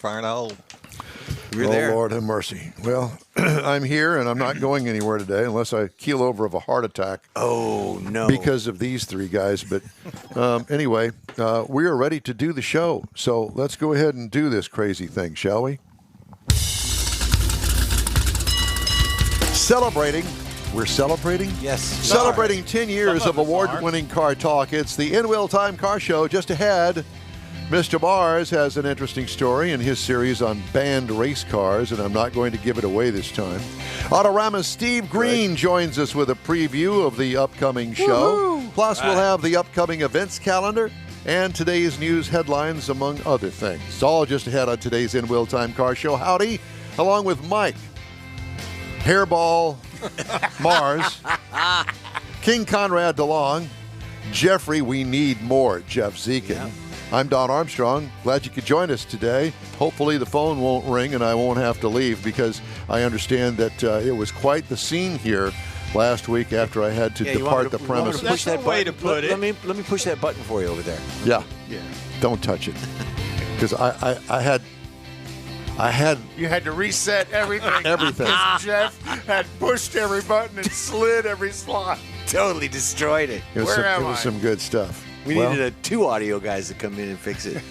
Fire in a hole. You're there. Oh, Lord have mercy. Well, I'm here, and I'm not going anywhere today unless I keel over of a heart attack. Oh, no. Because of these three guys. But anyway, we are ready to do the show. So let's go ahead and do this crazy thing, shall we? Celebrating. We're celebrating? Yes. Celebrating 10 years of award-winning car talk. It's the In Wheel Time Car Show. Just ahead, Mr. Mars has an interesting story in his series on banned race cars, and I'm not going to give it away this time. Autorama's Steve Green joins us with a preview of the upcoming show. Woo-hoo! Plus, we'll have the upcoming events calendar and today's news headlines, among other things. It's all just ahead on today's In Wheel Time Car Show. Howdy, along with Mike, Hairball Mars, King Conrad DeLong, Jeffrey, we need more, Jeff Zekin. Yep. I'm Don Armstrong. Glad you could join us today. Hopefully the phone won't ring and I won't have to leave, because I understand that it was quite the scene here last week after I had to depart the premises. Push that way to put it. Let me push that button for you over there. Yeah. Don't touch it, because I had. You had to reset everything. Everything. Jeff had pushed every button and slid every slot. Totally destroyed it. It was some good stuff. We needed two audio guys to come in and fix it.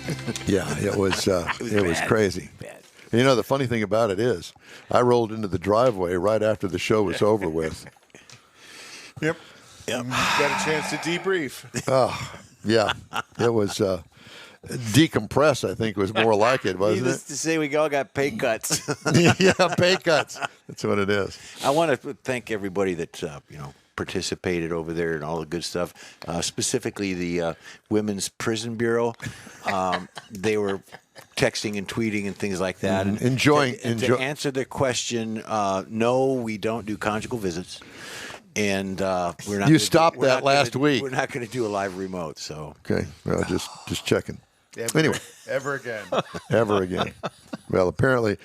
Yeah, it was crazy. Bad. You know, the funny thing about it is, I rolled into the driveway right after the show was over with. Yep. Got a chance to debrief. Oh, yeah. It was decompress, I think, was more like it, wasn't Needless to say, we all got pay cuts. Yeah, pay cuts. That's what it is. I want to thank everybody that participated over there and all the good stuff. Specifically, the Women's Prison Bureau. They were texting and tweeting and things like that. And enjoying. To answer the question, no, we don't do conjugal visits. And we're not. You stopped that last week. We're not going to do a live remote. So okay, well, just checking. Anyway, ever again. Well, apparently,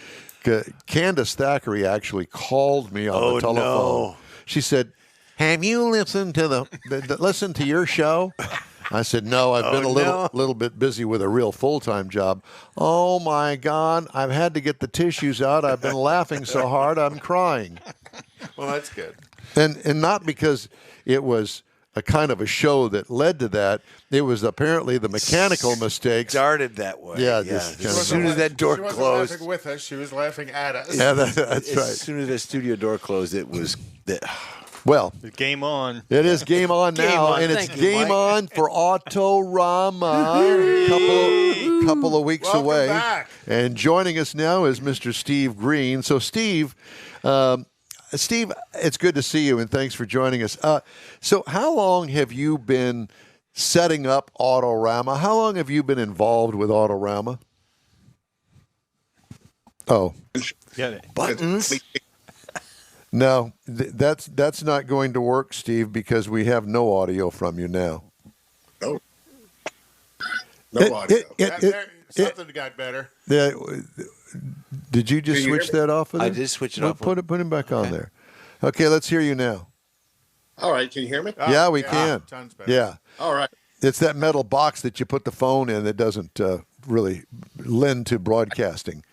Candace Thackeray actually called me on the telephone. No. She said, "Have you listened to listen to your show?" I said, "No, I've been a little bit busy with a real full-time job." Oh my God, I've had to get the tissues out. I've been laughing so hard, I'm crying. Well, that's good. And not because it was a kind of a show that led to that. It was apparently the mechanical mistakes. Started that way. Yeah. As soon as that door she wasn't closed. laughing with us. She was laughing at us. Yeah, that's right. As soon as the studio door closed, it was that. Well, Game on. it is game on now, Game on. and it's Thank you, game Mike. on for Autorama. couple of weeks Welcome away. back. And joining us now is Mr. Steve Green. So, Steve, it's good to see you, and thanks for joining us. So how long have you been setting up Autorama? How long have you been involved with Autorama? Oh. Buttons. No, that's not going to work, Steve, because we have no audio from you now. No audio. Something got better. Did you just Can you switch hear me? that off? Of I there? did switch it off. Put him back on there. Okay, let's hear you now. All right, can you hear me? Yeah, we can. Tons better. Yeah. All right. It's that metal box that you put the phone in that doesn't really lend to broadcasting.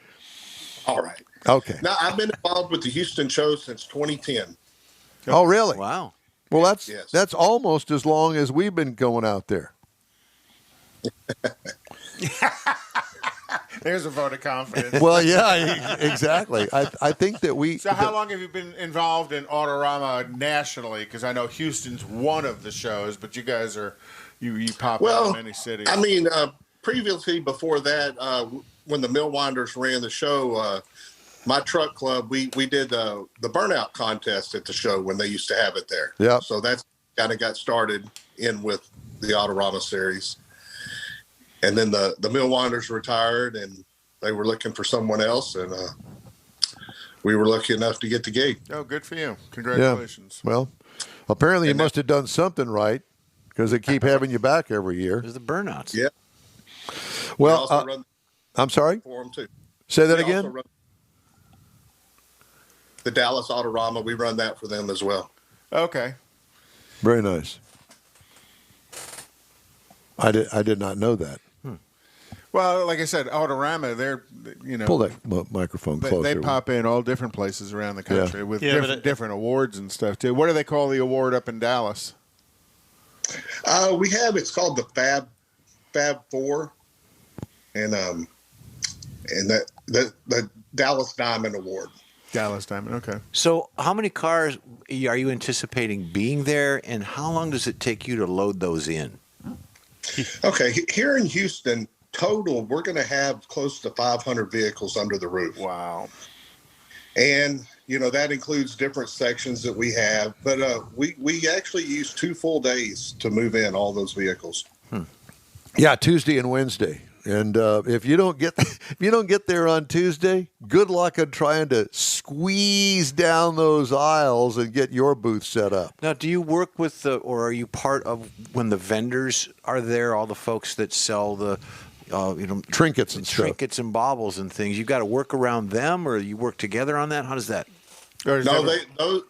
All right. Okay. Now, I've been involved with the Houston show since 2010. Oh, really? Wow. Well, Yes. that's almost as long as we've been going out there. There's a vote of confidence. Well, yeah, exactly. I think that we. So how long have you been involved in Autorama nationally? Because I know Houston's one of the shows, but you guys are you pop out in many cities. I mean, previously before that, when the Millwinders ran the show, my truck club, we did the burnout contest at the show when they used to have it there. Yeah. So that's kind of got started in with the Autorama series. And then the Millwinders retired, and they were looking for someone else, and we were lucky enough to get the gig. Oh, good for you. Congratulations. Yeah. Well, apparently you must have done something right, because they keep having you back every year. There's the burnouts. Yeah. Well, we also run I'm sorry? for them too. Say that We also again? run the Dallas Autorama, we run that for them as well. Okay. Very nice. I did not know that. Well, like I said, Autorama, they're Pull that microphone closer. They pop in all different places around the country with different awards and stuff too. What do they call the award up in Dallas? It's called the Fab Four, and the Dallas Diamond Award. Dallas Diamond. Okay. So, how many cars are you anticipating being there, and how long does it take you to load those in? Okay, here in Houston, total, we're going to have close to 500 vehicles under the roof. Wow. And, that includes different sections that we have. But we actually use 2 full days to move in all those vehicles. Yeah, Tuesday and Wednesday. And if you don't get there on Tuesday, good luck on trying to squeeze down those aisles and get your booth set up. Now, do you work with or are you part of when the vendors are there? All the folks that sell the, trinkets and stuff. Trinkets and baubles and things. You got to work around them, or you work together on that. How does that? I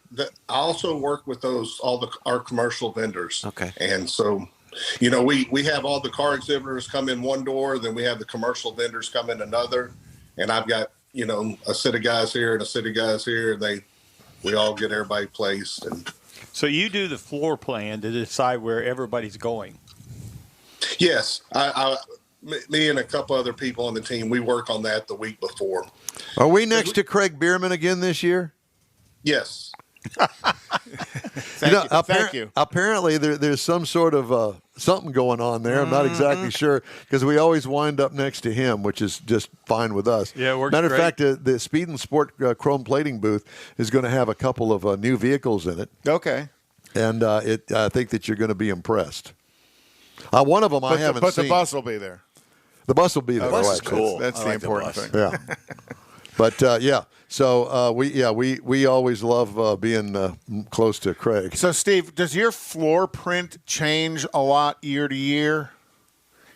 also work with our commercial vendors. Okay, and so. We have all the car exhibitors come in one door, then we have the commercial vendors come in another, and I've got a set of guys here and a set of guys here, and we all get everybody placed. And so you do the floor plan to decide where everybody's going. Yes, me and a couple other people on the team, we work on that the week before. Are we next to Craig Bierman again this year? Yes. Thank you. Apparently, there's some sort of something going on there. I'm not exactly sure, because we always wind up next to him, which is just fine with us. Yeah, it works Matter great. of fact, the Speed and Sport chrome plating booth is going to have a couple of new vehicles in it. Okay. And I think that you're going to be impressed. One of them I haven't seen. But the bus will be there. The bus will be there. The bus right. is cool. That's the important thing. Yeah. But so we always love being close to Craig. So Steve, does your floor print change a lot year to year?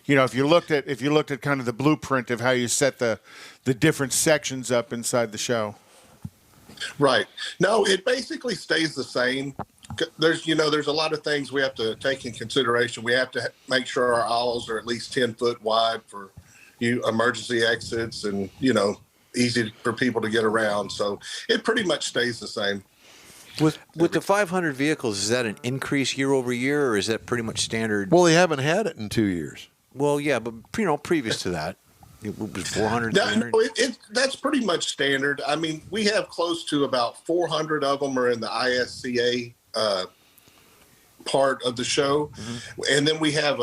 If you looked at kind of the blueprint of how you set the different sections up inside the show. Right. No, it basically stays the same. There's a lot of things we have to take in consideration. We have to make sure our aisles are at least 10 foot wide for emergency exits and easy for people to get around. So it pretty much stays the same. With the 500 vehicles, is that an increase year over year, or is that pretty much standard? Well, they haven't had it in 2 years. Well, yeah, but previous to that, it was 400. No, that's pretty much standard. I mean, we have close to about 400 of them are in the ISCA part of the show, and then we have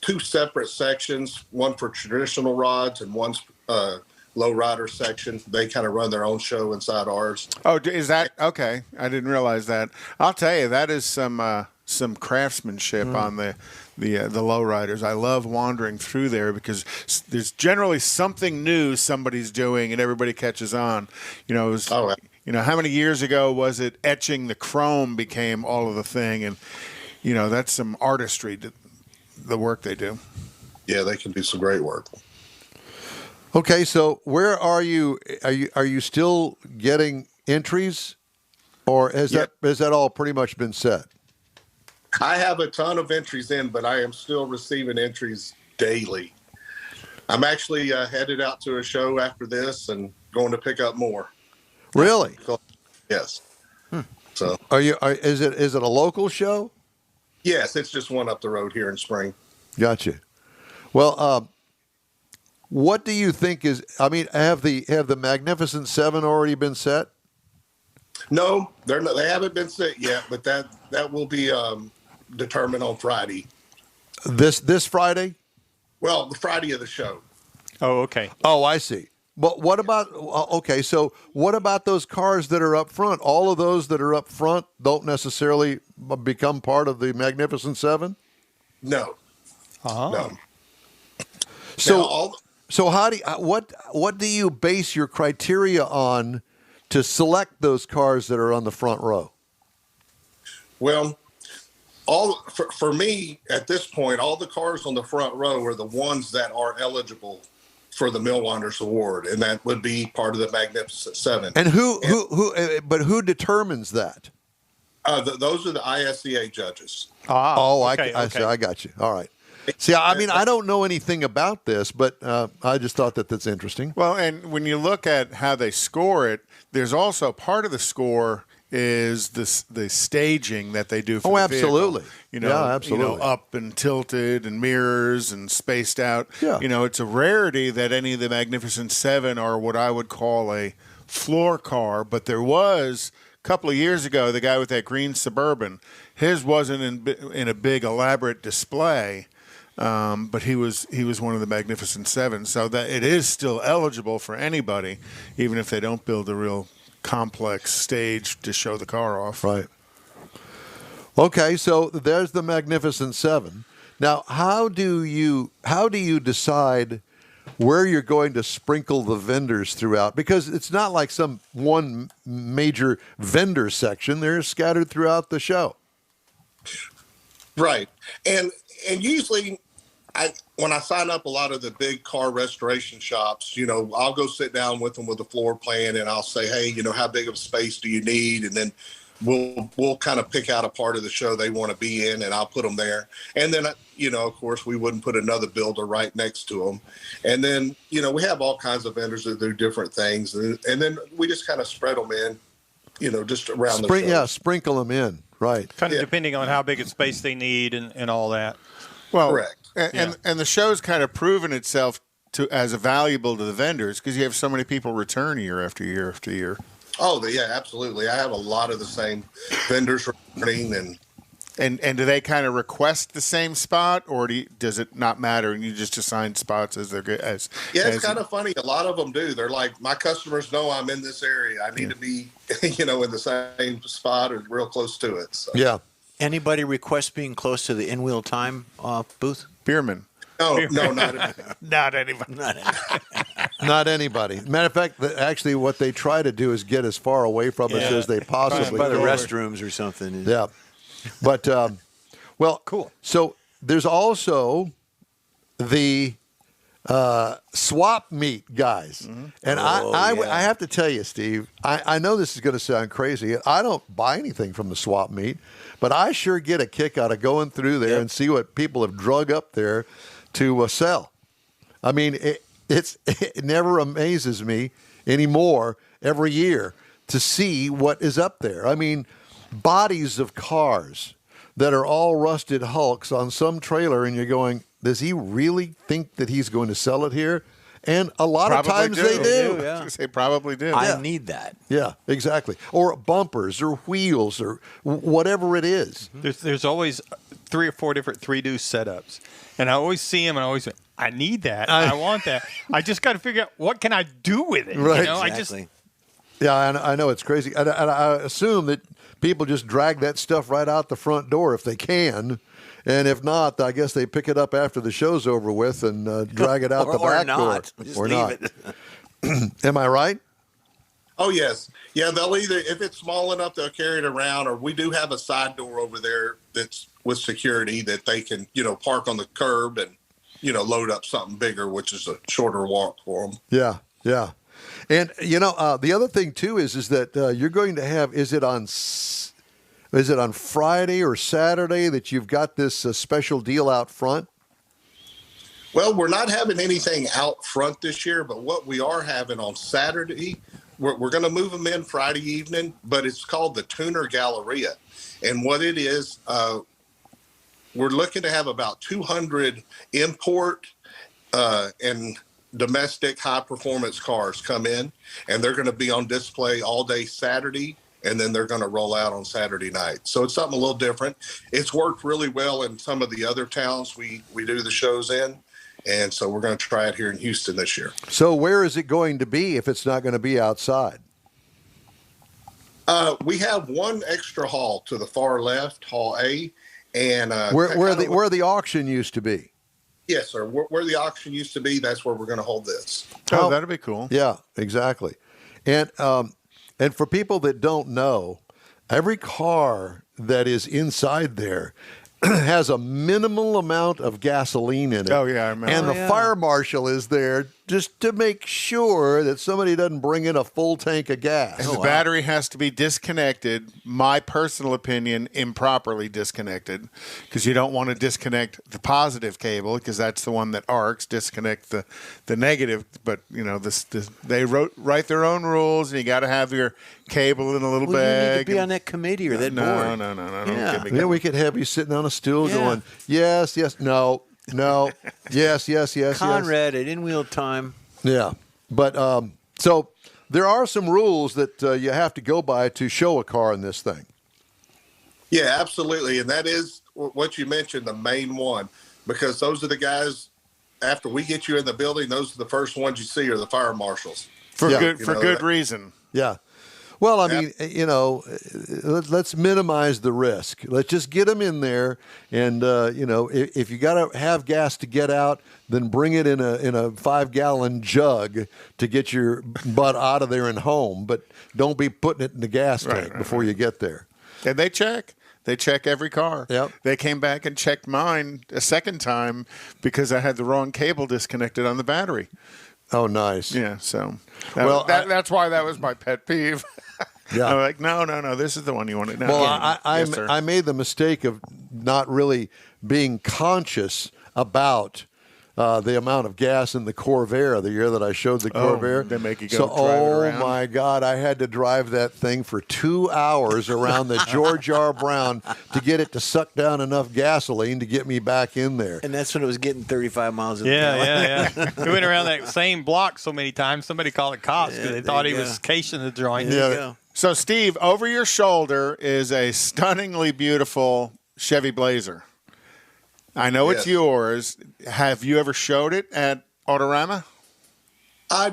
2 separate sections, one for traditional rods and one's low rider section. They kind of run their own show inside ours. Oh, is that okay? I didn't realize that. I'll tell you, that is some craftsmanship on the lowriders. I love wandering through there because there's generally something new somebody's doing, and everybody catches on. How many years ago was it etching the chrome became all of the thing, and that's some artistry to the work they do. Yeah, they can do some great work. Okay, so where are you? Are you still getting entries, or has that all pretty much been set? I have a ton of entries in, but I am still receiving entries daily. I'm actually headed out to a show after this and going to pick up more. Really? Yes. So is it a local show? Yes, it's just one up the road here in Spring. Gotcha. Well, what do you think is? I mean, have the Magnificent Seven already been set? No, they haven't been set yet, but that will be determined on Friday. This Friday? Well, the Friday of the show. Oh, okay. Oh, I see. But what about? Okay, so what about those cars that are up front? All of those that are up front don't necessarily become part of the Magnificent Seven? No. No. So how do you, what do you base your criteria on to select those cars that are on the front row? Well, for me at this point, all the cars on the front row are the ones that are eligible for the Millwinders Award, and that would be part of the Magnificent Seven. And who determines that? Those are the ISCA judges. I okay. got you. All right. See, I mean, I don't know anything about this, but I just thought that that's interesting. Well, and when you look at how they score it, there's also part of the score is the staging that they do for the absolutely. vehicle. Yeah, absolutely. Up and tilted and mirrors and spaced out. Yeah. It's a rarity that any of the Magnificent Seven are what I would call a floor car, but there was a couple of years ago, the guy with that green Suburban, his wasn't in a big elaborate display, but he was one of the Magnificent Seven. So that it is still eligible for anybody, even if they don't build a real complex stage to show the car off. Right. Okay, so there's the Magnificent Seven. Now, how do you decide where you're going to sprinkle the vendors throughout? Because it's not like some one major vendor section. They're scattered throughout the show. Right. And usually when I sign up a lot of the big car restoration shops, I'll go sit down with them with a floor plan and I'll say, hey, how big of space do you need? And then we'll kind of pick out a part of the show they want to be in and I'll put them there. And then, of course, we wouldn't put another builder right next to them. And then, we have all kinds of vendors that do different things. And then we just kind of spread them in, just around the show. Yeah, sprinkle them in. Right. Kind of depending on how big a space they need and all that. Well, correct. And the show's kind of proven itself as valuable to the vendors because you have so many people return year after year after year. Oh, yeah, absolutely. I have a lot of the same vendors returning and do they kind of request the same spot, or does it not matter and you just assign spots as they're good? It's kind of funny. A lot of them do. They're like, my customers know I'm in this area. I need to be, in the same spot or real close to it. So. Yeah. Anybody request being close to the in-wheel time booth? Bierman. No, not Not anybody. Not anybody. Matter of fact, actually, what they try to do is get as far away from us as they possibly By the can. restrooms or something. Yeah. But, well, Cool. So there's also the swap meet guys. Mm-hmm. And I have to tell you, Steve, I know this is going to sound crazy. I don't buy anything from the swap meet, but I sure get a kick out of going through there and see what people have drug up there to sell. I mean, it never amazes me anymore every year to see what is up there. I mean, bodies of cars that are all rusted hulks on some trailer, and you're going, does he really think that he's going to sell it here? And a lot of times they do. Yeah. They probably do. I need that. Yeah, exactly. Or bumpers or wheels or whatever it is. There's always 3 or 4 different 3-deuce setups. And I always see them and I always say, I need that. I want that. I just got to figure out what can I do with it. Right. Exactly. Yeah, I know it's crazy. And I assume that people just drag that stuff right out the front door if they can. And if not, I guess they pick it up after the show's over with and drag it out the back door. Just or leave not. it. Am I right? Oh, yes. Yeah, they'll either, if it's small enough, they'll carry it around, or we do have a side door over there that's with security that they can, park on the curb and, load up something bigger, which is a shorter walk for them. Yeah, yeah. And, the other thing, too, is that you're going to have, is it on Friday or Saturday that you've got this special deal out front? Well, we're not having anything out front this year, but what we are having on Saturday, we're going to move them in Friday evening, but it's called the Tuner Galleria. And what it is, we're looking to have about 200 import and domestic high-performance cars come in, and they're going to be on display all day Saturday, and then they're going to roll out on Saturday night. So it's something a little different. It's worked really well in some of the other towns we do the shows in, and so we're going to try it here in Houston this year. So where is it going to be if it's not going to be outside? We have one extra hall to the far left, Hall A, and where the auction used to be. Yes, sir. Where the auction used to be, that's where we're going to hold this. Oh, that'd be cool. Yeah, exactly. And for people that don't know, every car that is inside there has a minimal amount of gasoline in it. Oh, yeah, I remember. And the fire marshal is there just to make sure that somebody doesn't bring in a full tank of gas. And the battery has to be disconnected, my personal opinion, improperly disconnected, because you don't want to disconnect the positive cable, because that's the one that arcs, disconnect the negative. But, you know, they write their own rules, and you got to have your cable in a little bag. You need to be on that committee or that board. No. Yeah. Don't get me Then we could have you sitting on a stool going, yes, no, yes. Conrad at In Wheel Time. Yeah. But so there are some rules that you have to go by to show a car in this thing. Yeah, absolutely. And that is what you mentioned, the main one, because those are the guys, after we get you in the building, those are the first ones you see are the fire marshals. For good reason. Yeah. Well, I mean, you know, let's minimize the risk. Let's just get them in there, and you know, if you got to have gas to get out, then bring it in a 5-gallon jug to get your butt out of there and home. But don't be putting it in the gas tank before you get there. And they check. They check every car. Yep. They came back and checked mine a second time because I had the wrong cable disconnected on the battery. Oh, nice. Yeah, so that's why that was my pet peeve. Yeah. I'm like, no, this is the one you want to know. Well, Yes, sir. I made the mistake of not really being conscious about the amount of gas in the Corvair the year that I showed the Corvair. They make you go so, drive it around. my God, I had to drive that thing for 2 hours around the George R. Brown to get it to suck down enough gasoline to get me back in there. And that's when it was getting 35 miles an hour. Yeah. We went around that same block so many times, somebody called it cops because they thought he was casing the joint. There you go. So, Steve, over your shoulder is a stunningly beautiful Chevy Blazer. I know it's yours. Have you ever showed it at Autorama?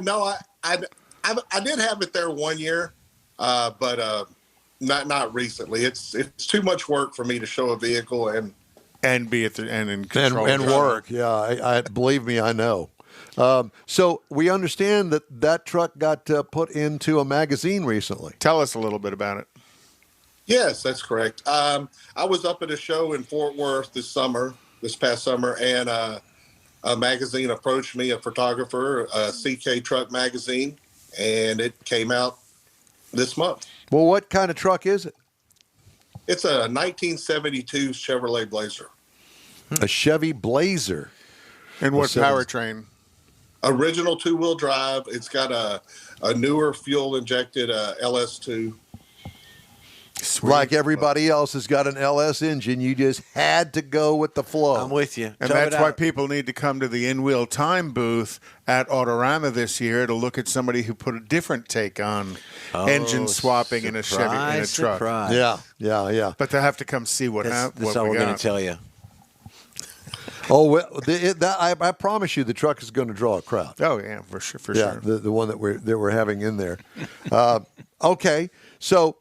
No, I did have it there one year, but not recently. It's too much work for me to show a vehicle And be at and in control and work. Yeah, I believe me, I know. So we understand that truck got put into a magazine recently. Tell us a little bit about it. Yes, that's correct. I was up at a show in Fort Worth this past summer, and a magazine approached me, a photographer, CK Truck Magazine, and it came out this month. Well, what kind of truck is it? It's a 1972 Chevrolet Blazer. A Chevy Blazer. And what powertrain? Original two-wheel drive. It's got a newer fuel-injected LS2. Sweet. Like everybody else has got an LS engine, you just had to go with the flow. I'm with you. And that's why people need to come to the In Wheel Time booth at Autorama this year to look at somebody who put a different take on engine swapping in a Chevy in a truck. Surprise. Yeah. But they have to come see what That's what all we we're going got. to tell you. Oh, well, I promise you, the truck is going to draw a crowd. Oh yeah, for sure. Yeah, the one that we're having in there. Okay, so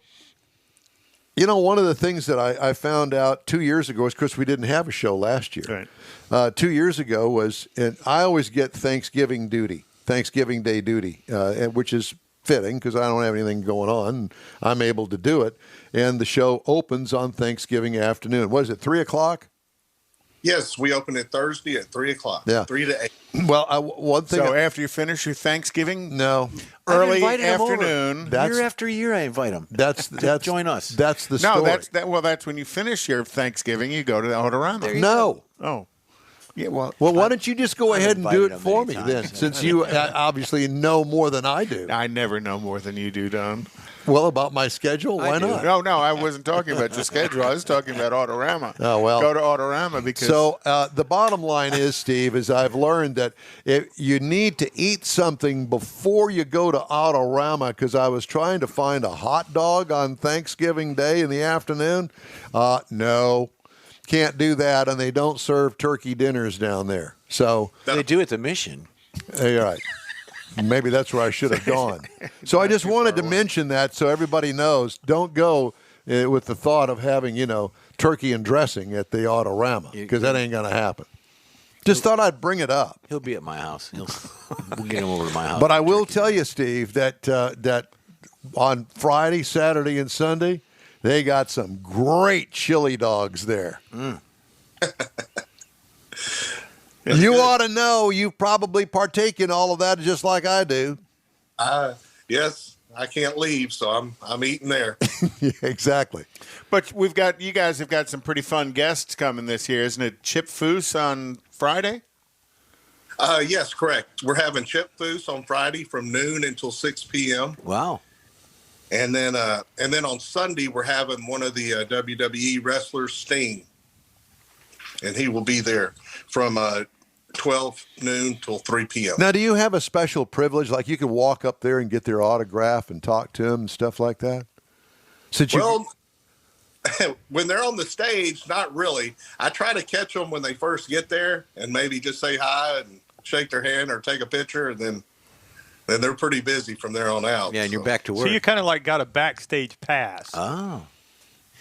you know, one of the things that I found out 2 years ago is, of course, we didn't have a show last year. Right. 2 years ago was, and I always get Thanksgiving Day duty, which is fitting because I don't have anything going on. And I'm able to do it, and the show opens on Thanksgiving afternoon. What is it, 3:00? Yes, we open it Thursday at 3:00. Yeah. 3 to 8. Well, one thing. So after you finish your Thanksgiving, No, early I've invited 'em over. afternoon. That's- Year after year, I invite them. that's join us. That's the story. No, that's when you finish your Thanksgiving, you go to the Autorama. No. Oh. Yeah, well, Why don't you just go ahead and do invited it them for me many then, times. since you obviously know more than I do. I never know more than you do, Don. Well, about my schedule, why do. not? No, I wasn't talking about your schedule. I was talking about Autorama. Oh, well. Go to Autorama because So the bottom line is, Steve, is I've learned that if you need to eat something before you go to Autorama, because I was trying to find a hot dog on Thanksgiving Day in the afternoon. No, can't do that, and they don't serve turkey dinners down there. So, They do at the Mission. you're right. Maybe that's where I should have gone. So I just wanted to mention that so everybody knows. Don't go with the thought of having, turkey and dressing at the Autorama, because that ain't going to happen. Just thought I'd bring it up. He'll be at my house. We'll get him over to my house. But I will tell you, Steve, that on Friday, Saturday, and Sunday, they got some great chili dogs there. You ought to know you probably partake in all of that just like I do. Yes, I can't leave, so I'm eating there. Yeah, exactly. But you guys have got some pretty fun guests coming this year, isn't it? Chip Foose on Friday? Yes, correct. We're having Chip Foose on Friday from noon until 6 p.m. Wow. And then on Sunday, we're having one of the WWE wrestlers, Sting. And he will be there from 12 noon till 3 p.m. Now, do you have a special privilege? Like you can walk up there and get their autograph and talk to them and stuff like that? Well, when they're on the stage, not really. I try to catch them when they first get there and maybe just say hi and shake their hand or take a picture, and then they're pretty busy from there on out. Yeah, and you're back to work. So you kind of like got a backstage pass. Oh.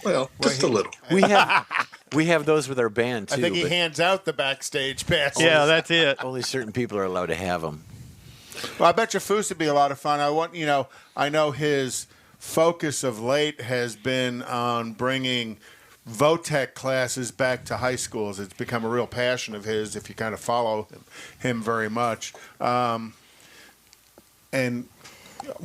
Well, just a little. We have those with our band, too. I think he hands out the backstage pass. Yeah, that's it. Only certain people are allowed to have them. Well, I bet you Foose would be a lot of fun. I know his focus of late has been on bringing VOTEC classes back to high schools. It's become a real passion of his if you kind of follow him very much. And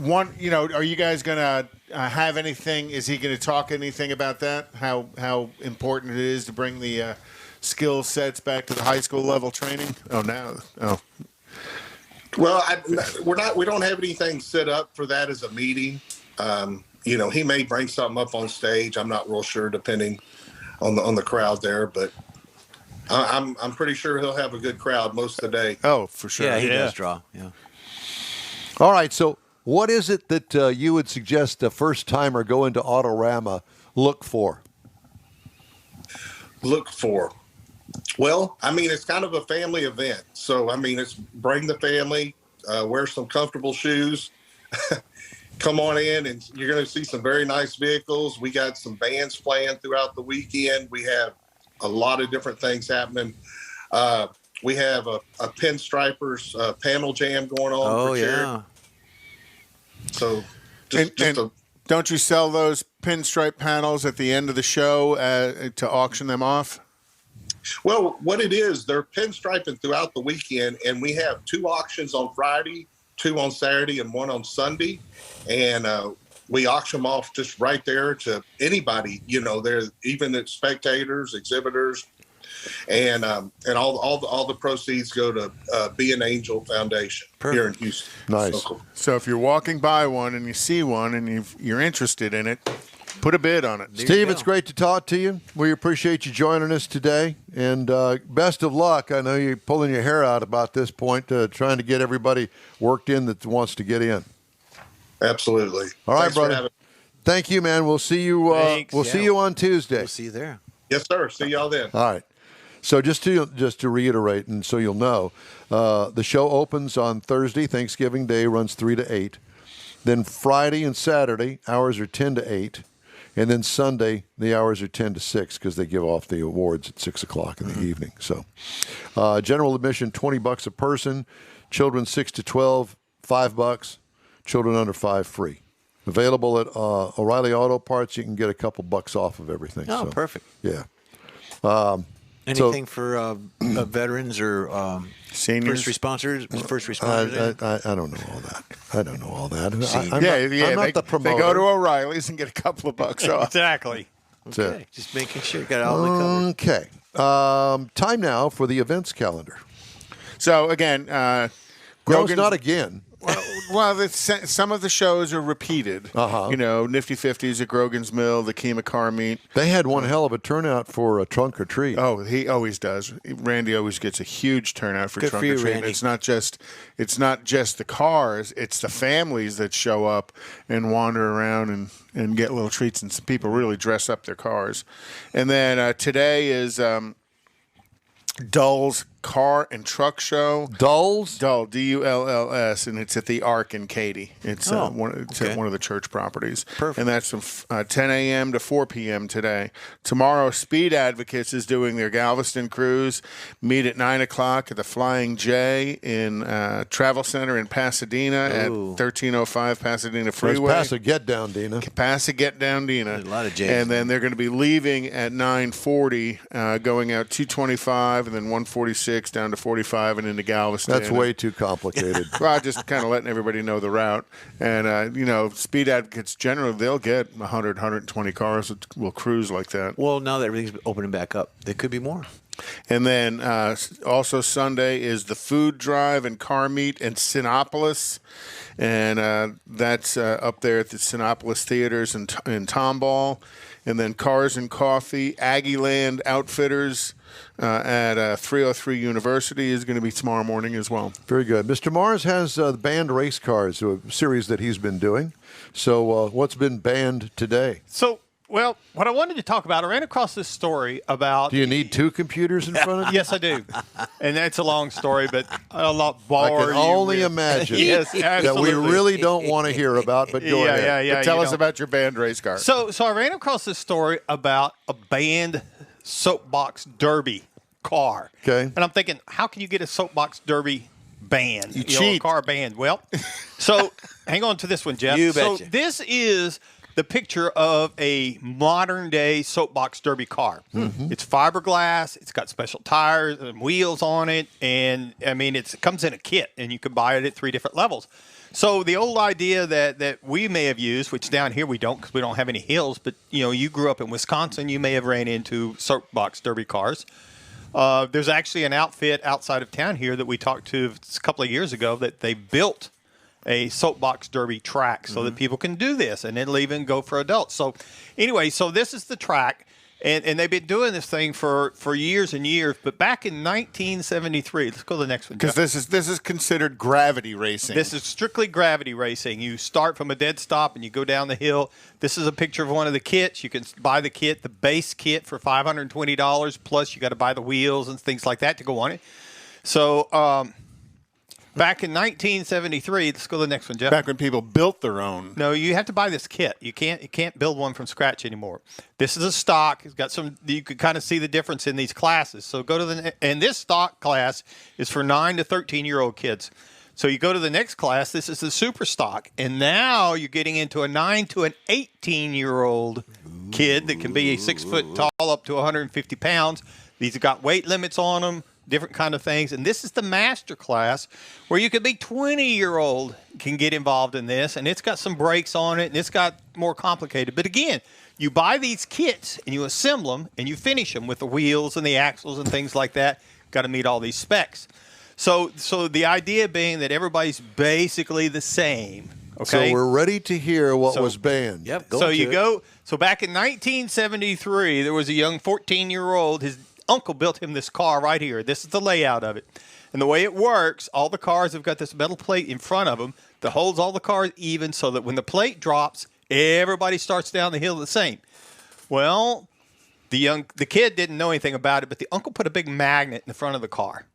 are you guys going to have anything? Is he going to talk anything about that? How important it is to bring the skill sets back to the high school level training? Oh. Well, we don't have anything set up for that as a meeting. He may bring something up on stage. I'm not real sure, depending on the crowd there, but I'm pretty sure he'll have a good crowd most of the day. Oh, for sure. Yeah, he does draw. Yeah. All right, so what is it that you would suggest a first-timer going to Autorama look for? Well, it's kind of a family event. So, it's bring the family, wear some comfortable shoes, come on in, and you're going to see some very nice vehicles. We got some bands playing throughout the weekend. We have a lot of different things happening. We have a Pinstripers panel jam going on. Oh, for yeah. So, don't you sell those pinstripe panels at the end of the show to auction them off? Well, what it is, they're pinstriping throughout the weekend, and we have 2 auctions on Friday, 2 on Saturday, and 1 on Sunday. And we auction them off just right there to anybody, there's even the spectators, exhibitors, and all the proceeds go to Be an Angel Foundation here in Houston. Nice. So if you're walking by one and you see one and you're interested in it, put a bid on it. Steve, it's great to talk to you. We appreciate you joining us today, and best of luck. I know you're pulling your hair out about this point, trying to get everybody worked in that wants to get in. Absolutely. All right, Thanks for brother. having me. Thank you, man. We'll see you. See you on Tuesday. We'll see you there. Yes, sir. See y'all then. All right. So just to reiterate, and so you'll know, the show opens on Thursday, Thanksgiving Day, runs 3 to 8. Then Friday and Saturday, hours are 10 to 8. And then Sunday, the hours are 10 to 6 because they give off the awards at 6 o'clock in the evening. So general admission, $20 a person. Children 6 to 12, $5. Children under 5, free. Available at O'Reilly Auto Parts. You can get a couple bucks off of everything. Oh, so, perfect. Yeah. Anything for veterans or seniors, first responders? I don't know all that. I don't know all that. I'm not the promoter. They go to O'Reilly's and get a couple of bucks off. Exactly. Okay. Just making sure you got all the covered. Okay. Time now for the events calendar. So again, no, it's not again. Well, some of the shows are repeated. Nifty 50s at Grogan's Mill, the Kemah Car Meet. They had one hell of a turnout for a trunk or treat. Oh, he always does. Randy always gets a huge turnout for Good trunk for you, or treat. Randy. It's not just the cars; it's the families that show up and wander around and get little treats. And some people really dress up their cars. And then today is Dull's Car and Truck Show. Dull's? Dull, Dulls, and it's at the Ark in Katy. It's at one of the church properties. Perfect. And that's from 10 a.m. to 4 p.m. today. Tomorrow, Speed Advocates is doing their Galveston Cruise. Meet at 9 o'clock at the Flying J in Travel Center in Pasadena at 1305 Pasadena Freeway. Pass a get down, Dina. Pass a get down, Dina. There's a lot of J's. And then they're going to be leaving at 9:40, going out 225 and then 146 46 down to 45 and into Galveston. That's way too complicated. Well, just kind of letting everybody know the route. And, speed advocates generally, they'll get 100, 120 cars that will cruise like that. Well, now that everything's opening back up, there could be more. And then also Sunday is the food drive and car meet in Sinopolis. And that's up there at the Sinopolis Theaters in Tomball. And then Cars and Coffee, Aggieland Outfitters at 303 University is going to be tomorrow morning as well. Very good. Mr. Mars has the banned race cars, a series that he's been doing. So what's been banned today? So, well, what I wanted to talk about, I ran across this story about... Do you need two computers in front of you? Yes, I do. And that's a long story, but I'll not bore I can only imagine Yes, that we really don't want to hear about, but go ahead. But tell us about your banned race car. So I ran across this story about a banned soapbox derby car. Okay. And I'm thinking, how can you get a soapbox derby banned? You know, cheat. a car banned. Well, so hang on to this one, Jeff. You so betcha. this is the picture of a modern-day soapbox derby car. Mm-hmm. It's fiberglass. It's got special tires and wheels on it. And, I mean, it comes in a kit, and you can buy it at 3 different levels. So the old idea that we may have used, which down here we don't because we don't have any hills, but, you grew up in Wisconsin, you may have ran into soapbox derby cars. There's actually an outfit outside of town here that we talked to a couple of years ago that they built a soapbox derby track so that people can do this, and it'll even go for adults. So anyway, so this is the track, and they've been doing this thing for years and years. But back in 1973, let's go to the next one. Because this is considered gravity racing. This is strictly gravity racing. You start from a dead stop and you go down the hill. This is a picture of one of the kits. You can buy the kit, the base kit, for $520, plus you got to buy the wheels and things like that to go on it. So back in 1973, let's go to the next one, Jeff. Back when people built their own. No, you have to buy this kit. You can't build one from scratch anymore. This is a stock. It's got some. You can kind of see the difference in these classes. So go to and this stock class is for 9 to 13-year-old kids. So you go to the next class. This is the super stock, and now you're getting into a 9 to an 18-year-old kid that can be 6 foot tall up to 150 pounds. These have got weight limits on them. Different kind of things. And this is the master class where you could be 20-year-old can get involved in this. And it's got some brakes on it, and it's got more complicated. But again, you buy these kits and you assemble them and you finish them with the wheels and the axles and things like that. Got to meet all these specs. So the idea being that everybody's basically the same. Okay. So we're ready to hear what was banned. Yep. So back in 1973, there was a young 14-year-old. His uncle built him this car right here. This is the layout of it. And the way it works, all the cars have got this metal plate in front of them that holds all the cars even so that when the plate drops, everybody starts down the hill the same. Well, the kid didn't know anything about it, but the uncle put a big magnet in the front of the car.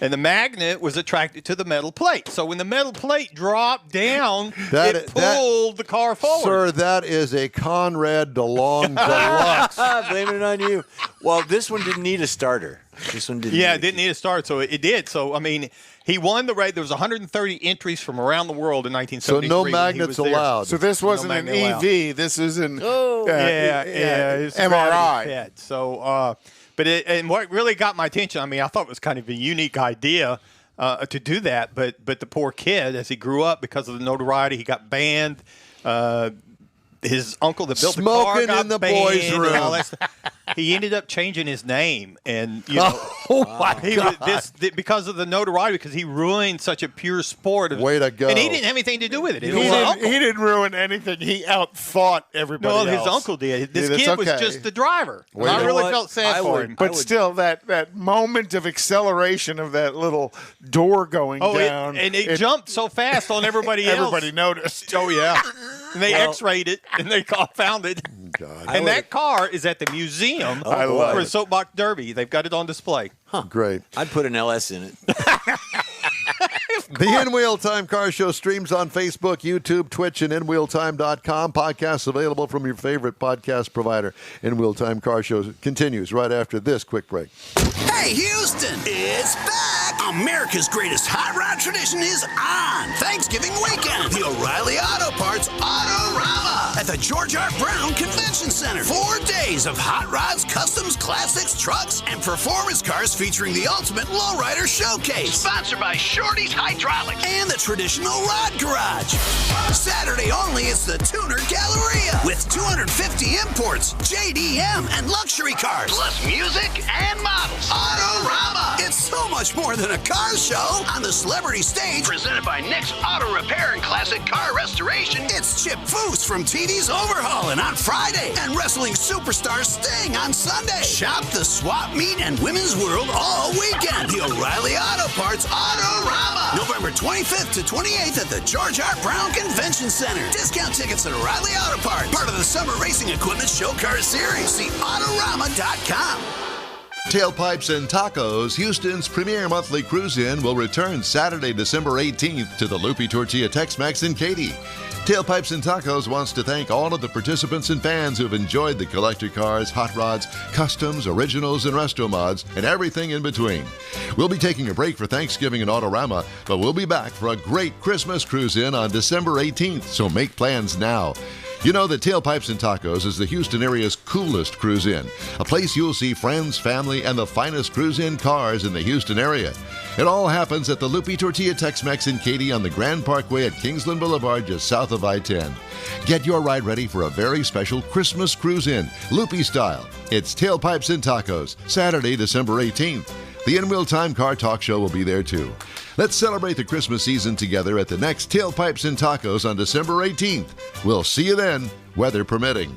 And the magnet was attracted to the metal plate. So when the metal plate dropped down, it pulled the car forward. Sir, that is a Conrad DeLong Deluxe. Blaming it on you. Well, this one didn't need a starter. This one didn't. Yeah, it didn't need a start, so it did. So, I mean, he won the race. There was 130 entries from around the world in 1973. So no magnets allowed. So this wasn't an EV. allowed. This was an it's MRI. So, and what really got my attention, I mean, I thought it was kind of a unique idea to do that, but the poor kid, as he grew up, because of the notoriety, he got banned. His uncle that built the car got in the banned boys' and room. all that stuff. He ended up changing his name, and because of the notoriety, because he ruined such a pure sport. Way to go! And he didn't have anything to do with it. He didn't ruin anything. He outthought everybody else. No, his uncle did. This kid was just the driver. Well, I really felt sad for him. But still, that moment of acceleration of that little door going down. And it jumped so fast on everybody else. Everybody noticed. Oh, yeah. And they x-rayed it, and they found it. God. And that car is at the museum for a soapbox derby. They've got it on display. Great. I'd put an LS in it. The In Wheel Time Car Show streams on Facebook, YouTube, Twitch, and InWheelTime.com. Podcasts available from your favorite podcast provider. In Wheel Time Car Show continues right after this quick break. Hey, Houston, it's back. America's greatest hot rod tradition is on Thanksgiving weekend. The O'Reilly Auto Parts Autorama. at the George R. Brown Convention Center. 4 days of hot rods, customs, classics, trucks, and performance cars featuring the ultimate lowrider showcase. Sponsored by Shorty's Hydraulics and the Traditional Rod Garage. Saturday only, it's the Tuner Galleria with 250 imports, JDM, and luxury cars, plus music and models. Autorama. It's so much more than a car show. On the celebrity stage, presented by Nick's Auto Repair and Classic Car Restoration, it's Chip Foose from TV's Overhauling on Friday and wrestling superstar Sting on Sunday. Shop the swap meet and women's world all weekend. The O'Reilly Auto Parts Autorama. November 25th to 28th at the George R. Brown Convention Center. Discount tickets at O'Reilly Auto Parts. Part of the Summer Racing Equipment Show Car Series. See Autorama.com. Tailpipes and Tacos, Houston's premier monthly cruise-in, will return Saturday, December 18th to the Lupi Tortilla Tex-Mex in Katy. Tailpipes and Tacos wants to thank all of the participants and fans who've enjoyed the collector cars, hot rods, customs, originals, and resto mods, and everything in between. We'll be taking a break for Thanksgiving and Autorama, but we'll be back for a great Christmas cruise-in on December 18th, so make plans now. You know that Tailpipes and Tacos is the Houston area's coolest cruise-in, a place you'll see friends, family, and the finest cruise-in cars in the Houston area. It all happens at the Lupi Tortilla Tex-Mex in Katy on the Grand Parkway at Kingsland Boulevard, just south of I-10. Get your ride ready for a very special Christmas cruise-in, Lupi style. It's Tailpipes and Tacos, Saturday, December 18th. The In-Wheel Time Car Talk Show will be there too. Let's celebrate the Christmas season together at the next Tailpipes and Tacos on December 18th. We'll see you then, weather permitting.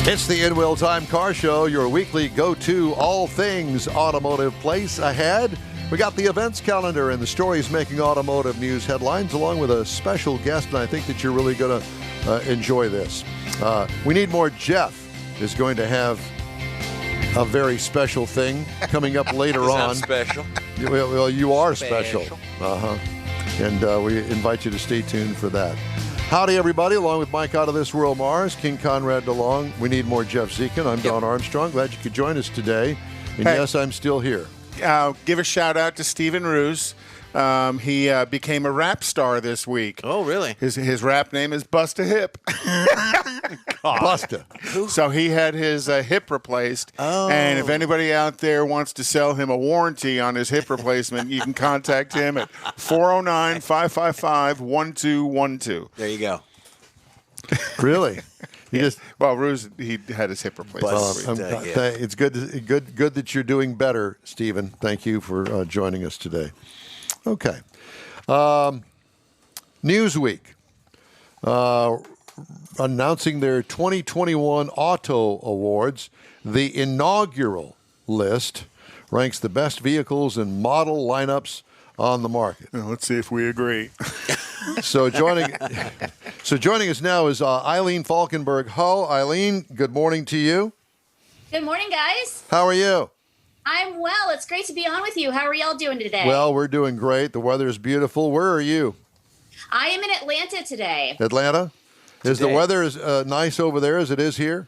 It's the In-Wheel Time Car Show, your weekly go-to all things automotive place. Ahead, we got the events calendar and the stories making automotive news headlines, along with a special guest, and I think that you're really going to enjoy this. We Need More Jeff is going to have a very special thing coming up later on. I'm special. Well, you are special. And we invite you to stay tuned for that. Howdy, everybody. Along with Mike Out of This World Mars, King Conrad DeLong, We Need More Jeff Zekin. I'm Don Armstrong. Glad you could join us today. And yes, I'm still here. Give a shout out to Stephen Roos. He became a rap star this week. Oh, really? His rap name is Busta Hip. Busta. So he had his hip replaced. Oh. And if anybody out there wants to sell him a warranty on his hip replacement, you can contact him at 409-555-1212. There you go. Really? Roos, he had his hip replaced. It's good that you're doing better, Stephen. Thank you for joining us today. Okay. Newsweek announcing their 2021 Auto Awards. The inaugural list ranks the best vehicles and model lineups on the market. Let's see if we agree. So joining us now is Eileen Falkenberg-Hull. Eileen, good morning to you. Good morning, guys. How are you? I'm well. It's great to be on with you. How are y'all doing today? Well, we're doing great. The weather is beautiful. Where are you? I am in Atlanta today. Atlanta? Is the weather as nice over there as it is here?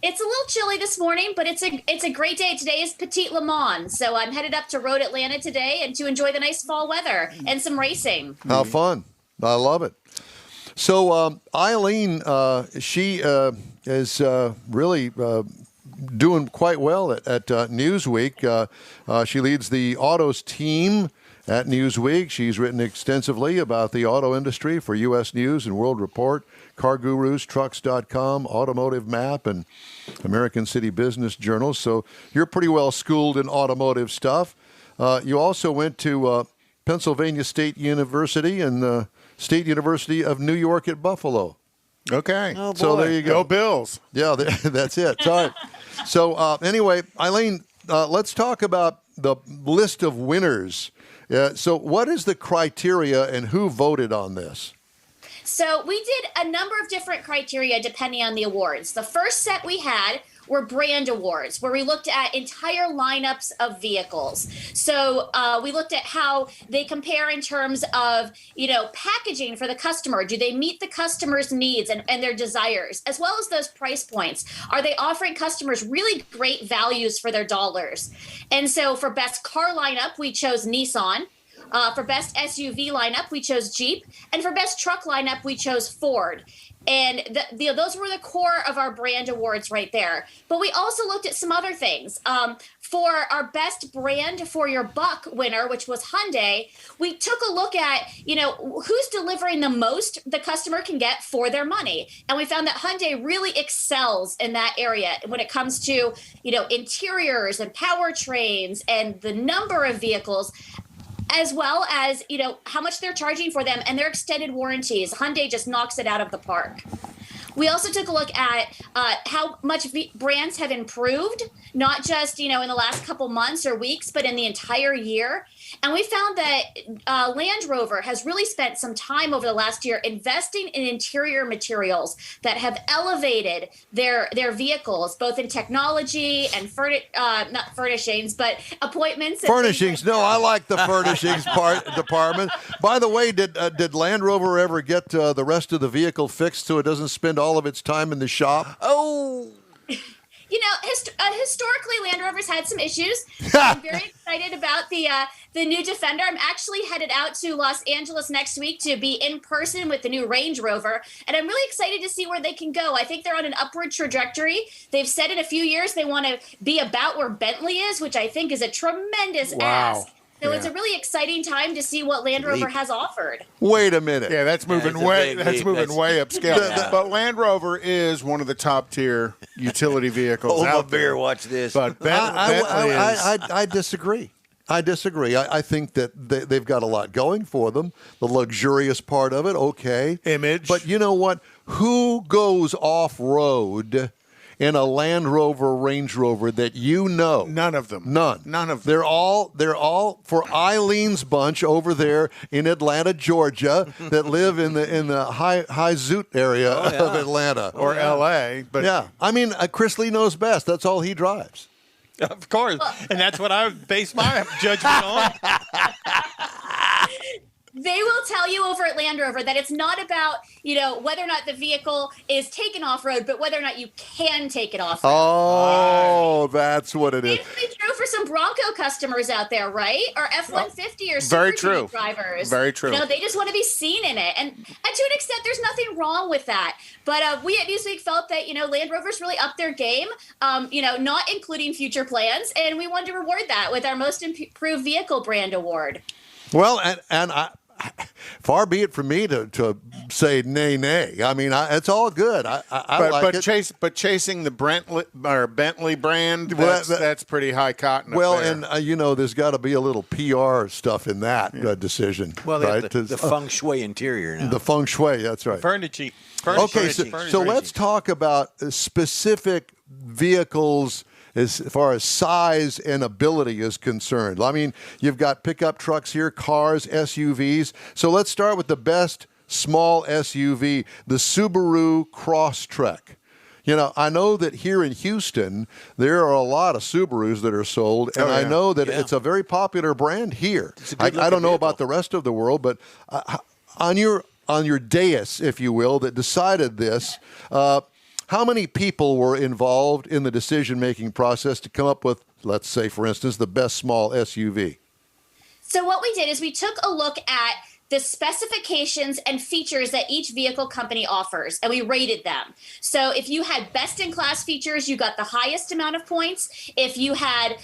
It's a little chilly this morning, but it's a great day. Today is Petit Le Mans, so I'm headed up to Road Atlanta today and to enjoy the nice fall weather and some racing. How fun. I love it. So Eileen, she is really doing quite well at Newsweek. She leads the autos team at Newsweek. She's written extensively about the auto industry for U.S. News and World Report, Car Gurus, Trucks.com, Automotive Map, and American City Business Journal. So you're pretty well schooled in automotive stuff. You also went to Pennsylvania State University and the State University of New York at Buffalo. Okay. Oh, boy. So there you go. Go Bills. Yeah, that's it. Sorry. So anyway, Eileen, let's talk about the list of winners. So what is the criteria and who voted on this? So we did a number of different criteria depending on the awards. The first set we had were brand awards, where we looked at entire lineups of vehicles. So we looked at how they compare in terms of, packaging for the customer. Do they meet the customer's needs and their desires, as well as those price points? Are they offering customers really great values for their dollars? And so for best car lineup, we chose Nissan. For best SUV lineup, we chose Jeep. And for best truck lineup, we chose Ford. And those were the core of our brand awards right there. But we also looked at some other things. For our best brand for your buck winner, which was Hyundai, we took a look at, who's delivering the most the customer can get for their money. And we found that Hyundai really excels in that area when it comes to, interiors and powertrains and the number of vehicles, as well as, how much they're charging for them and their extended warranties. Hyundai just knocks it out of the park. We also took a look at how much brands have improved, not just, in the last couple months or weeks, but in the entire year. And we found that Land Rover has really spent some time over the last year investing in interior materials that have elevated their vehicles, both in technology and not furnishings, but appointments. And furnishings. No, I like the furnishings department. By the way, did Land Rover ever get the rest of the vehicle fixed so it doesn't spend all of its time in the shop? Oh. Historically, Land Rover's had some issues. I'm very excited about the new Defender. I'm actually headed out to Los Angeles next week to be in person with the new Range Rover, and I'm really excited to see where they can go. I think they're on an upward trajectory. They've said in a few years they want to be about where Bentley is, which I think is a tremendous ask. So it's a really exciting time to see what Land Rover has offered. Wait a minute. Yeah, that's moving way upscale. Yeah. But Land Rover is one of the top tier utility vehicles out there. Watch this. But Bentley is. I disagree. I think that they've got a lot going for them. The luxurious part of it, okay. Image. But you know what? Who goes off-road in a Land Rover, Range Rover that you know? None of them. None of them. They're all for Eileen's bunch over there in Atlanta, Georgia, that live in the high Zoot area of Atlanta or L.A. But yeah, I mean, Chris Lee knows best. That's all he drives. Of course, and that's what I base my judgment on. They will tell you over at Land Rover that it's not about, whether or not the vehicle is taken off-road, but whether or not you can take it off-road. Oh, that's what it is. It's true for some Bronco customers out there, right? Or F-150 or Very Super true. Duty drivers. Very true. They just want to be seen in it. And to an extent, there's nothing wrong with that. But we at Newsweek felt that, Land Rover's really upped their game, not including future plans. And we wanted to reward that with our Most Improved Vehicle Brand Award. Well, and far be it from me to say nay. I mean, it's all good. I like it. But chasing the Bentley brand, that's pretty high cotton. Well, up there. and there's got to be a little PR stuff in that decision. Well, right? the feng shui interior now. The feng shui, that's right. Furniture. Okay, so let's talk about specific vehicles as far as size and ability is concerned. I mean, you've got pickup trucks here, cars, SUVs. So let's start with the best small SUV, the Subaru Crosstrek. I know that here in Houston, there are a lot of Subarus that are sold, and I know that it's a very popular brand here. I don't know about the rest of the world, but on your dais, if you will, that decided this, how many people were involved in the decision-making process to come up with, let's say, for instance, the best small SUV? So what we did is we took a look at the specifications and features that each vehicle company offers, and we rated them. So if you had best-in-class features, you got the highest amount of points. If you had,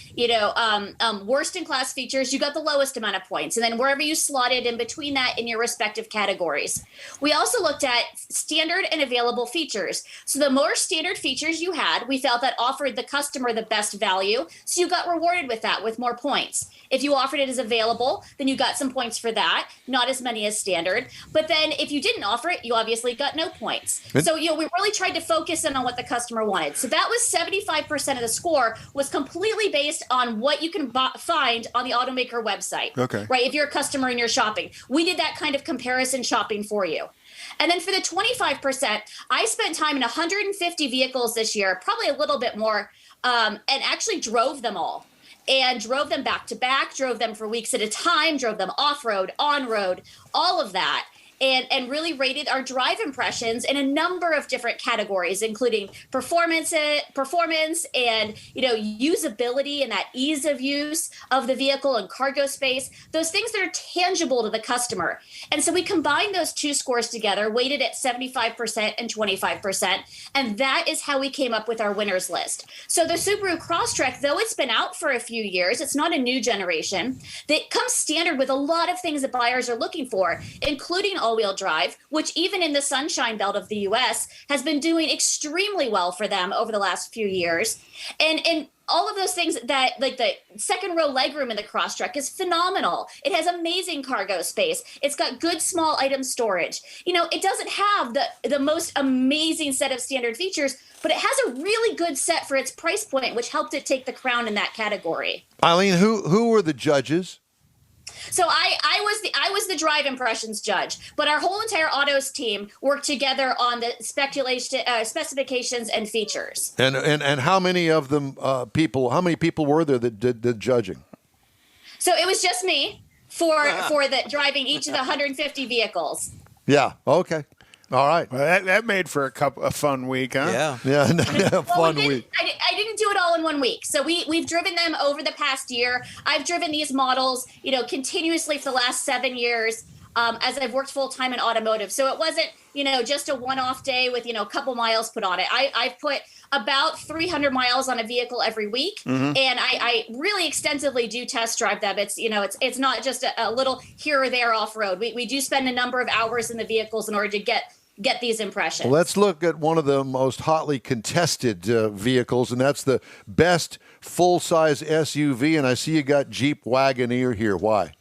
worst-in-class features, you got the lowest amount of points. And then wherever you slotted in between that in your respective categories. We also looked at standard and available features. So the more standard features you had, we felt that offered the customer the best value. So you got rewarded with that with more points. If you offered it as available, then you got some points for that. Not as many as standard. But then if you didn't offer it, you obviously got no points. So, we really tried to focus in on what the customer wanted. So that was 75% of the score was completely based on what you can find on the automaker website. Okay. Right? If you're a customer and you're shopping. We did that kind of comparison shopping for you. And then for the 25%, I spent time in 150 vehicles this year, probably a little bit more, and actually drove them all. And drove them back to back, drove them for weeks at a time, drove them off-road, on-road, all of that. And really rated our drive impressions in a number of different categories, including performance and, usability and that ease of use of the vehicle and cargo space, those things that are tangible to the customer. And so we combined those two scores together, weighted at 75% and 25%. And that is how we came up with our winners list. So the Subaru Crosstrek, though it's been out for a few years, it's not a new generation, that comes standard with a lot of things that buyers are looking for, including all-wheel drive, which even in the sunshine belt of the U.S. has been doing extremely well for them over the last few years. And all of those things that, like the second row legroom in the Crosstrek is phenomenal. It has amazing cargo space. It's got good small item storage. It doesn't have the most amazing set of standard features, but it has a really good set for its price point, which helped it take the crown in that category. Eileen, who were the judges? So I was the drive impressions judge, but our whole entire autos team worked together on the specifications and features. And how many of them how many people were there that did the judging? So it was just me for the driving each of the 150 vehicles. Yeah. Okay. All right. Well, that made for a fun week, huh? Yeah. Fun week. I didn't do it all in 1 week. So we've driven them over the past year. I've driven these models, continuously for the last 7 years, as I've worked full time in automotive. So it wasn't, just a one-off day with, a couple miles put on it. I've put about 300 miles on a vehicle every week. Mm-hmm. And I really extensively do test drive them. It's, it's not just a little here or there off road. We do spend a number of hours in the vehicles in order to get these impressions. Well, let's look at one of the most hotly contested vehicles, and that's the best full-size SUV. And I see you got Jeep Wagoneer here. Why?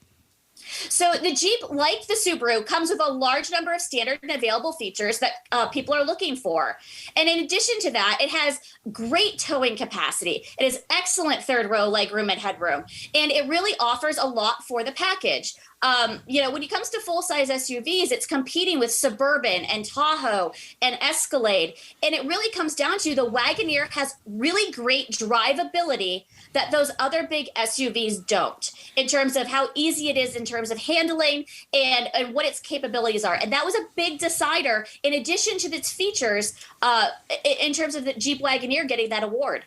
So the Jeep, like the Subaru, comes with a large number of standard and available features that people are looking for. And in addition to that, it has great towing capacity. It has excellent third row legroom and headroom. And it really offers a lot for the package. When it comes to full-size SUVs, it's competing with Suburban and Tahoe and Escalade. And it really comes down to the Wagoneer has really great drivability that those other big SUVs don't, in terms of how easy it is in terms of handling and what its capabilities are. And that was a big decider, in addition to its features, in terms of the Jeep Wagoneer getting that award.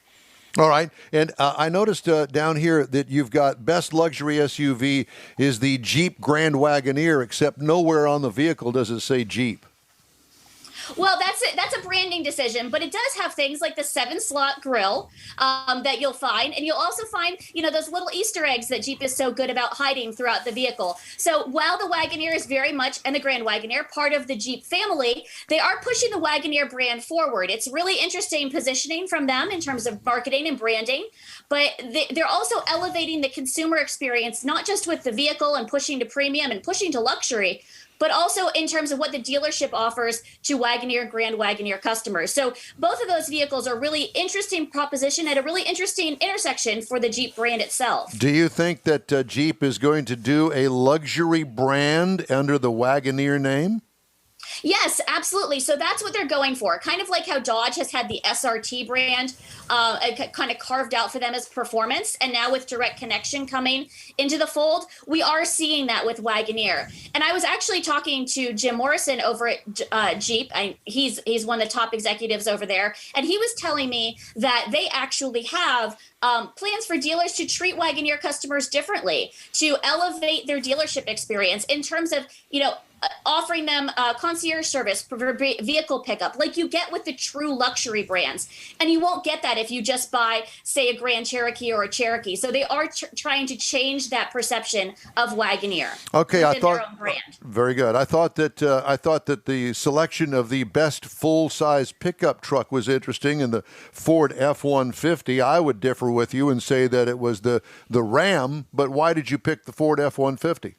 All right. And I noticed down here that you've got best luxury SUV is the Jeep Grand Wagoneer, except nowhere on the vehicle does it say Jeep. Well, that's a branding decision, but it does have things like the 7-slot grille that you'll find. And you'll also find, those little Easter eggs that Jeep is so good about hiding throughout the vehicle. So while the Wagoneer is very much, and the Grand Wagoneer, part of the Jeep family, they are pushing the Wagoneer brand forward. It's really interesting positioning from them in terms of marketing and branding, but they're also elevating the consumer experience, not just with the vehicle and pushing to premium and pushing to luxury, but also in terms of what the dealership offers to Wagoneer and Grand Wagoneer customers. So both of those vehicles are really interesting proposition at a really interesting intersection for the Jeep brand itself. Do you think that Jeep is going to do a luxury brand under the Wagoneer name? Yes, absolutely. So that's what they're going for. Kind of like how Dodge has had the SRT brand kind of carved out for them as performance. And now with direct connection coming into the fold, we are seeing that with Wagoneer. And I was actually talking to Jim Morrison over at Jeep. He's one of the top executives over there. And he was telling me that they actually have plans for dealers to treat Wagoneer customers differently, to elevate their dealership experience in terms of, offering them concierge service for vehicle pickup like you get with the true luxury brands. And you won't get that if you just buy, say, a Grand Cherokee or a Cherokee. So they are trying to change that perception of Wagoneer. Okay, I thought their own brand. Very good. I thought that the selection of the best full-size pickup truck was interesting, and the Ford F-150. I would differ with you and say that it was the Ram, but why did you pick the Ford F-150?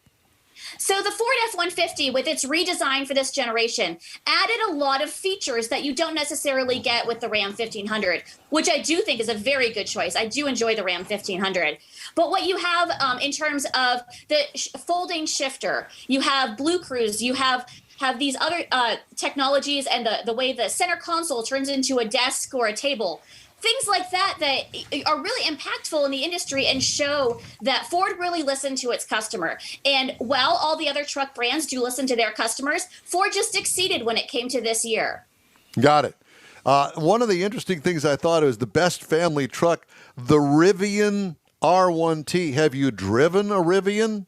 So the Ford F-150, with its redesign for this generation, added a lot of features that you don't necessarily get with the Ram 1500, which I do think is a very good choice. I do enjoy the Ram 1500. But what you have in terms of the folding shifter, you have Blue Cruise, you have these other technologies, and the way the center console turns into a desk or a table. Things like that are really impactful in the industry and show that Ford really listened to its customer. And while all the other truck brands do listen to their customers, Ford just exceeded when it came to this year. Got it. One of the interesting things I thought was the best family truck, the Rivian R1t. Have you driven a Rivian?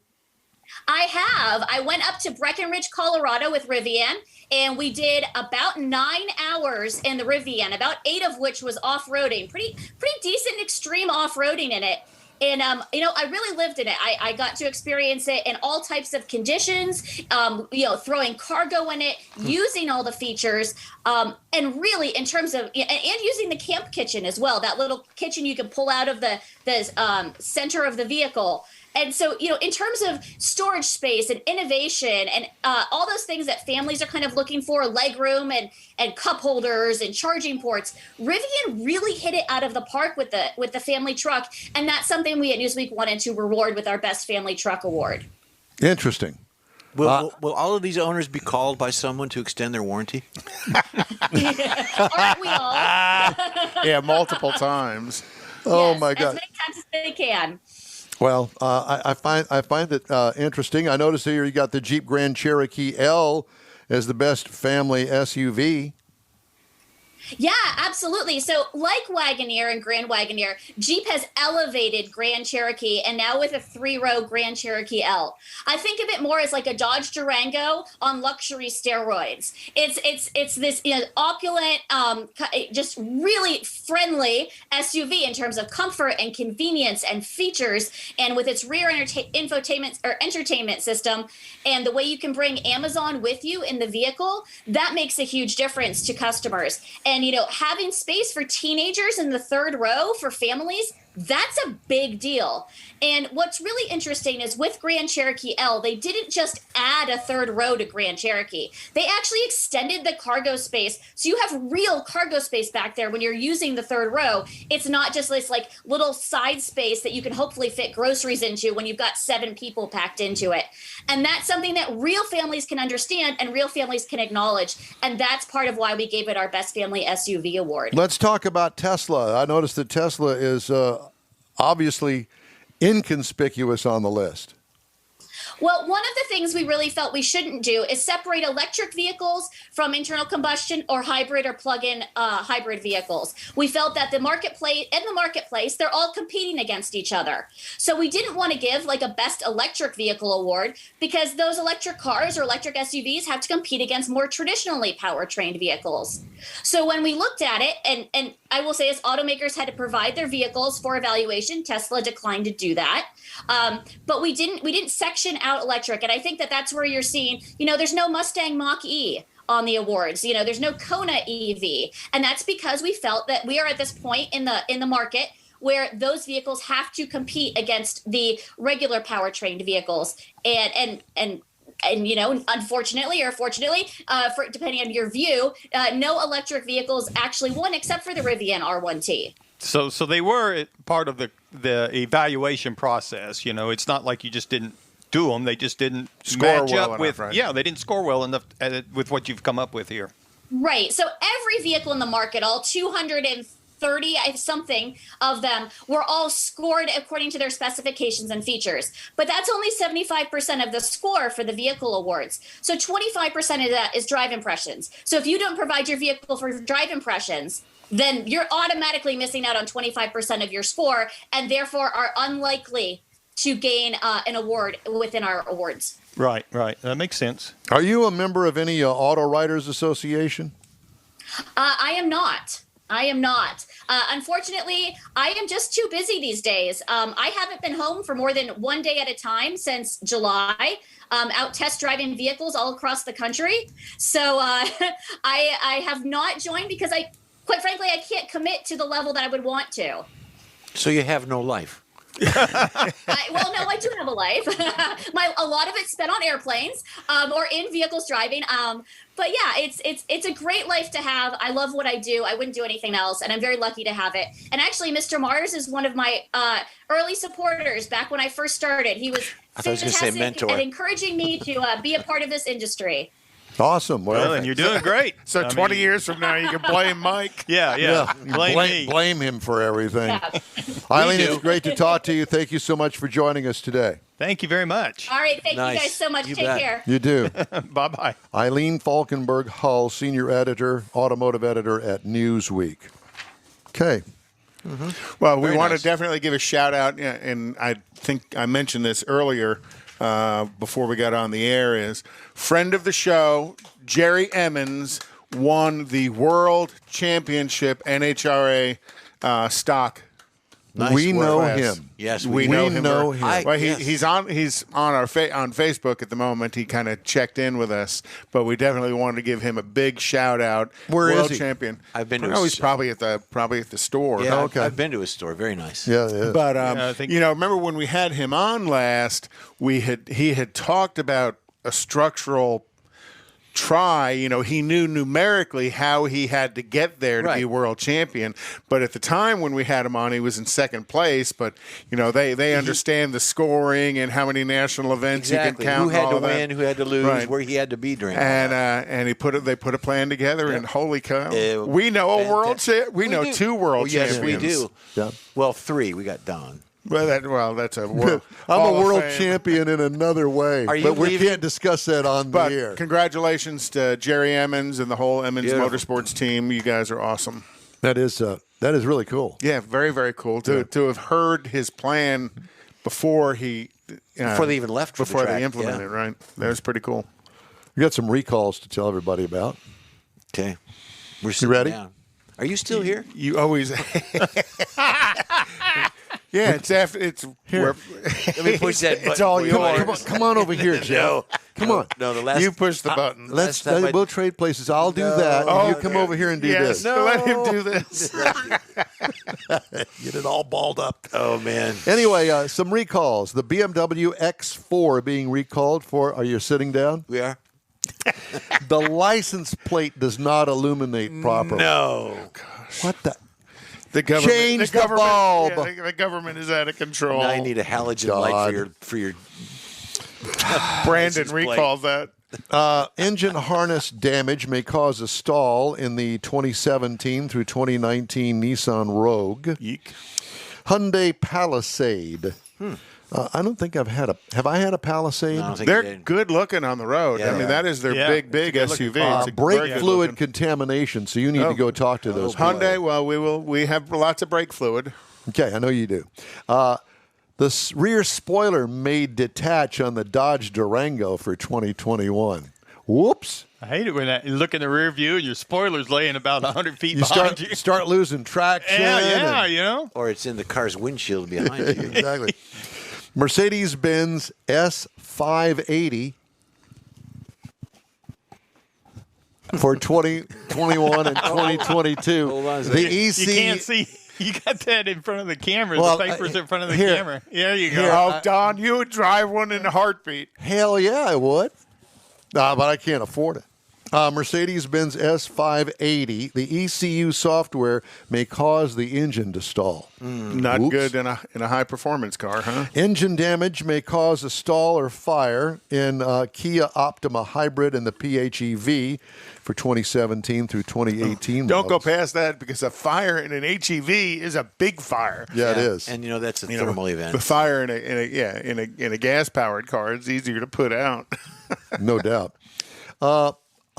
I have. I went up to Breckenridge, Colorado with Rivian, and we did about 9 hours in the Rivian, about 8 of which was off-roading. Pretty decent extreme off-roading in it. And, I really lived in it. I got to experience it in all types of conditions, throwing cargo in it, using all the features, and really in terms of, and using the camp kitchen as well, that little kitchen you can pull out of the center of the vehicle. And so, in terms of storage space and innovation and all those things that families are kind of looking for, legroom and cup holders and charging ports, Rivian really hit it out of the park with the family truck. And that's something we at Newsweek wanted to reward with our Best Family Truck Award. Interesting. Will all of these owners be called by someone to extend their warranty? Aren't we all? Yeah, multiple times. Oh, Yes, my God. as many times as they can. Well, I find it interesting. I noticed here you got the Jeep Grand Cherokee L as the best family SUV. Yeah, absolutely. So like Wagoneer and Grand Wagoneer, Jeep has elevated Grand Cherokee, and now with a 3-row Grand Cherokee L. I think of it more as like a Dodge Durango on luxury steroids. It's this opulent, just really friendly SUV in terms of comfort and convenience and features, and with its rear entertainment system and the way you can bring Amazon with you in the vehicle, that makes a huge difference to customers. And, having space for teenagers in the 3rd row for families, that's a big deal. And what's really interesting is with Grand Cherokee L, they didn't just add a 3rd row to Grand Cherokee. They actually extended the cargo space. So you have real cargo space back there when you're using the 3rd row. It's not just this like little side space that you can hopefully fit groceries into when you've got 7 people packed into it. And that's something that real families can understand and real families can acknowledge. And that's part of why we gave it our Best Family SUV award. Let's talk about Tesla. I noticed that Tesla is obviously inconspicuous on the list. Well, one of the things we really felt we shouldn't do is separate electric vehicles from internal combustion or hybrid or plug-in hybrid vehicles. We felt that in the marketplace, they're all competing against each other. So we didn't want to give like a best electric vehicle award because those electric cars or electric SUVs have to compete against more traditionally power-trained vehicles. So when we looked at it, and I will say as automakers had to provide their vehicles for evaluation, Tesla declined to do that. But we didn't section out electric. And I think that that's where you're seeing, there's no Mustang Mach-E on the awards. There's no Kona EV. And that's because we felt that we are at this point in the market where those vehicles have to compete against the regular power-trained vehicles. And unfortunately or fortunately, depending on your view, no electric vehicles actually won except for the Rivian R1t. So they were part of the evaluation process. It's not like you just didn't do them; they just didn't Score match well up enough, with. right? Yeah, they didn't score well enough with what you've come up with here. Right. So every vehicle in the market, all 230 something of them, were all scored according to their specifications and features. But that's only 75% of the score for the vehicle awards. So 25% of that is drive impressions. So if you don't provide your vehicle for drive impressions, then you're automatically missing out on 25% of your score and therefore are unlikely to gain an award within our awards. Right. That makes sense. Are you a member of any Auto Writers Association? I am not. Unfortunately, I am just too busy these days. I haven't been home for more than one day at a time since July, out test driving vehicles all across the country. So I have not joined because quite frankly, I can't commit to the level that I would want to. So you have no life. No, I do have a life. A lot of it's spent on airplanes or in vehicles driving. But yeah, it's a great life to have. I love what I do. I wouldn't do anything else, and I'm very lucky to have it. And actually, Mr. Mars is one of my early supporters. Back when I first started, he was fantastic at encouraging me to be a part of this industry. Awesome. Well, and you're doing great. So 20 years from now, you can blame Mike. Yeah. Blame me. Blame him for everything. Yeah. Eileen, it's great to talk to you. Thank you so much for joining us today. Thank you very much. All right. Thank you guys so much. You Take bet. care. You do. Bye-bye. Eileen Falkenburg-Hull, senior editor, automotive editor at Newsweek. Okay. Well, we Very want nice. to definitely give a shout out, and I think I mentioned this earlier before we got on the air, is friend of the show, Jerry Emmons, won the World Championship NHRA stock. Nice we work. know Class. him. Yes, We know him. Well, yes. he's on our on Facebook at the moment. He kind of checked in with us, but we definitely wanted to give him a big shout out. Where is World he? champion. I've been to Oh, his- he's probably at the store. Yeah, Okay. I've been to his store. Very nice. Yeah, yeah. But I think- remember when we had him on last? He had talked about a structural try. He knew numerically how he had to get there to be Right. world champion. But at the time when we had him on, he was in second place. But they understand the scoring and how many national events Exactly. you can count. Who had and to all that. win, who had to lose, Right. where he had to be during all that. And they put a plan together, and holy cow, Uh, we know a world fantastic. we know do. 2 world Oh, yes, champions. we do. Yeah. Well, 3. We got Don. Well, that's a world. I'm a Hall of world Fame. champion in another way, Are you but we leaving? can't discuss that on But the air. congratulations to Jerry Emmons and the whole Emmons Beautiful. Motorsports team. You guys are awesome. That is really cool. Yeah, very, very cool to have heard his plan before he Before they even left for the before track, they implemented it. Right, that was pretty cool. We got some recalls to tell everybody about. Okay. We're sitting ready? down. Are you still here? You always. Yeah, it's after it's here. Let me push that button. It's all for you. yours. Come on over here, Joe. Come on. No, the last. You push the button. Let's time I- we'll trade places. I'll do that. And you come over here and do Yes, this. let him do this. Get it all balled up. Oh man. Anyway, some recalls. The BMW X4 being recalled for. Are you sitting down? We are. The license plate does not illuminate properly. No. What the? The government, Change the bulb. Yeah, the government is out of control. Now I need a halogen God. light for your. Brandon license plate. recalled that. Engine harness damage may cause a stall in the 2017 through 2019 Nissan Rogue. Yeek. Hyundai Palisade. I don't think I've had a. Have I had a Palisade? No, I don't think They're you did. good looking on the road. Yeah, I mean, yeah. that is their Yeah, big it's a good SUV. looking It's a Brake very good fluid looking- contamination. So you need to go talk to those people. Hyundai. Well, we have lots of brake fluid. Okay, I know you do. The rear spoiler may detach on the Dodge Durango for 2021. Whoops. I hate it when you look in the rear view and your spoiler's laying about 100 feet You behind you. start losing traction. Yeah, and- you know. Or it's in the car's windshield behind you. Exactly. Mercedes-Benz S580 for 2021 and 2022. Hold on a The second. EC. You can't see. You got that in front of the camera. Well, the paper's in front of the here. camera. There you go. Here. Oh, Don, you would drive one in a heartbeat. Hell yeah, I would. But I can't afford it. Mercedes-Benz S580, the ECU software may cause the engine to stall. Not Oops. good in a high performance car, huh? Engine damage may cause a stall or fire in Kia Optima Hybrid and the PHEV for 2017 through 2018 Don't go models. past that because a fire in an HEV is a big fire. Yeah, it is. And that's a You know, thermal event. The fire in a gas powered car is easier to put out. No doubt.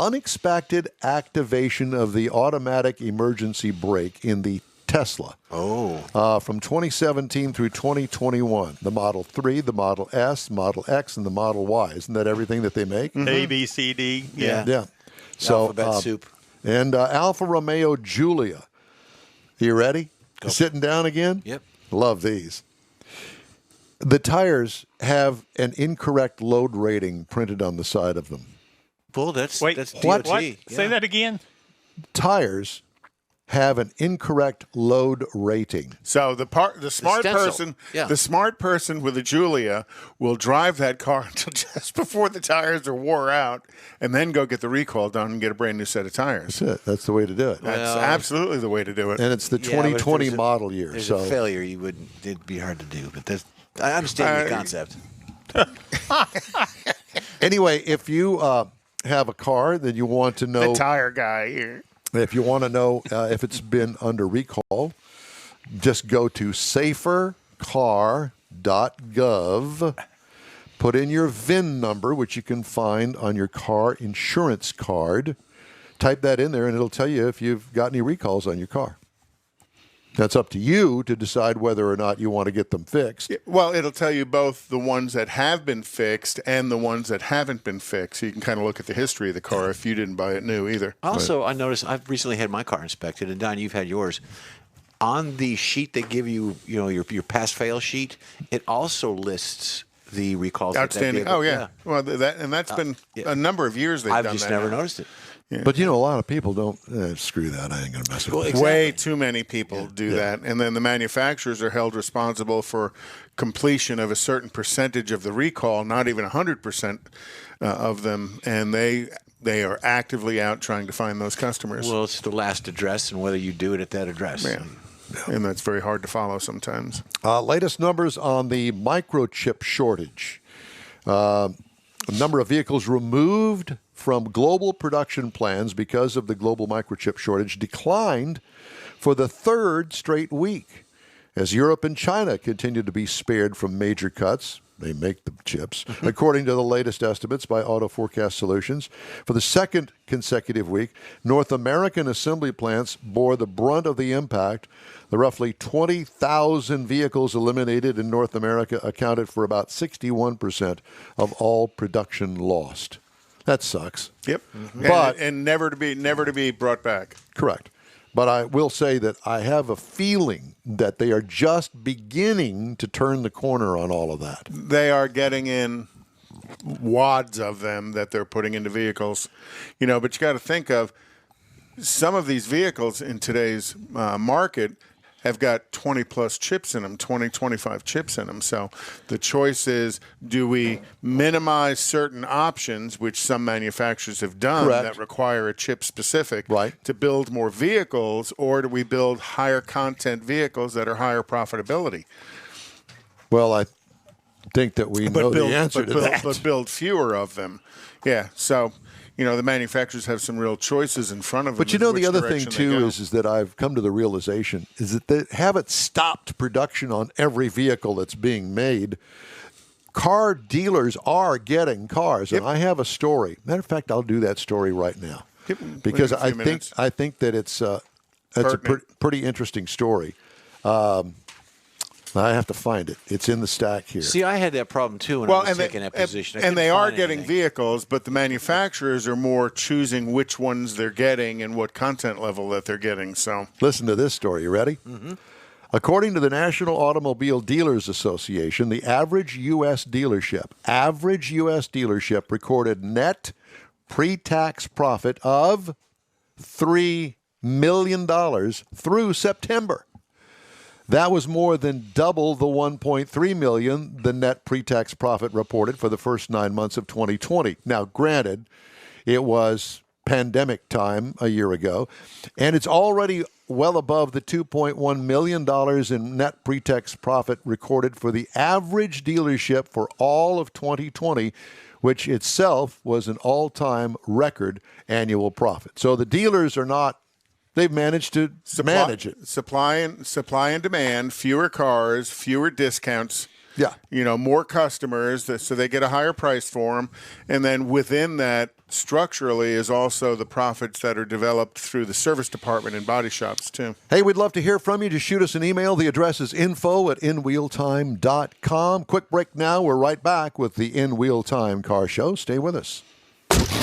Unexpected activation of the automatic emergency brake in the Tesla. From 2017 through 2021. The Model 3, the Model S, Model X, and the Model Y. Isn't that everything that they make? A, B, C, D. Yeah. Yeah. So, Alphabet soup. And Alfa Romeo Giulia. You ready? Sitting down again? Yep. Love these. The tires have an incorrect load rating printed on the side of them. Well, that's Wait, that's what? DOT. What? Yeah. Say that again. Tires have an incorrect load rating. So the smart stencil. person, Yeah. the smart person with a Julia will drive that car until just before the tires are wore out, and then go get the recall done and get a brand new set of tires. That's it. That's the way to do it. That's absolutely the way to do it. And it's the Yeah, but if 2020 there's a- model year. There's So a failure, it'd be hard to do. But I understand the concept. anyway, if you have a car that you want to know, The tire guy here. if you want to know if it's been under recall, just go to safercar.gov. Put in your VIN number, which you can find on your car insurance card. Type that in there, and it'll tell you if you've got any recalls on your car. That's up to you to decide whether or not you want to get them fixed. Well, it'll tell you both the ones that have been fixed and the ones that haven't been fixed. So you can kind of look at the history of the car if you didn't buy it new either. Also, I noticed I've recently had my car inspected, and Don, you've had yours. On the sheet they give you, your pass-fail sheet, it also lists the recalls. Outstanding. That Oh, yeah. Well, that's been a number of years they've I've done just that. never now. noticed it. Yeah. But, a lot of people don't, screw that, I ain't going to mess with it. Way too many people do that. And then the manufacturers are held responsible for completion of a certain percentage of the recall, not even 100% of them. And they are actively out trying to find those customers. Well, it's the last address and whether you do it at that address. Yeah. And that's very hard to follow sometimes. Latest numbers on the microchip shortage. A number of vehicles removed from global production plans because of the global microchip shortage declined for the third straight week as Europe and China continue to be spared from major cuts. They make the chips, according to the latest estimates by Auto Forecast Solutions. For the second consecutive week, North American assembly plants bore the brunt of the impact. The roughly 20,000 vehicles eliminated in North America accounted for about 61% of all production lost. That sucks. Yep. But and never to be brought back. correct. But I will say that I have a feeling that they are just beginning to turn the corner on all of that. They are getting in wads of them that they're putting into vehicles. But you got to think of some of these vehicles in today's market have got 20 plus chips in them, 20, 25 chips in them. So the choice is, do we minimize certain options, which some manufacturers have done, Correct. that require a chip specific Right. to build more vehicles, or do we build higher content vehicles that are higher profitability? Well, I think that we know the answer to that. But build fewer of them. Yeah. So, the manufacturers have some real choices in front of them. But the other thing too is that I've come to the realization is that they haven't stopped production on every vehicle that's being made. Car dealers are getting cars, and I have a story. Matter of fact, I'll do that story right now because I think that it's a pretty interesting story. I have to find it. It's in the stack here. See, I had that problem too when I was taking that position. And they are getting vehicles, but the manufacturers are more choosing which ones they're getting and what content level that they're getting. So listen to this story. You ready? Mm-hmm. According to the National Automobile Dealers Association, the average U.S. dealership recorded net pre-tax profit of $3 million through September. That was more than double the $1.3 million the net pre-tax profit reported for the first 9 months of 2020. Now, granted, it was pandemic time a year ago, and it's already well above the $2.1 million in net pre-tax profit recorded for the average dealership for all of 2020, which itself was an all-time record annual profit. So the dealers are not. They've managed to manage it. Supply and demand, fewer cars, fewer discounts. Yeah. More customers, so they get a higher price for them. And then within that, structurally, is also the profits that are developed through the service department and body shops, too. Hey, we'd love to hear from you. Just shoot us an email. The address is info@inwheeltime.com. Quick break now. We're right back with the In Wheel Time Car Show. Stay with us.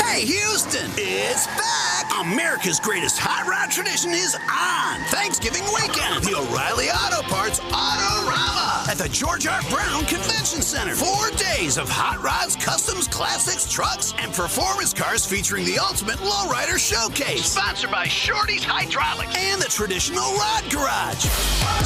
Hey, Houston, it's back! America's greatest hot rod tradition is on Thanksgiving weekend. The O'Reilly Auto Parts Autorama at the George R. Brown Convention Center. 4 days days of hot rods, customs, classics, trucks, and performance cars featuring the ultimate lowrider showcase. Sponsored by Shorty's Hydraulics and the Traditional Rod Garage.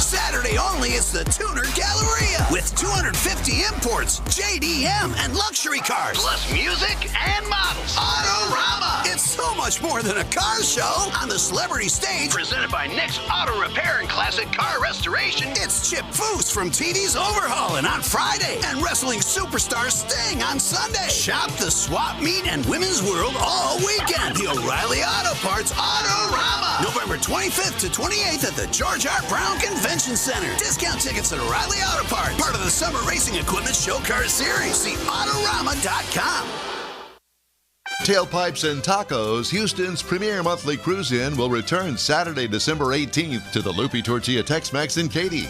Saturday only, it's the Tuner Galleria with 250 imports, JDM, and luxury cars, plus music and models. Autorama. It's so much more than a car show. On the celebrity stage, presented by Nick's Auto Repair and Classic Car Restoration, it's Chip Foose from TD's Overhauling on Friday and wrestling superstar Sting on Sunday. Shop the swap meet and women's world all weekend. The O'Reilly Auto Parts Autorama. November 25th to 28th at the George R. Brown Convention Center. Discount tickets at O'Reilly Auto Parts. Part of the Summer Racing Equipment Show Car Series. See Autorama.com. Tailpipes and Tacos, Houston's premier monthly cruise-in, will return Saturday, December 18th to the Lupi Tortilla Tex-Mex in Katy.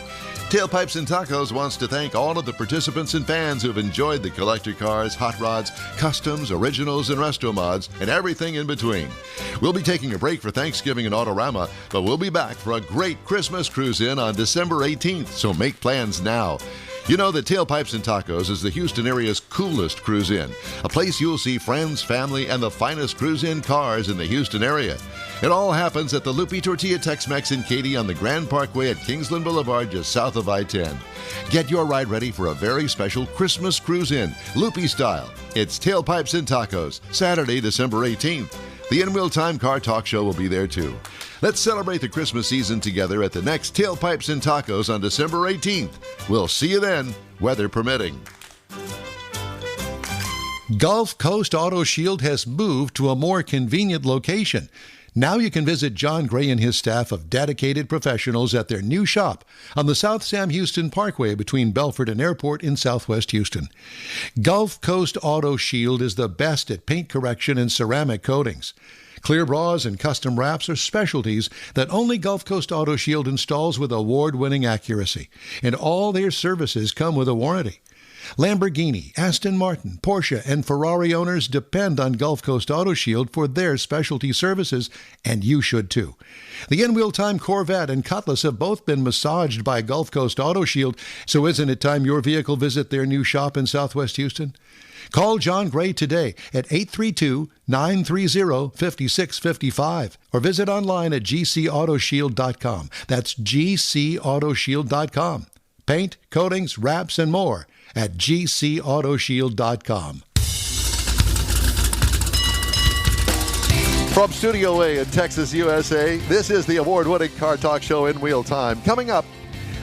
Tailpipes and Tacos wants to thank all of the participants and fans who've enjoyed the collector cars, hot rods, customs, originals, and resto mods, and everything in between. We'll be taking a break for Thanksgiving and Autorama, but we'll be back for a great Christmas cruise-in on December 18th, so make plans now. You know that Tailpipes and Tacos is the Houston area's coolest cruise-in, a place you'll see friends, family, and the finest cruise-in cars in the Houston area. It all happens at the Lupi Tortilla Tex-Mex in Katy on the Grand Parkway at Kingsland Boulevard, just south of I-10. Get your ride ready for a very special Christmas cruise-in, Lupi style. It's Tailpipes and Tacos, Saturday, December 18th. The In-Wheel Time Car Talk Show will be there too. Let's celebrate the Christmas season together at the next Tailpipes and Tacos on December 18th. We'll see you then, weather permitting. Gulf Coast Auto Shield has moved to a more convenient location. Now you can visit John Gray and his staff of dedicated professionals at their new shop on the South Sam Houston Parkway between Belford and Airport in Southwest Houston. Gulf Coast Auto Shield is the best at paint correction and ceramic coatings. Clear bras and custom wraps are specialties that only Gulf Coast Auto Shield installs with award-winning accuracy, and all their services come with a warranty. Lamborghini, Aston Martin, Porsche, and Ferrari owners depend on Gulf Coast Auto Shield for their specialty services, and you should too. The In-Wheel Time Corvette and Cutlass have both been massaged by Gulf Coast Auto Shield, so isn't it time your vehicle visit their new shop in Southwest Houston? Call John Gray today at 832-930-5655 or visit online at gcautoshield.com. That's gcautoshield.com. Paint, coatings, wraps, and more at gcautoshield.com. From Studio A in Texas, USA, this is the award-winning Car Talk Show In-Wheel Time. Coming up,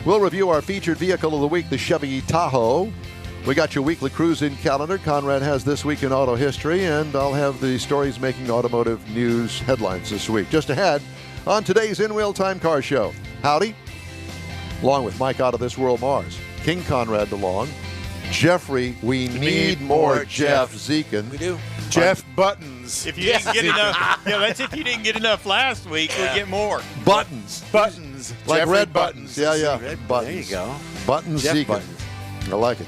we'll review our featured vehicle of the week, the Chevy Tahoe. We got your weekly cruise-in calendar. Conrad has This Week in Auto History, and I'll have the stories making automotive news headlines this week. Just ahead on today's In-Wheel Time Car Show. Howdy. Along with Mike Out of This World Mars, King Conrad DeLong, Jeffrey, we need more Jeff Zekin. We do. Jeff Buttons. If you didn't get enough, that's if you didn't get enough last week, we'll get more. Buttons. Buttons. Like Jeffrey red buttons. Yeah. Buttons. There you go. Buttons Jeff Zekin. Buttons. I like it.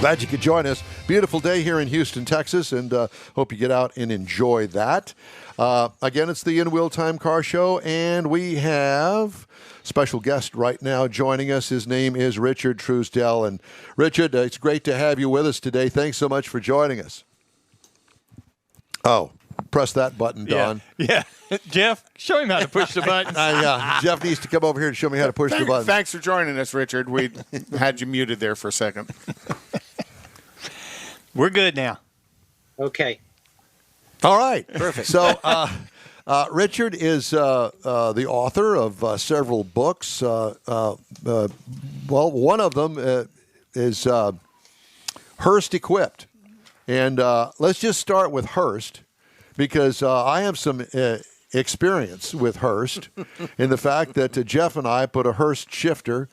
Glad you could join us. Beautiful day here in Houston, Texas, and hope you get out and enjoy that. Again, it's the In-Wheel Time Car Show, and we have special guest right now joining us. His name is Richard Truesdell. And Richard, it's great to have you with us today. Thanks so much for joining us. Oh, press that button, Don. Yeah. Jeff, show him how to push the button. Jeff needs to come over here and show me how to push the button. Thanks for joining us, Richard. We had you muted there for a second. We're good now. Okay. All right. Perfect. So, Richard is the author of several books. Well, one of them is Hearst Equipped. And let's just start with Hearst, because I have some experience with Hearst in the fact that Jeff and I put a Hearst shifter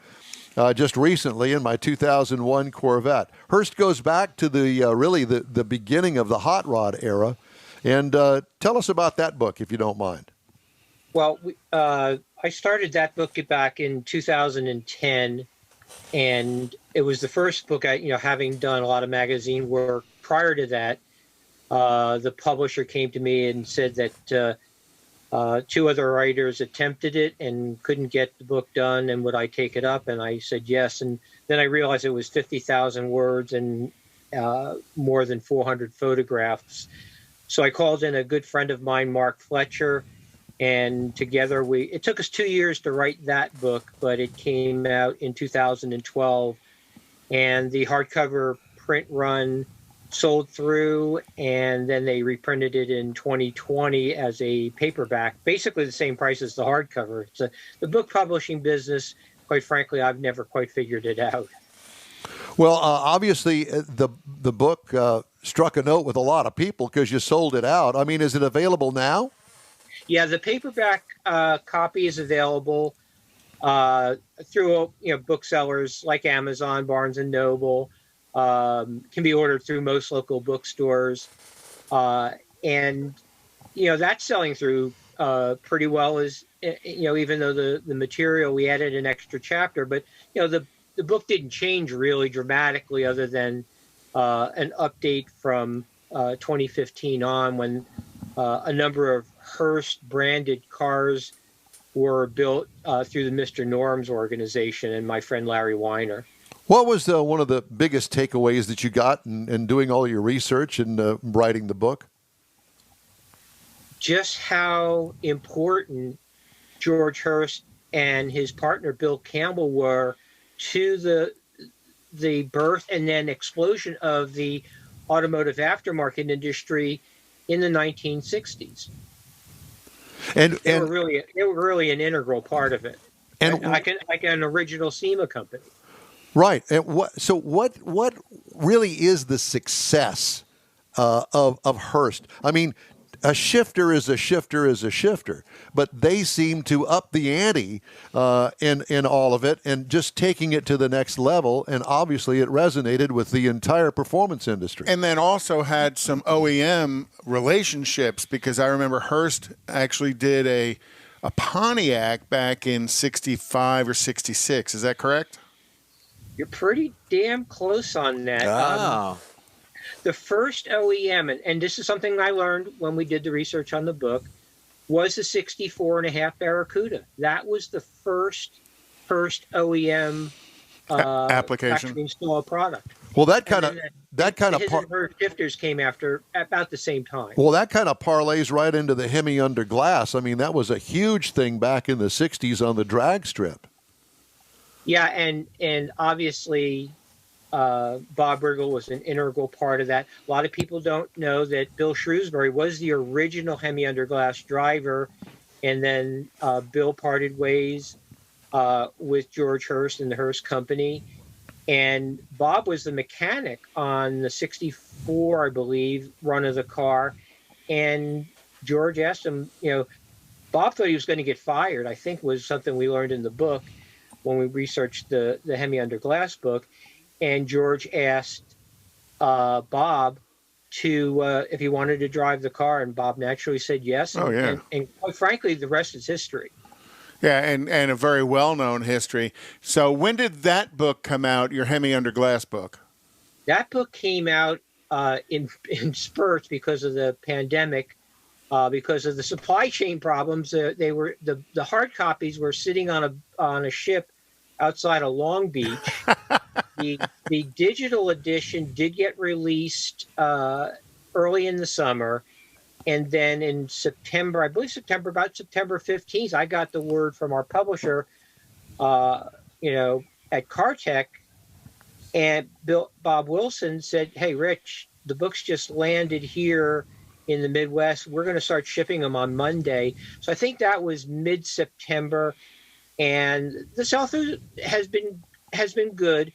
just recently in my 2001 Corvette. Hearst goes back to the beginning of the hot rod era. And tell us about that book, if you don't mind. Well, I started that book back in 2010, and it was the first book having done a lot of magazine work. Prior to that, the publisher came to me and said that two other writers attempted it and couldn't get the book done, and would I take it up? And I said yes. And then I realized it was 50,000 words, and more than 400 photographs. So I called in a good friend of mine, Mark Fletcher, and together it took us 2 years to write that book, but it came out in 2012, and the hardcover print run sold through, and then they reprinted it in 2020 as a paperback, basically the same price as the hardcover. The book publishing business, quite frankly, I've never quite figured it out. Well, obviously, the book struck a note with a lot of people because you sold it out. I mean, is it available now? Yeah, the paperback copy is available through booksellers like Amazon, Barnes and Noble. Can be ordered through most local bookstores, and that's selling through pretty well. As even though the material, we added an extra chapter, but the book didn't change really dramatically, other than an update from 2015 on, when a number of Hearst branded cars were built through the Mr. Norms organization and my friend Larry Weiner. What was one of the biggest takeaways that you got in doing all your research and writing the book? Just how important George Hearst and his partner Bill Campbell were to the birth and then explosion of the automotive aftermarket industry in the 1960s. And they were really an integral part of it. And like an original SEMA company. Right. And what really is the success of Hearst? I mean, a shifter is a shifter is a shifter, but they seem to up the ante in all of it and just taking it to the next level. And obviously, it resonated with the entire performance industry. And then also had some OEM relationships, because I remember Hearst actually did a Pontiac back in '65 or '66. Is that correct? You're pretty damn close on that. Oh. The first OEM, and this is something I learned when we did the research on the book, was the 64.5 Barracuda. That was the first OEM application installed product. Well, that kind of shifters came after about the same time. Well, that kind of parlays right into the Hemi under glass. I mean, that was a huge thing back in the '60s on the drag strip. Yeah, and obviously Bob Riggle was an integral part of that. A lot of people don't know that Bill Shrewsbury was the original Hemi under glass driver, and then Bill parted ways with George Hearst and the Hearst Company. And Bob was the mechanic on the '64, I believe, run of the car. And George asked him, Bob thought he was going to get fired, I think was something we learned in the book when we researched the Hemi under glass book. And George asked Bob if he wanted to drive the car, and Bob naturally said yes. Oh, yeah. And quite frankly, the rest is history. Yeah, and a very well-known history. So when did that book come out, your Hemi under glass book? That book came out in spurts because of the pandemic, because of the supply chain problems. The hard copies were sitting on a ship outside of Long Beach. The digital edition did get released early in the summer, and then in September, I believe about September 15th, I got the word from our publisher, at CarTech, and Bob Wilson said, "Hey, Rich, the book's just landed here in the Midwest. We're going to start shipping them on Monday." So I think that was mid-September, and the sell-through has been good.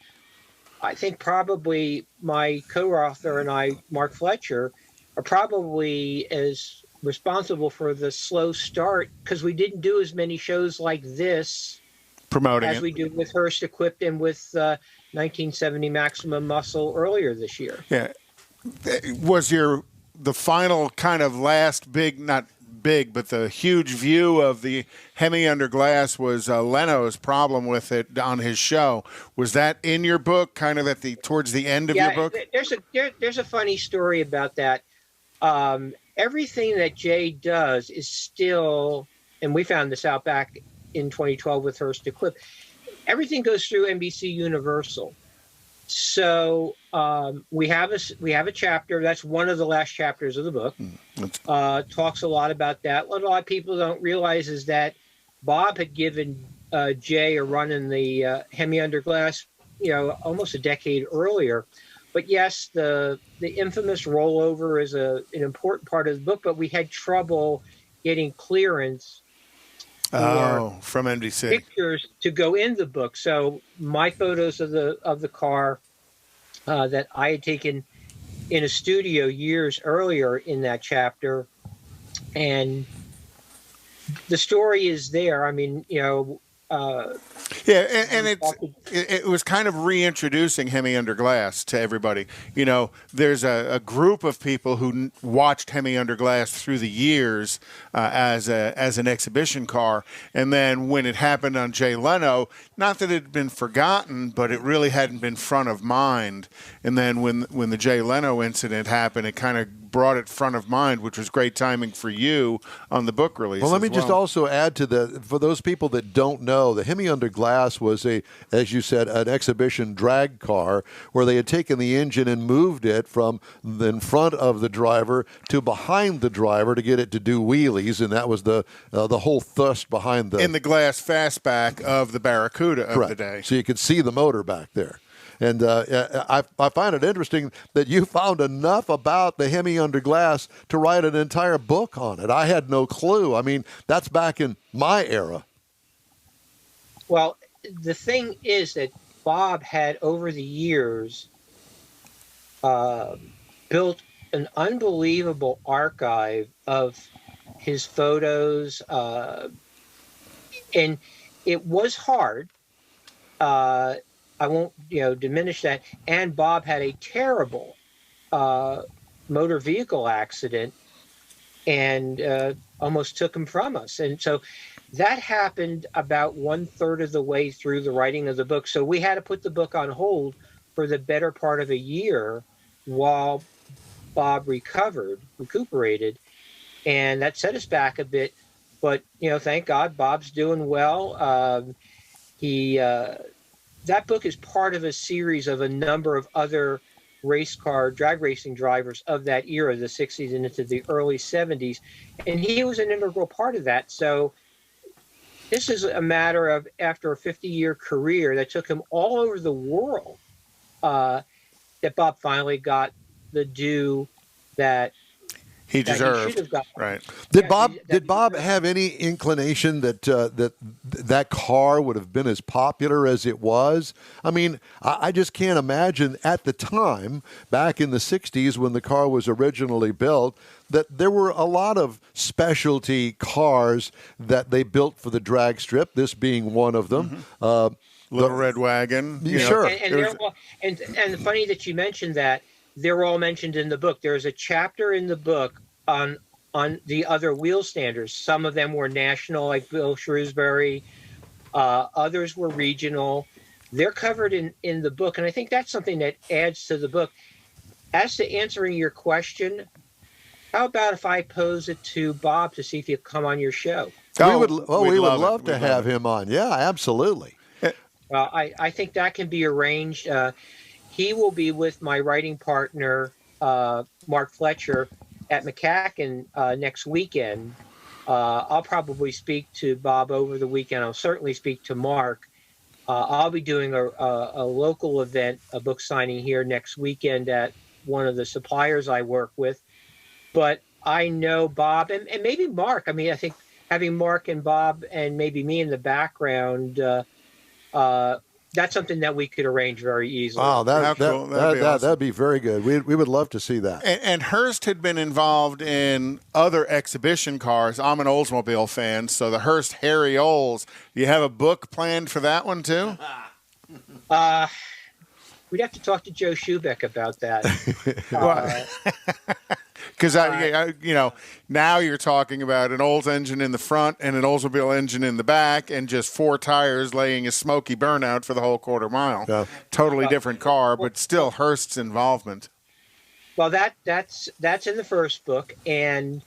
I think probably my co-author and I, Mark Fletcher, are probably as responsible for the slow start, because we didn't do as many shows like this promoting as we do with Hearst Equipped and with 1970 Maximum Muscle earlier this year. Yeah. Was the final kind of last not big, but the huge view of the Hemi under glass was Leno's problem with it on his show. Was that in your book, kind of towards the end of your book? There's a funny story about that. Everything that Jay does is still, and we found this out back in 2012 with Hearst Equipped, everything goes through NBC Universal. So we have a chapter. That's one of the last chapters of the book. Talks a lot about that. What a lot of people don't realize is that Bob had given Jay a run in the Hemi Underglass, almost a decade earlier. But yes, the infamous rollover is an important part of the book. But we had trouble getting clearance from NBC pictures to go in the book. So my photos of the car that I had taken in a studio years earlier in that chapter, and the story is there. I mean, and it was kind of reintroducing Hemi Underglass to everybody. There's a group of people who watched Hemi Underglass through the years as an exhibition car, and then when it happened on Jay Leno, not that it had been forgotten, but it really hadn't been front of mind. And then when the Jay Leno incident happened, it kind of brought it front of mind, which was great timing for you on the book release. Well, let me just also add to for those people that don't know, the Hemi Underglass was as you said, an exhibition drag car where they had taken the engine and moved it from in front of the driver to behind the driver to get it to do wheelies, and that was the whole thrust behind in the glass fastback of the Barracuda of the day. So you could see the motor back there. And I find it interesting that you found enough about the Hemi Underglass to write an entire book on it. I had no clue. I mean, that's back in my era. Well, the thing is that Bob had, over the years, built an unbelievable archive of his photos. And it was hard. I won't, diminish that. And Bob had a terrible motor vehicle accident and almost took him from us. And so that happened about 1/3 of the way through the writing of the book. So we had to put the book on hold for the better part of a year while Bob recuperated. And that set us back a bit. But, thank God Bob's doing well. That book is part of a series of a number of other race car drag racing drivers of that era, the 60s and into the early 70s. And he was an integral part of that. So this is a matter of, after a 50-year career that took him all over the world, that Bob finally got the due that he deserved. He should have got. Right. Did Bob have any inclination that that car would have been as popular as it was? I mean, I just can't imagine at the time, back in the 60s when the car was originally built, that there were a lot of specialty cars that they built for the drag strip, this being one of them. Little Red Wagon. Sure. And funny that you mentioned that. They're all mentioned in the book. There's a chapter in the book on the other wheel standards. Some of them were national, like Bill Shrewsbury. Others were regional. They're covered in the book, and I think that's something that adds to the book. As to answering your question, how about if I pose it to Bob to see if he'll come on your show? We would love to have him on. Yeah, absolutely. Well, I think that can be arranged. He will be with my writing partner, Mark Fletcher, at McCacken next weekend. I'll probably speak to Bob over the weekend. I'll certainly speak to Mark. I'll be doing a local event, a book signing here next weekend at one of the suppliers I work with. But I know Bob and maybe Mark. I mean, I think having Mark and Bob and maybe me in the background, that's something that we could arrange very easily. Wow, that'd be very good. We would love to see that. And Hearst had been involved in other exhibition cars. I'm an Oldsmobile fan, so the Hearst Harry Olds. Do you have a book planned for that one too? We'd have to talk to Joe Schubeck about that. Because now you're talking about an Olds engine in the front and an Oldsmobile engine in the back, and just 4 tires laying a smoky burnout for the whole quarter mile. Yeah. Totally different car, but still Hearst's involvement. Well, that's in the first book, and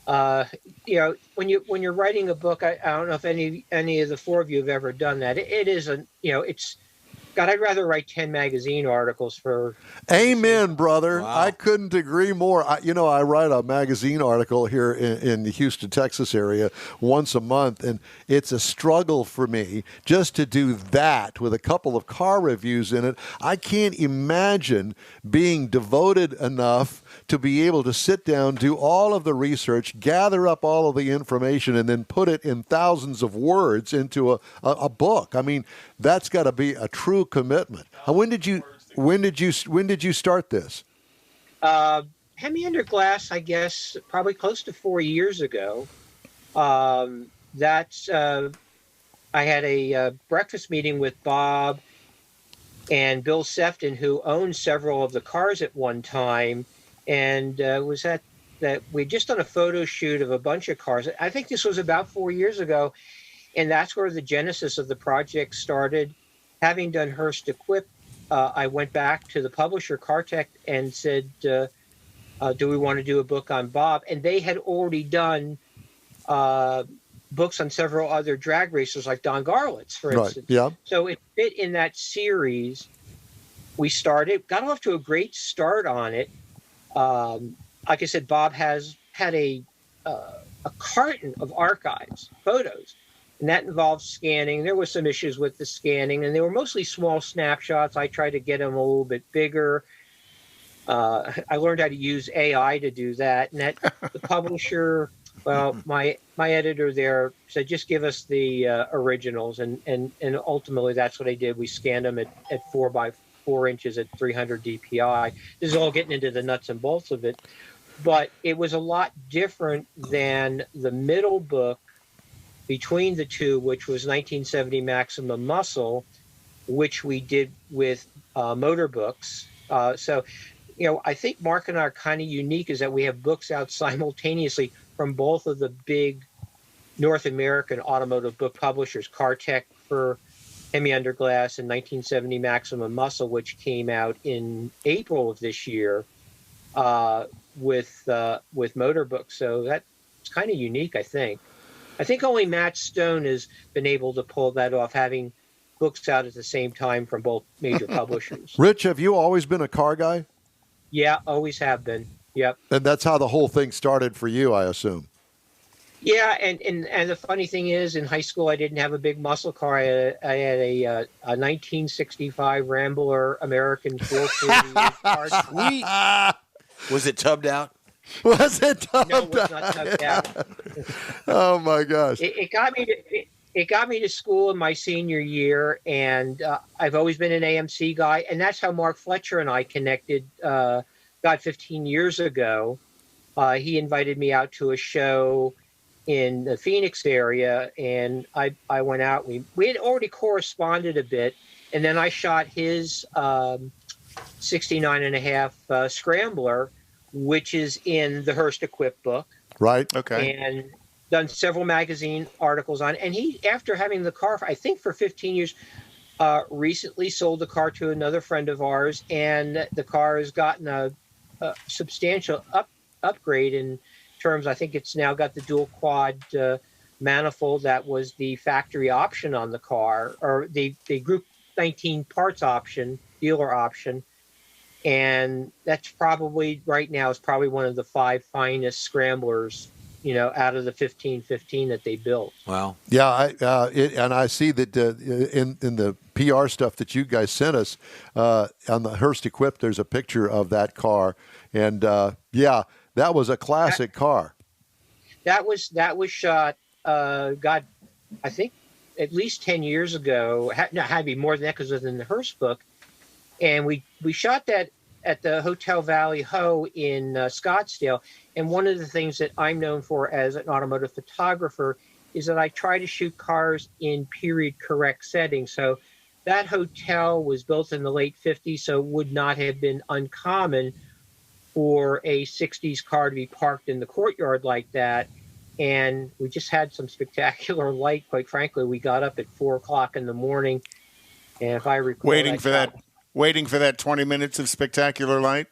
when you're writing a book, I don't know if any of the 4 of you have ever done that. It is it's God, I'd rather write 10 magazine articles for. Amen, brother. Wow. I couldn't agree more. I write a magazine article here in the Houston, Texas area once a month, and it's a struggle for me just to do that with a couple of car reviews in it. I can't imagine being devoted enough to be able to sit down, do all of the research, gather up all of the information, and then put it in thousands of words into a book. I mean, that's got to be a true commitment. When did you start this? Hemi Under Glass, I guess, probably close to 4 years ago. I had a breakfast meeting with Bob and Bill Sefton, who owned several of the cars at one time, and was at that we'd just done a photo shoot of a bunch of cars. I think this was about 4 years ago, and that's where the genesis of the project started. Having done Hearst Equip, I went back to the publisher, CarTech, and said, do we want to do a book on Bob? And they had already done books on several other drag racers, like Don Garlitz, for instance. Yeah. So it fit in that series. We got off to a great start on it. Like I said, Bob has had a carton of archives, photos, and that involves scanning. There were some issues with the scanning, and they were mostly small snapshots. I tried to get them a little bit bigger. I learned how to use AI to do that, and that the publisher, well, my editor there said, just give us the originals, and ultimately that's what I did. We scanned them at 4 by 4 inches at 300 DPI. This is all getting into the nuts and bolts of it, but it was a lot different than the middle book between the two, which was 1970 Maximum Muscle, which we did with motor books. So, I think Mark and I are kind of unique is that we have books out simultaneously from both of the big North American automotive book publishers, CarTech for Hemi Under Glass and 1970 Maximum Muscle, which came out in April of this year with motor books. So that's kind of unique, I think. I think only Matt Stone has been able to pull that off, having books out at the same time from both major publishers. Rich, have you always been a car guy? Yeah, always have been. Yep. And that's how the whole thing started for you, I assume. Yeah, and the funny thing is, in high school, I didn't have a big muscle car. I had a 1965 Rambler American 440 car. Sweet. Was it tubbed out? Was it tubbed No, it was not tubbed out. Oh my gosh! It got me to school in my senior year, and I've always been an AMC guy, and that's how Mark Fletcher and I connected. About 15 years ago, he invited me out to a show in the Phoenix area, and I went out. We had already corresponded a bit, and then I shot his 69.5 Scrambler, which is in the Hearst Equip book. Right. Okay. And done several magazine articles on it. And he, after having the car, I think for 15 years, recently sold the car to another friend of ours, and the car has gotten a substantial upgrade in terms. I think it's now got the dual quad manifold that was the factory option on the car, or the Group 19 parts option, dealer option. And that's probably right now is probably one of the 5 finest scramblers, out of the 1515 that they built. Wow. Yeah, and I see that in the PR stuff that you guys sent us on the Hearst Equip, there's a picture of that car, and that was a classic car. That was shot, I think at least 10 years ago. Had to be more than that because it was in the Hearst book. And we shot that at the Hotel Valley Ho in Scottsdale. And one of the things that I'm known for as an automotive photographer is that I try to shoot cars in period correct settings. So that hotel was built in the late 50s, so it would not have been uncommon for a 60s car to be parked in the courtyard like that. And we just had some spectacular light. Quite frankly, we got up at 4 o'clock in the morning. And if I recall, waiting for that 20 minutes of spectacular light.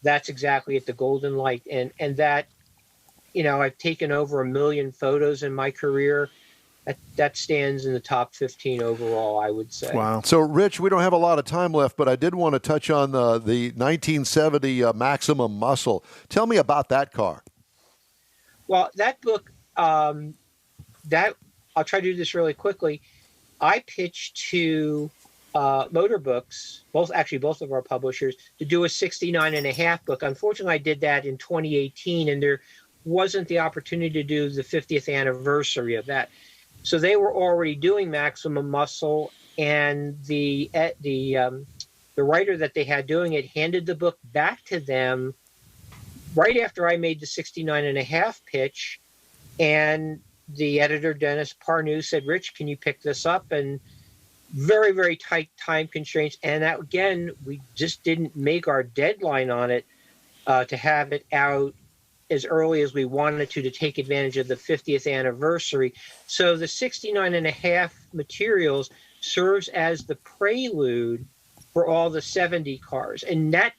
That's exactly it, the golden light. And that, I've taken over 1 million photos in my career. that stands in the top 15 overall, I would say. Wow. So, Rich, we don't have a lot of time left, but I did want to touch on the 1970 Maximum Muscle. Tell me about that car. Well, that book, that I'll try to do this really quickly. I pitched to Motor Books, both of our publishers, to do a 69.5 book. Unfortunately, I did that in 2018, and there wasn't the opportunity to do the 50th anniversary of that. So they were already doing Maximum Muscle, and the writer that they had doing it handed the book back to them right after I made the 69.5 pitch, and the editor, Dennis Parnew, said, "Rich, can you pick this up?" And very, very tight time constraints. And that, again, we just didn't make our deadline on it to have it out as early as we wanted to take advantage of the 50th anniversary. So the 69.5 materials serves as the prelude for all the 70 cars. And that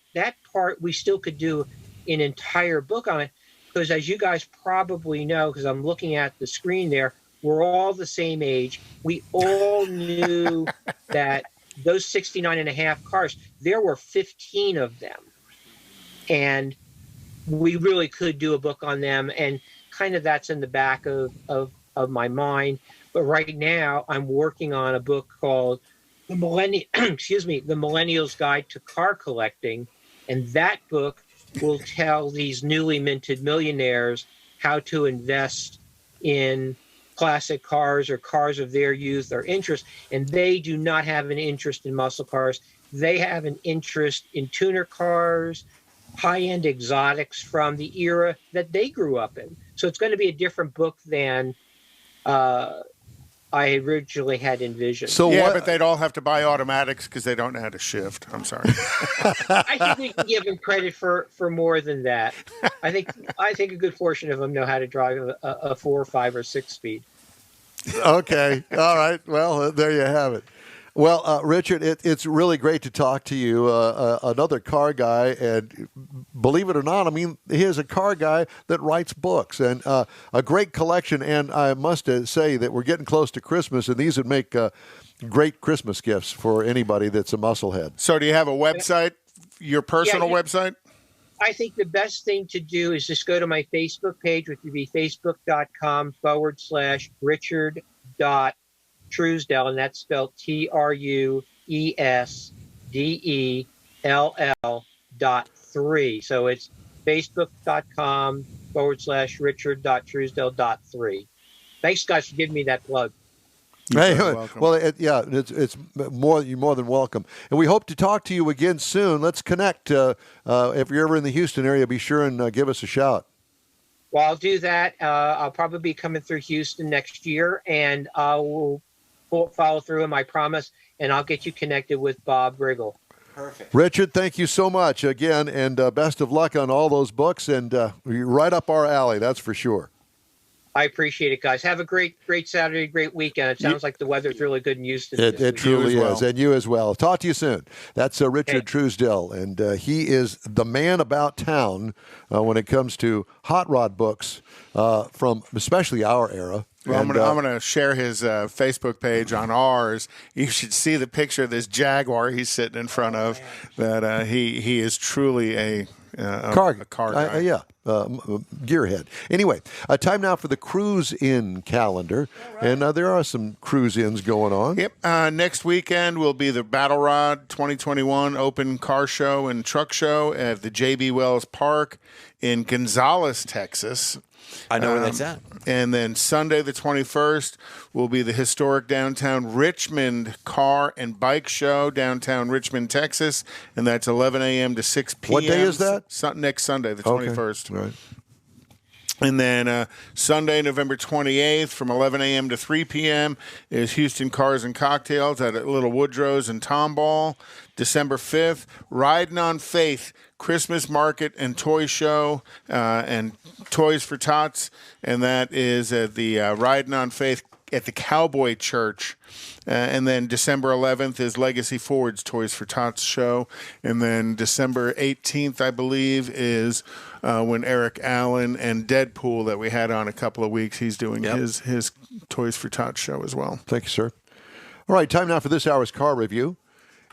part, we still could do an entire book on it, because as you guys probably know, because I'm looking at the screen there, we're all the same age. We all knew that those 69.5 cars, there were 15 of them. And we really could do a book on them, and kind of that's in the back of my mind. But right now, I'm working on a book called The Millennial's Guide to Car Collecting, and that book will tell these newly minted millionaires how to invest in classic cars or cars of their youth or interest. And they do not have an interest in muscle cars. They have an interest in tuner cars, high-end exotics from the era that they grew up in. So it's going to be a different book than I originally had envisioned. So yeah, but they'd all have to buy automatics because they don't know how to shift. I'm sorry. I think we can give them credit for more than that. I think a good portion of them know how to drive a 4, 5, or 6 speed. Okay. All right. Well, there you have it. Well, Richard, it's really great to talk to you. Another car guy, and believe it or not, I mean, he is a car guy that writes books, and a great collection. And I must say that we're getting close to Christmas, and these would make great Christmas gifts for anybody that's a musclehead. So do you have a website, your personal website? I think the best thing to do is just go to my Facebook page, which would be facebook.com/Richard.Truesdell, and that's spelled TRUSDELL.3. So it's facebook.com/Richard.Truesdell.3. Thanks, guys, for giving me that plug. Hey, well, it's you're more than welcome, and we hope to talk to you again soon. Let's connect. If you're ever in the Houston area, be sure and give us a shout. Well, I'll do that. I'll probably be coming through Houston next year, and I will follow through on my promise, and I'll get you connected with Bob Riggle. Perfect. Richard, thank you so much again, and best of luck on all those books, and you're right up our alley, that's for sure. I appreciate it, guys. Have a great Saturday, great weekend. It sounds like the weather's really good in Houston. It truly is, and you as well. Talk to you soon. That's Richard Truesdell, and he is the man about town when it comes to hot rod books from especially our era. Well, I'm gonna share his Facebook page on ours. You should see the picture of this Jaguar he's sitting in front of. That he is truly a car guy. Gearhead. Anyway, time now for the cruise-in calendar, and there are some cruise-ins going on. Yep. Next weekend will be the Battle Rod 2021 Open Car Show and Truck Show at the J.B. Wells Park in Gonzales, Texas. I know where that's at. And then Sunday the 21st will be the historic downtown Richmond Car and Bike Show, downtown Richmond, Texas, and that's 11 a.m. to 6 p.m. What day is that? Next Sunday, the 21st. Right. And then Sunday, November 28th, from 11 a.m. to 3 p.m. is Houston Cars and Cocktails at Little Woodrow's and Tomball. December 5th, Riding on Faith, Christmas Market and Toy Show and Toys for Tots. And that is at the Riding on Faith at the Cowboy Church. And then December 11th is Legacy Ford's Toys for Tots show. And then December 18th, I believe, is when Eric Allen and Deadpool that we had on a couple of weeks, he's doing his Toys for Tots show as well. Thank you, sir. All right, time now for this hour's car review.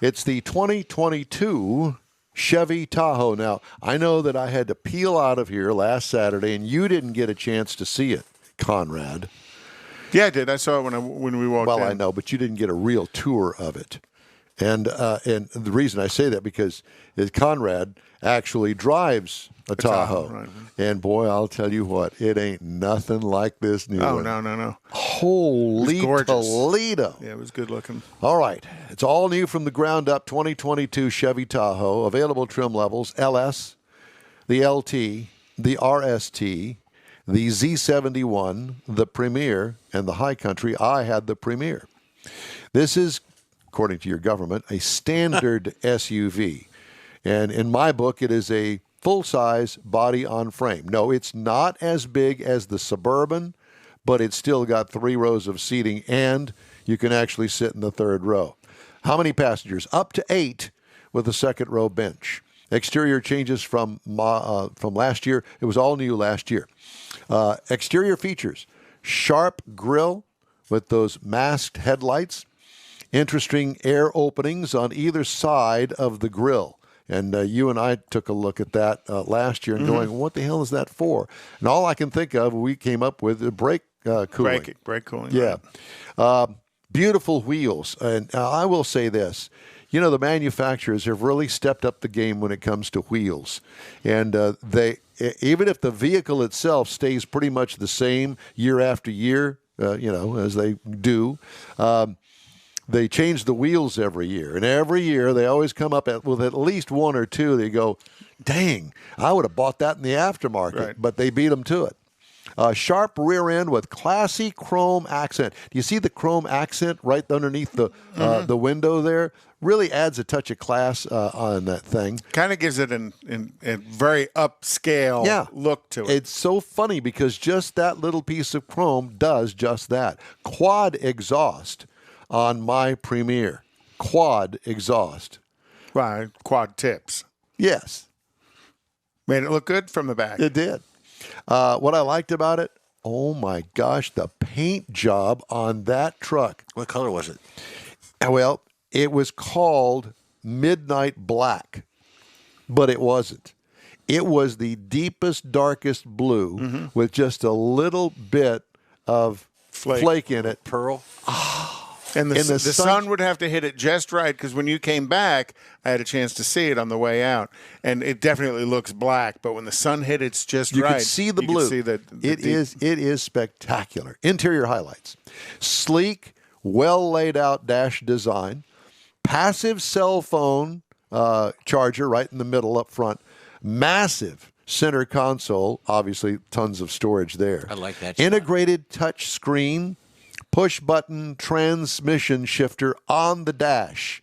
It's the 2022 Chevy Tahoe. Now, I know that I had to peel out of here last Saturday, and you didn't get a chance to see it, Conrad. Yeah, I did. I saw it when we walked in. Well, I know, but you didn't get a real tour of it. And the reason I say that because Conrad actually drives a Tahoe. Right. And boy, I'll tell you what, it ain't nothing like this new one. No. Holy Toledo. Yeah, it was good looking. All right. It's all new from the ground up 2022 Chevy Tahoe. Available trim levels, LS, the LT, the RST, the Z71, the Premier, and the High Country. I had the Premier. This is, according to your government, a standard SUV. And in my book, it is a full-size body-on-frame. No, it's not as big as the Suburban, but it's still got 3 rows of seating, and you can actually sit in the 3rd row. How many passengers? Up to 8 with a 2nd row bench. Exterior changes from last year. It was all new last year. Exterior features: sharp grille with those masked headlights, interesting air openings on either side of the grille. And you and I took a look at that last year and going, what the hell is that for? And all I can think of, we came up with brake cooling. Brake cooling. Yeah. Right. Beautiful wheels. And I will say this. You know, the manufacturers have really stepped up the game when it comes to wheels. And they, even if the vehicle itself stays pretty much the same year after year, as they do, they change the wheels every year. And every year they always come up with at least 1 or 2. They go, dang, I would have bought that in the aftermarket. Right. But they beat them to it. Sharp rear end with classy chrome accent. Do you see the chrome accent right underneath the window there? Really adds a touch of class on that thing. Kind of gives it a very upscale look to it. It's so funny because just that little piece of chrome does just that. Quad exhaust on my Premier. Quad exhaust. Right, quad tips. Yes. Made it look good from the back. It did. What I liked about it, oh my gosh, the paint job on that truck. What color was it? Well, it was called Midnight Black, but it wasn't. It was the deepest, darkest blue with just a little bit of flake in it. Pearl. And the sun would have to hit it just right, because when you came back, I had a chance to see it on the way out, and it definitely looks black. But when the sun hit, it's just you right. You can see the blue. It is spectacular. Interior highlights: sleek, well laid out dash design, passive cell phone charger right in the middle up front, massive center console, obviously tons of storage there. I like that. Integrated touch screen. Push-button transmission shifter on the dash.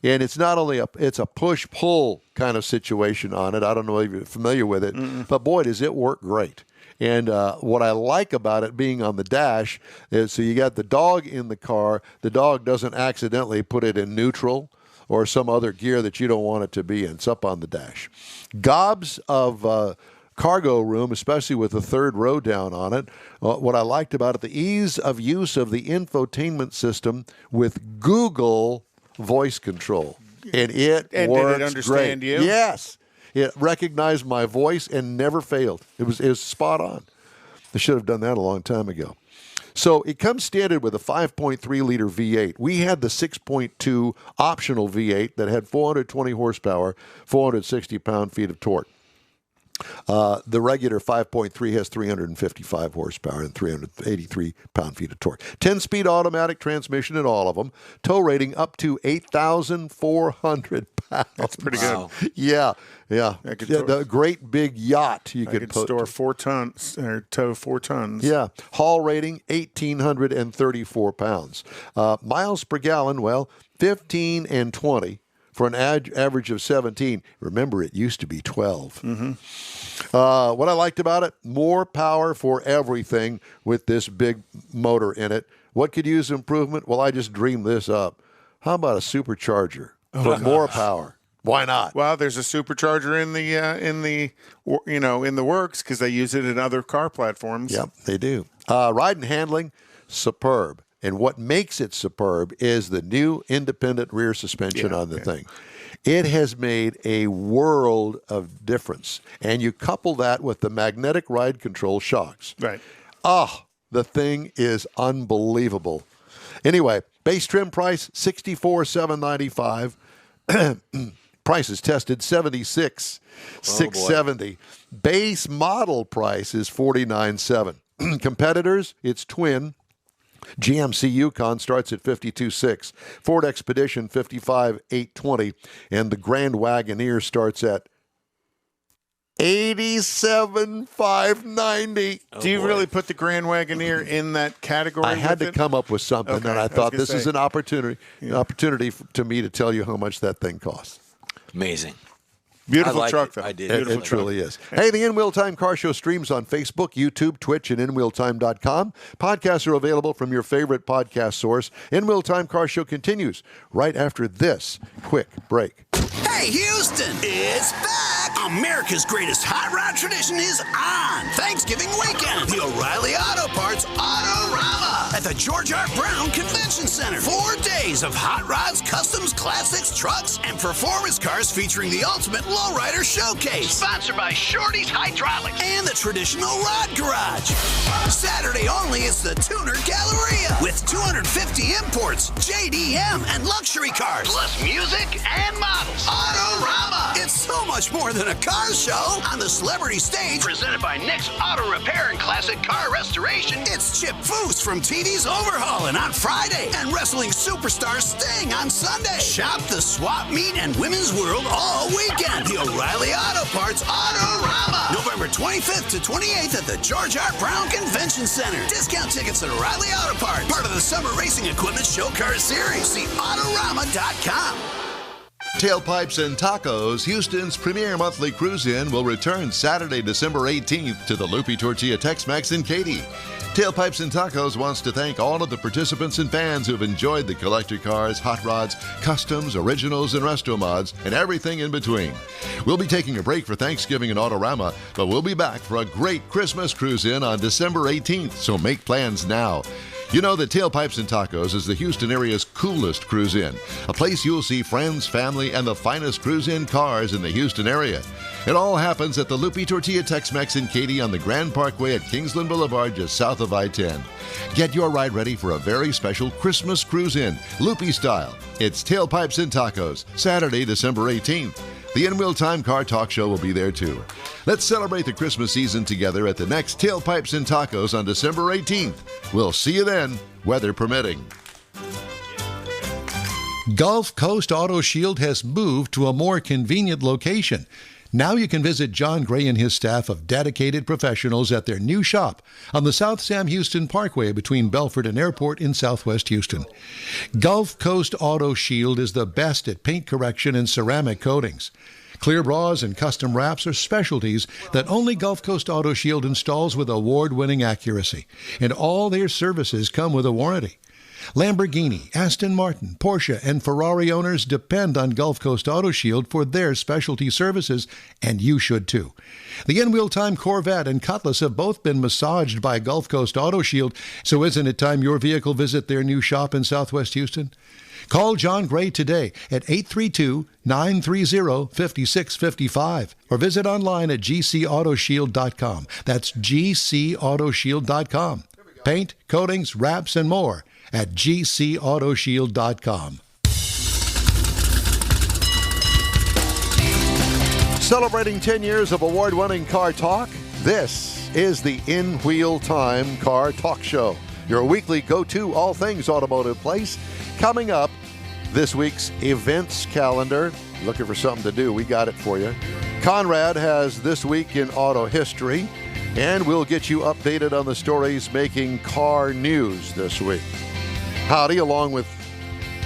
And it's not only it's a push-pull kind of situation on it. I don't know if you're familiar with it, but boy, does it work great. And what I like about it being on the dash is so you got the dog in the car. The dog doesn't accidentally put it in neutral or some other gear that you don't want it to be in. It's up on the dash. Gobs of cargo room, especially with the 3rd row down on it. What I liked about it, the ease of use of the infotainment system with Google voice control. And it works did it understand great. you? Yes. It recognized my voice and never failed. It was spot on. They should have done that a long time ago. So it comes standard with a 5.3-liter V8. We had the 6.2 optional V8 that had 420 horsepower, 460 pound-feet of torque. The regular 5.3 has 355 horsepower and 383 pound-feet of torque. 10-speed automatic transmission in all of them. Tow rating up to 8,400 pounds. That's pretty good. Yeah. The great big yacht you could store 4 tons or tow 4 tons. Yeah. Haul rating 1,834 pounds. Miles per gallon, 15 and 20. For an average of 17. Remember, it used to be 12. What I liked about it, more power for everything with this big motor in it. What could use improvement? Well, I just dreamed this up. How about a supercharger for more power? Why not? Well, there's a supercharger in the works because they use it in other car platforms. Yep, they do. Ride and handling, superb. And what makes it superb is the new independent rear suspension on the thing. It has made a world of difference. And you couple that with the magnetic ride control shocks. Right. The thing is unbelievable. Anyway, base trim price $64,795. Price is tested $76,670. Base model price is $49,700. Competitors, it's twin. GMC Yukon starts at $52,600. Ford Expedition $55,820, and the Grand Wagoneer starts at $87,590. Do you really put the Grand Wagoneer in that category? I had to come up with something, and I thought this is an opportunity to me to tell you how much that thing costs. Amazing. Beautiful truck, though. I did. It truly is. Hey, the In Wheel Time Car Show streams on Facebook, YouTube, Twitch, and InWheelTime.com. Podcasts are available from your favorite podcast source. In Wheel Time Car Show continues right after this quick break. Hey, Houston, it's back! America's greatest hot rod tradition is on Thanksgiving weekend. The O'Reilly Auto Parts Autorama at the George R. Brown Convention Center. 4 days of hot rods, customs, classics, trucks, and performance cars featuring the ultimate lowrider showcase. Sponsored by Shorty's Hydraulics and the Traditional Rod Garage. Saturday only, it's the Tuner Galleria with 250 imports, JDM, and luxury cars, plus music and models. Autorama. It's so much more than a car show. On the celebrity stage, presented by Nick's Auto Repair and Classic Car Restoration, it's Chip Foose from TV's Overhauling on Friday and wrestling superstar Sting on Sunday. Shop the swap meet and women's world all weekend. The O'Reilly Auto Parts Autorama. November 25th to 28th at the George R. Brown Convention Center. Discount tickets at O'Reilly Auto Parts. Part of the Summer Racing Equipment Show Car Series. See Autorama.com. Tailpipes and Tacos, Houston's premier monthly cruise-in, will return Saturday, December 18th to the Loopy Tortilla Tex-Mex in Katy. Tailpipes and Tacos wants to thank all of the participants and fans who have enjoyed the collector cars, hot rods, customs, originals, and resto mods, and everything in between. We'll be taking a break for Thanksgiving and Autorama, but we'll be back for a great Christmas cruise-in on December 18th, so make plans now. You know that Tailpipes and Tacos is the Houston area's coolest cruise-in, a place you'll see friends, family, and the finest cruise-in cars in the Houston area. It all happens at the Loopy Tortilla Tex-Mex in Katy on the Grand Parkway at Kingsland Boulevard, just south of I-10. Get your ride ready for a very special Christmas cruise-in, Loopy style. It's Tailpipes and Tacos, Saturday, December 18th. The In Wheel Time Car Talk Show will be there too. Let's celebrate the Christmas season together at the next Tailpipes and Tacos on December 18th. We'll see you then, weather permitting. Gulf Coast Auto Shield has moved to a more convenient location. Now you can visit John Gray and his staff of dedicated professionals at their new shop on the South Sam Houston Parkway between Belford and Airport in Southwest Houston. Gulf Coast Auto Shield is the best at paint correction and ceramic coatings. Clear bras and custom wraps are specialties that only Gulf Coast Auto Shield installs with award-winning accuracy, and all their services come with a warranty. Lamborghini, Aston Martin, Porsche, and Ferrari owners depend on Gulf Coast Auto Shield for their specialty services, and you should too. The In-Wheel Time Corvette and Cutlass have both been massaged by Gulf Coast Auto Shield, so isn't it time your vehicle visit their new shop in Southwest Houston? Call John Gray today at 832-930-5655 or visit online at gcautoshield.com. That's gcautoshield.com. Paint, coatings, wraps, and more at gcautoshield.com. Celebrating 10 years of award-winning car talk, this is the In-Wheel Time Car Talk Show, your weekly go-to all things automotive place. Coming up, this week's events calendar. Looking for something to do, we got it for you. Conrad has This Week in Auto History, and we'll get you updated on the stories making car news this week. Howdy, along with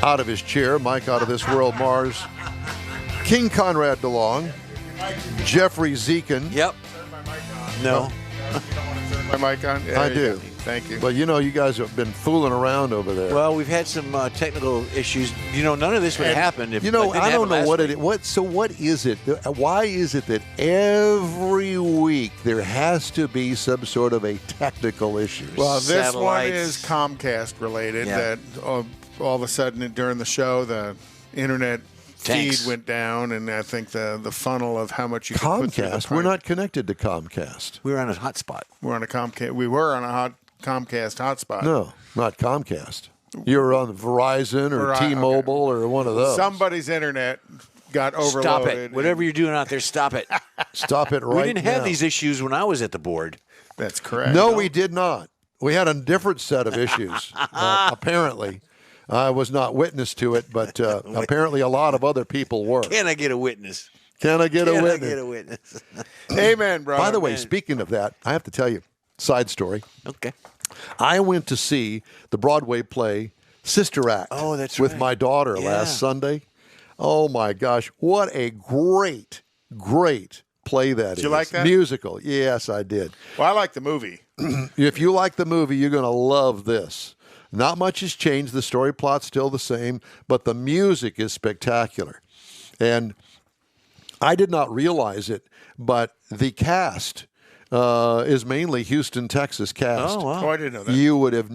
out of his chair, Mike Out of This World Mars, King Conrad DeLong, Jeffrey Zekin. Yep. No. My mic on? Yeah, I you do. got me. Thank you. But you guys have been fooling around over there. Well, we've had some technical issues. None of this would happen if I don't know what it. What is it? Why is it that every week there has to be some sort of a technical issue? Well, this one Satellites. is Comcast related. Yeah. That all of a sudden during the show, the internet Tanks. feed went down, and I think the funnel of how much you could put through the Comcast. We're pipe- not connected to Comcast. We were on a hotspot. We're on a Comcast. We were on a Comcast hotspot. No, not Comcast. You were on Verizon or T-Mobile or one of those. Somebody's internet got overloaded. Stop it. Whatever you're doing out there, stop it. Stop it right We didn't have now. these issues when I was at the board. That's correct. No, we did not. We had a different set of issues, apparently. I was not witness to it, but apparently a lot of other people were. Can I get a witness? Can I get a Can I witness? get a witness? Amen, brother. By the way, speaking of that, I have to tell you, side story. Okay. I went to see the Broadway play Sister Act Oh, that's with right. my daughter Yeah. last Sunday. Oh, my gosh. What a great play that is. Did you like that? Musical. Yes, I did. Well, I like the movie. If you like the movie, you're going to love this. Not much has changed. The story plot's still the same, but the music is spectacular. And I did not realize it, but the cast is mainly Houston, Texas cast. Oh, wow. Oh, I didn't know that. You would have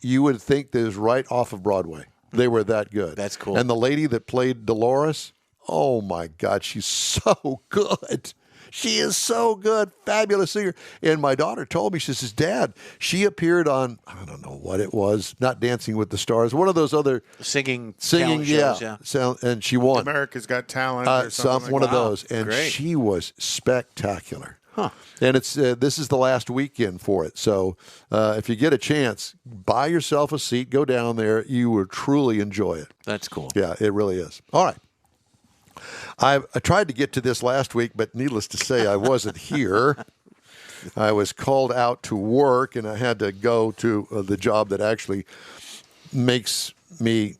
you would think this was right off of Broadway. They were that good. That's cool. And the lady that played Dolores, oh my God, she's so good. She is so good, fabulous singer. And my daughter told me, she says, Dad, she appeared on, I don't know what it was, not Dancing with the Stars, one of those other Singing singing, talent shows, yeah. Sound, and she won. America's Got Talent or something One like of those, and Great. she was spectacular. Huh. And it's this is the last weekend for it, so if you get a chance, buy yourself a seat, go down there. You will truly enjoy it. That's cool. Yeah, it really is. All right. I tried to get to this last week, but needless to say, I wasn't here. I was called out to work, and I had to go to the job that actually makes me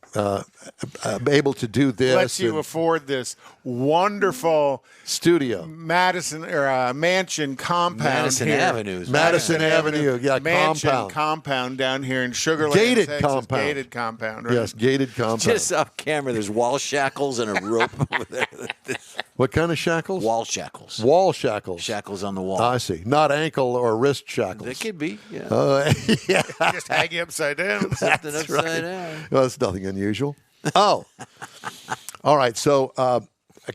able to do this. Lets you and afford this wonderful studio. Madison or mansion compound Madison here. Avenue. Madison Avenue, yeah, mansion compound. down here in Sugar Land, Gated Texas. compound. Gated compound. Right? Yes, gated compound. Just off camera, there's wall shackles and a rope over there. What kind of shackles? Wall shackles. Wall shackles. Shackles on the wall. I see. Not ankle or wrist shackles. That could be, yeah. Yeah. Just hang you upside down. Something That's upside right. down. Well, it's nothing unusual. Oh. All right. So a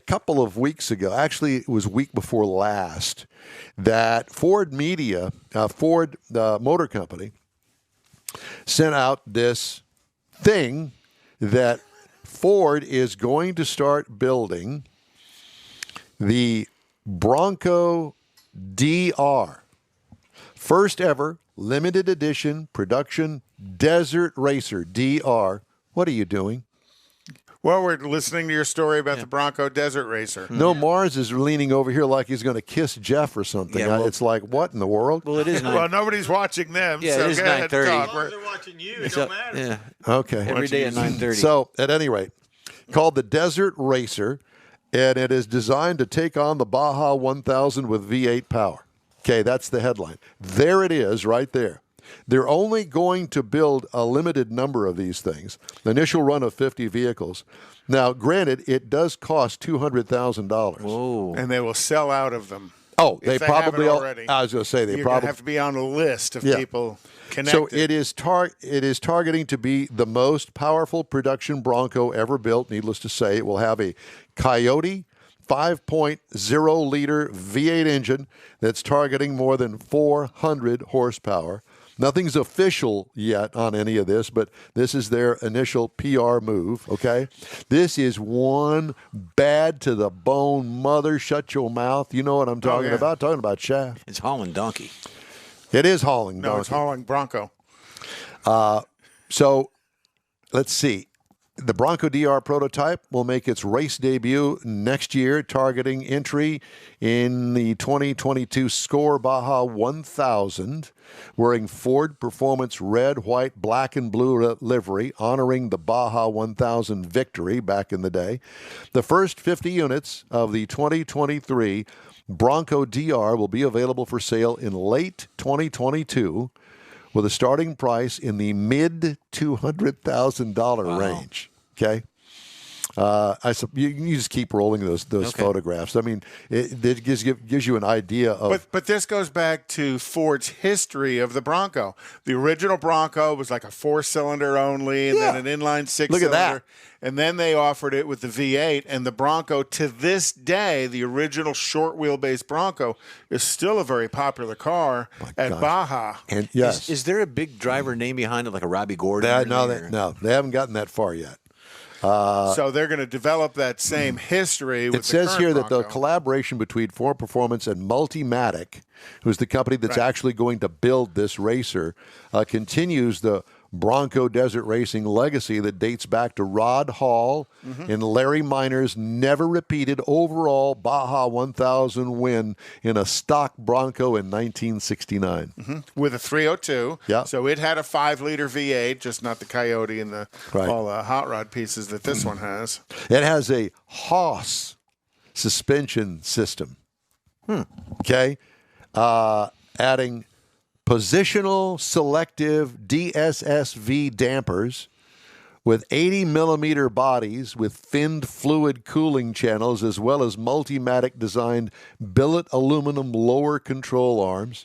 couple of weeks ago, actually it was week before last, that Ford Motor Company, sent out this thing that Ford is going to start building the Bronco DR. First ever limited edition production desert racer DR. What are you doing? Well, we're listening to your story about the Bronco Desert Racer. No, Mars is leaning over here like he's going to kiss Jeff or something. Yeah, well- It's like, what in the world? Well, it is Well, nobody's watching them. Yeah, so it is go ahead, 9:30. talk. As long as they're watching you, it So- don't matter. yeah. Okay. Every day at 9:30. So, at any rate, called the Desert Racer, and it is designed to take on the Baja 1000 with V8 power. Okay, that's the headline. There it is right there. They're only going to build a limited number of these things, the initial run of 50 vehicles. Now, granted, it does cost $200,000. Whoa. And they will sell out of them. Oh, If they they haven't probably already. I was going to say they You're going probably to have to be on a list of Yeah. people connected. So it is targeting to be the most powerful production Bronco ever built. Needless to say, it will have a Coyote 5.0 liter V8 engine that's targeting more than 400 horsepower. Nothing's official yet on any of this, but this is their initial PR move, okay? This is one bad to the bone mother, shut your mouth. You know what I'm talking yeah. about? Talking about shaft. It's hauling donkey. It is hauling No, donkey. it's hauling Bronco. So let's see. The Bronco DR prototype will make its race debut next year, targeting entry in the 2022 Score Baja 1000, wearing Ford Performance red, white, black, and blue livery, honoring the Baja 1000 victory back in the day. The first 50 units of the 2023 Bronco DR will be available for sale in late 2022 with a starting price in the mid $200,000 range. Okay. You just keep rolling those photographs. I mean, it gives you an idea of. But this goes back to Ford's history of the Bronco. The original Bronco was like a 4-cylinder only, and then an inline 6-cylinder. Look at that. And then they offered it with the V8, and the Bronco, to this day, the original short wheelbase Bronco is still a very popular car at Baja. And yes, is there a big driver name behind it, like a Robbie Gordon? No, they haven't gotten that far yet. So they're going to develop that same history with it says here that the Bronco. collaboration between Ford Performance and Multimatic, who's the company that's actually going to build this racer, continues the Bronco Desert Racing legacy that dates back to Rod Hall and Larry Minor's never-repeated overall Baja 1000 win in a stock Bronco in 1969. With a 302. Yeah. So it had a 5-liter V8, just not the Coyote and all the hot rod pieces that this one has. It has a Haas suspension system. Okay. Adding positional selective DSSV dampers with 80-millimeter bodies with finned fluid cooling channels, as well as Multimatic designed billet aluminum lower control arms.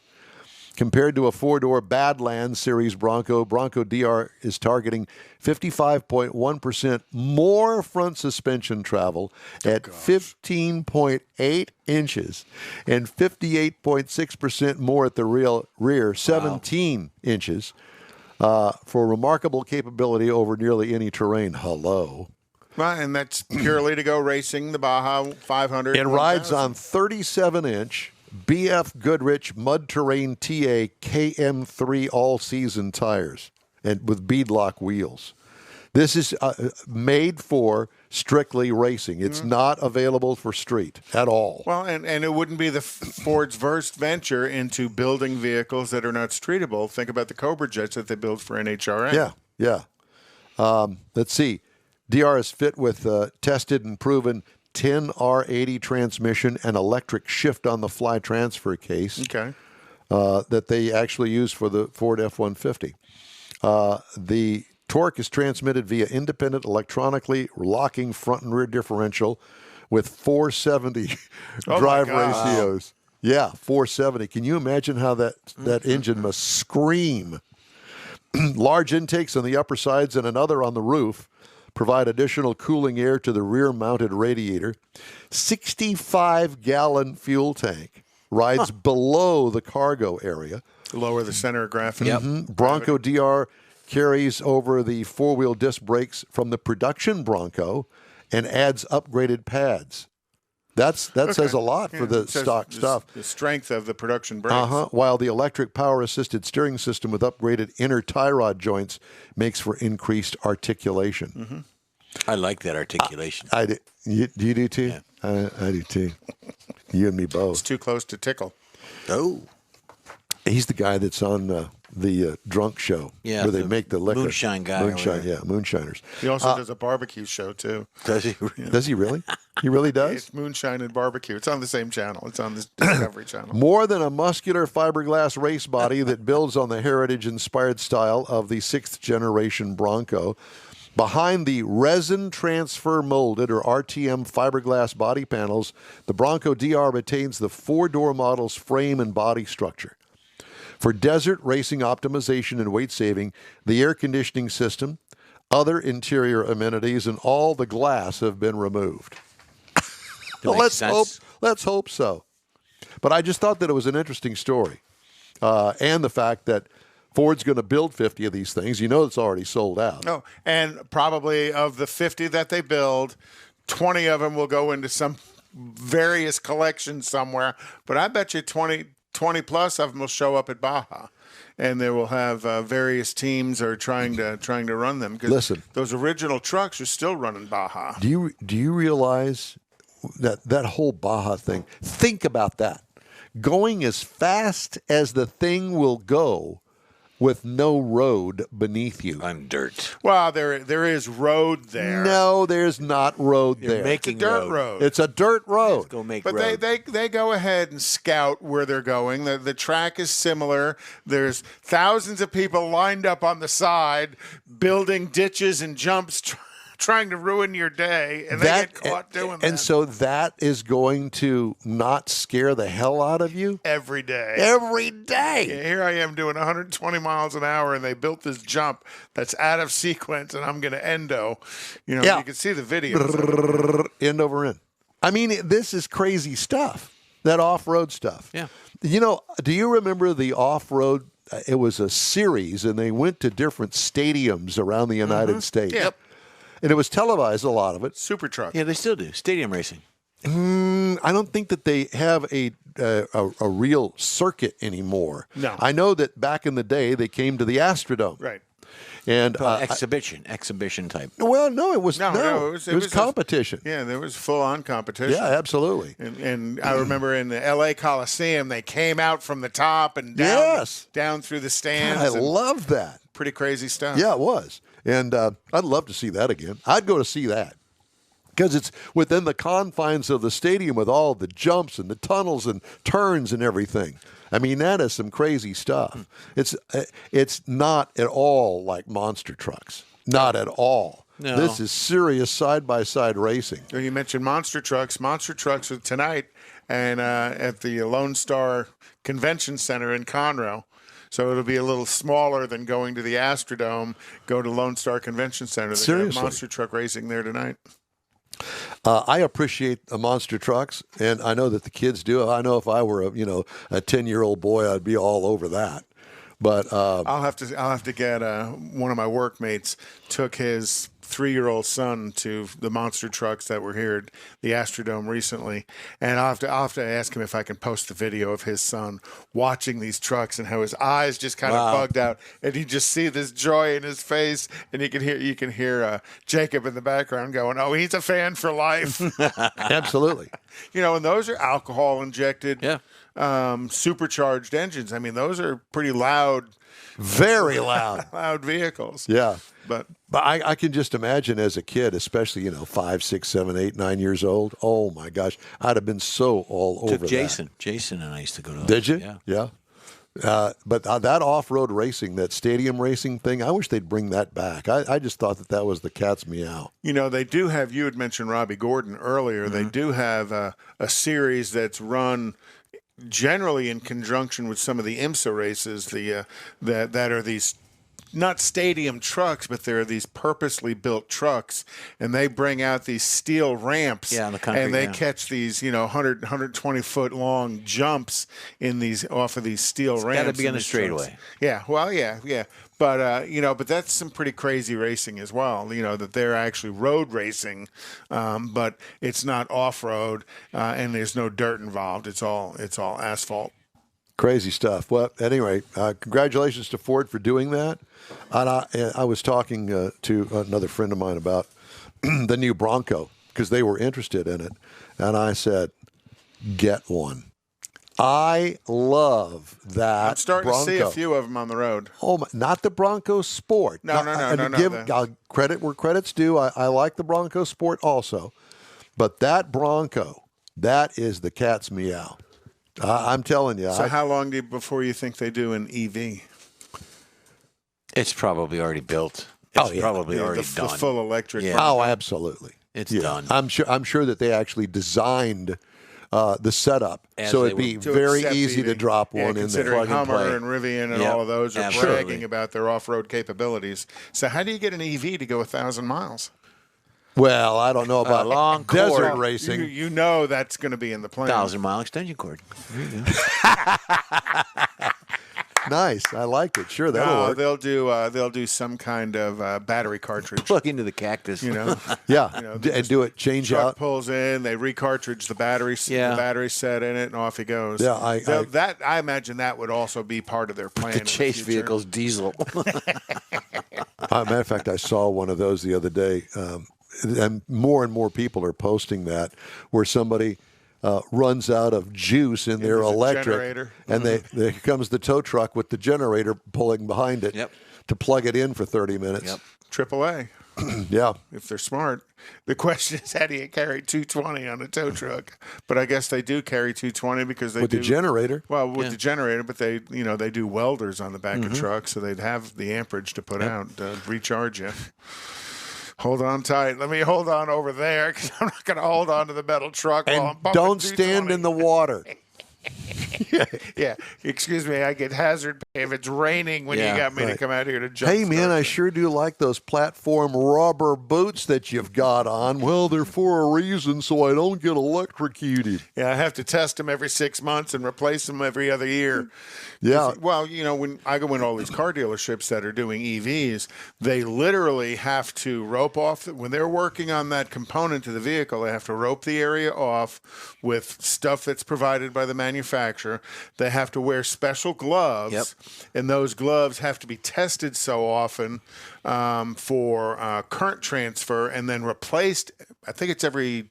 Compared to a 4-door Badlands Series Bronco, Bronco DR is targeting 55.1% more front suspension travel at 15.8 inches and 58.6% more at the rear 17 inches for remarkable capability over nearly any terrain. Hello. Well, and that's purely to go racing the Baja 500. It rides on 37-inch BF Goodrich Mud Terrain TA KM3 all-season tires and with beadlock wheels. This is made for strictly racing. It's not available for street at all. Well, and it wouldn't be the Ford's first venture into building vehicles that are not streetable. Think about the Cobra Jets that they build for NHRA. Yeah. Let's see. DR is fit with tested and proven 10R80 transmission and electric shift-on-the-fly transfer case that they actually use for the Ford F-150. The torque is transmitted via independent electronically locking front and rear differential with 470 drive ratios. Yeah, 470. Can you imagine how that engine must scream? Large intakes on the upper sides and another on the roof provide additional cooling air to the rear-mounted radiator. 65-gallon fuel tank rides below the cargo area. Lower the center of gravity. Bronco DR carries over the four-wheel disc brakes from the production Bronco and adds upgraded pads. That says a lot for the stock stuff. The strength of the production brakes. While the electric power-assisted steering system with upgraded inner tie rod joints makes for increased articulation. I like that articulation. Do you do too? Yeah. I do too. You and me both. It's too close to tickle. Oh. He's the guy that's on the drunk show where they make the liquor. Moonshine guy. Moonshiners. He also does a barbecue show, too. Does he? Does he really? He really does? It's Moonshine and Barbecue. It's on the same channel. It's on the Discovery Channel. More than a muscular fiberglass race body that builds on the heritage-inspired style of the 6th-generation Bronco, behind the resin transfer molded, or RTM, fiberglass body panels, the Bronco DR retains the 4-door model's frame and body structure. For desert racing optimization and weight saving, the air conditioning system, other interior amenities, and all the glass have been removed. Well, let's hope so. But I just thought that it was an interesting story. And the fact that Ford's going to build 50 of these things. You know it's already sold out. No, and probably of the 50 that they build, 20 of them will go into some various collection somewhere. But I bet you 20 plus of them will show up at Baja, and they will have various teams are trying to run them. Listen, those original trucks are still running Baja. Do you realize that whole Baja thing? Think about that. Going as fast as the thing will go with no road beneath you. On dirt. Well, there is road there. No, there's not road You're there. making It's a dirt road. It's a dirt road. Let's go make But road. they go ahead and scout where they're going. The track is similar. There's thousands of people lined up on the side, building ditches and jumps, trying to ruin your day, and they get caught doing that. And so that is going to not scare the hell out of you? Every day. Every day. Yeah, here I am doing 120 miles an hour, and they built this jump that's out of sequence, and I'm going to endo. You know, Yeah. you can see the videos. End over end. I mean, this is crazy stuff, that off-road stuff. Yeah. You know, do you remember the off-road? It was a series, and they went to different stadiums around the United States. Yeah. And it was televised, a lot of it. Super truck. Yeah, they still do. Stadium racing. I don't think that they have a real circuit anymore. No. I know that back in the day, they came to the Astrodome. Right. And Exhibition type. well, no, it was No, it was competition. Yeah, there was full-on competition. Yeah, absolutely. And I remember in the L.A. Coliseum, they came out from the top and down, Yes. down through the God, stands. I and love that. pretty crazy stuff. Yeah, it was. And I'd love to see that again. I'd go to see that because it's within the confines of the stadium with all the jumps and the tunnels and turns and everything. I mean, that is some crazy stuff. It's not at all like monster trucks. Not at all. No. This is serious side-by-side racing. When you mentioned monster trucks are tonight and at the Lone Star Convention Center in Conroe. So it'll be a little smaller than going to the Astrodome. Go to Lone Star Convention Center. They have Seriously. monster truck racing there tonight. I appreciate the monster trucks, and I know that the kids do. I know if I were a 10-year-old boy, I'd be all over that. But I'll have to get one of my workmates took his 3-year-old son to the monster trucks that were here at the Astrodome recently, and I'll have to ask him if I can post the video of his son watching these trucks and how his eyes just kind of bugged out, and you just see this joy in his face, and you can hear Jacob in the background going, "Oh, he's a fan for life." absolutely. And those are alcohol injected. Yeah. Supercharged engines. I mean, those are pretty loud, Very loud. loud vehicles. Yeah. But I can just imagine as a kid, especially, 5, 6, 7, 8, 9 years old. Oh, my gosh. I'd have been so all over Took that. Jason and I used to go to those. Did you? Yeah. Yeah. But that off-road racing, that stadium racing thing, I wish they'd bring that back. I just thought that was the cat's meow. they do have. You had mentioned Robbie Gordon earlier. They do have a series that's run generally in conjunction with some of the IMSA races. That are these. Not stadium trucks, but there are these purposely built trucks, and they bring out these steel ramps, Yeah, on the concrete, and they yeah. catch these, 120 foot long jumps off of these steel ramps. gotta be in on the these trucks. straightaway. Yeah, well, yeah. But but that's some pretty crazy racing as well. That they're actually road racing, but it's not off road, and there's no dirt involved. It's all asphalt. Crazy stuff. Well, at any rate, congratulations to Ford for doing that. And I was talking to another friend of mine about the new Bronco because they were interested in it. And I said, get one. I love that I'm starting Bronco. to see a few of them on the road. Oh, my, not the Bronco Sport. No. Give credit where credit's due. I like the Bronco Sport also. But that Bronco, that is the cat's meow. I'm telling you. So how long before you think they do an EV? It's probably already built. It's probably already the done. full electric. Yeah. Oh, absolutely. It's done. I'm sure that they actually designed the setup As so they it'd be would- To very accept easy EV. to drop one in there. Considering Plug and Hummer play. and Rivian and Yep. all of those are Absolutely. bragging about their off-road capabilities. So how do you get an EV to go 1,000 miles? Well, I don't know about long desert cord. racing. You know that's going to be in the plan. 1,000-mile extension cord. There you go. Nice. I like it. Sure, that'll No, work. they'll do some kind of battery cartridge. Plug into the cactus. Yeah. they And do it, change Truck out. pulls in, they recartridge the battery, Yeah. the battery set in it, and off he goes. Yeah, I imagine that would also be part of their plan. The in chase future. vehicle's diesel. Matter of fact, I saw one of those the other day, and more people are posting that, where somebody runs out of juice in their there's a electric, generator. and there comes the tow truck with the generator pulling behind it to plug it in for 30 minutes. AAA. Yeah. If they're smart. The question is, how do you carry 220 on a tow truck? But I guess they do carry 220 because they With do the generator. Well, with the generator, but they do welders on the back of trucks, so they'd have the amperage to put out to recharge you. Hold on tight. Let me hold on over there because I'm not going to hold on to the metal truck while I'm And bumping don't stand 220. in the water. Yeah, excuse me. I get hazard pay if it's raining when you got me to come out here to jump. Hey, man, I sure do like those platform rubber boots that you've got on. Well, they're for a reason, so I don't get electrocuted. Yeah, I have to test them every 6 months and replace them every other year. Yeah. Well, when I go into all these car dealerships that are doing EVs, they literally have to rope off. When they're working on that component to the vehicle, they have to rope the area off with stuff that's provided by the manufacturer. They have to wear special gloves, and those gloves have to be tested so often for current transfer and then replaced. I think it's every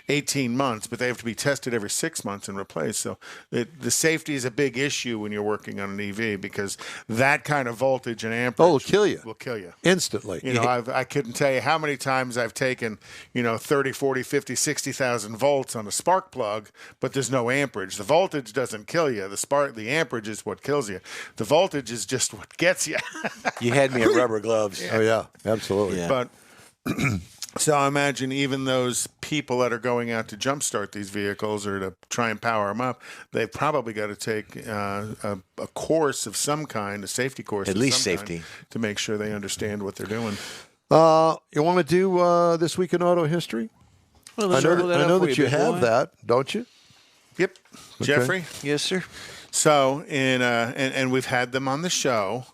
18 months, but they have to be tested every 6 months and replaced. So the safety is a big issue when you're working on an EV because that kind of voltage and amperage will kill you. Will kill you. Instantly. I couldn't tell you how many times I've taken, 30, 40, 50, 60,000 volts on a spark plug, but there's no amperage. The voltage doesn't kill you. The amperage is what kills you. The voltage is just what gets you. You had me at rubber gloves. Oh, yeah, absolutely. Yeah. But so I imagine even those people that are going out to jumpstart these vehicles or to try and power them up, they've probably got to take a course of some kind, a safety course. At of least some safety. kind, to make sure they understand what they're doing. You want to do This Week in Auto History? Well, I let's know roll that, up for you big have boy. that, don't you? Yep. Jeffrey? Yes, sir. So, and we've had them on the show.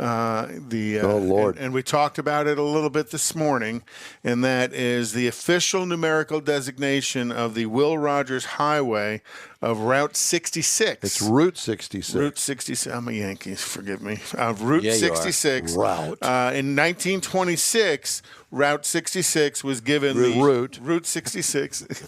Oh, Lord. And we talked about it a little bit this morning, and that is the official numerical designation of the Will Rogers Highway of Route 66. It's Route 66. Route 66. I'm a Yankee, forgive me. Route Yeah, you are. 66. Route. In 1926, Route 66 was given Route 66.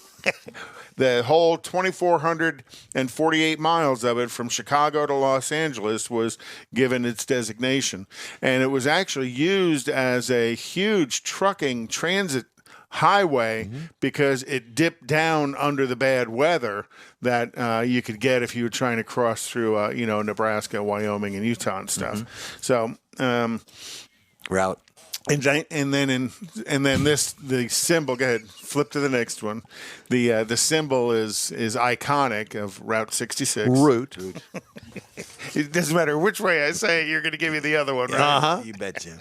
The whole 2,448 miles of it from Chicago to Los Angeles was given its designation. And it was actually used as a huge trucking transit highway because it dipped down under the bad weather that you could get if you were trying to cross through, Nebraska, Wyoming, and Utah and stuff. So, Route. And then the symbol. Go ahead, flip to the next one. The symbol is iconic of Route 66. Route. It doesn't matter which way I say it, you're going to give me the other one, right? Uh-huh. You betcha.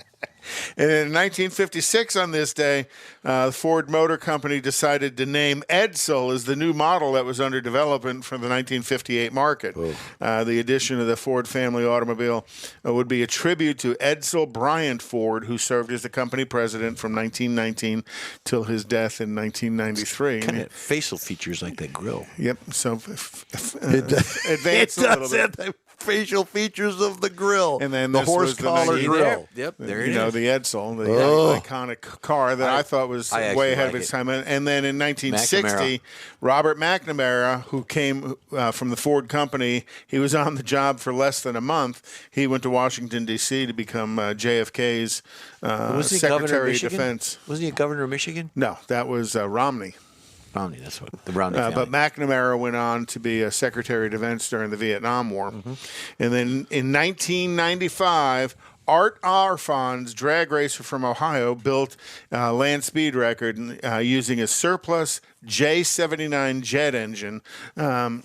And in 1956, on this day, the Ford Motor Company decided to name Edsel as the new model that was under development for the 1958 market. The addition of the Ford family automobile would be a tribute to Edsel Bryant Ford, who served as the company president from 1919 till his death in 1993. Kind of facial features like that grill. Yep. So It advance a little does bit. have the facial features of the grill. And then the this horse was the collar nice- grill. Yep, there it You know, is. the Edsel, the Oh. iconic car that I thought was I actually way ahead of like its it. time. And then in 1960, McNamara. Robert McNamara, who came from the Ford company, he was on the job for less than a month. He went to Washington, D.C. to become JFK's Wasn't he governor of Secretary of Michigan? Defense. Wasn't he a governor of Michigan? No, that was Romney. Romney, that's what. The Romney family. But McNamara went on to be a Secretary of Defense during the Vietnam War. And then in 1995, Art Arfons, drag racer from Ohio, built a land speed record using a surplus J79 jet engine and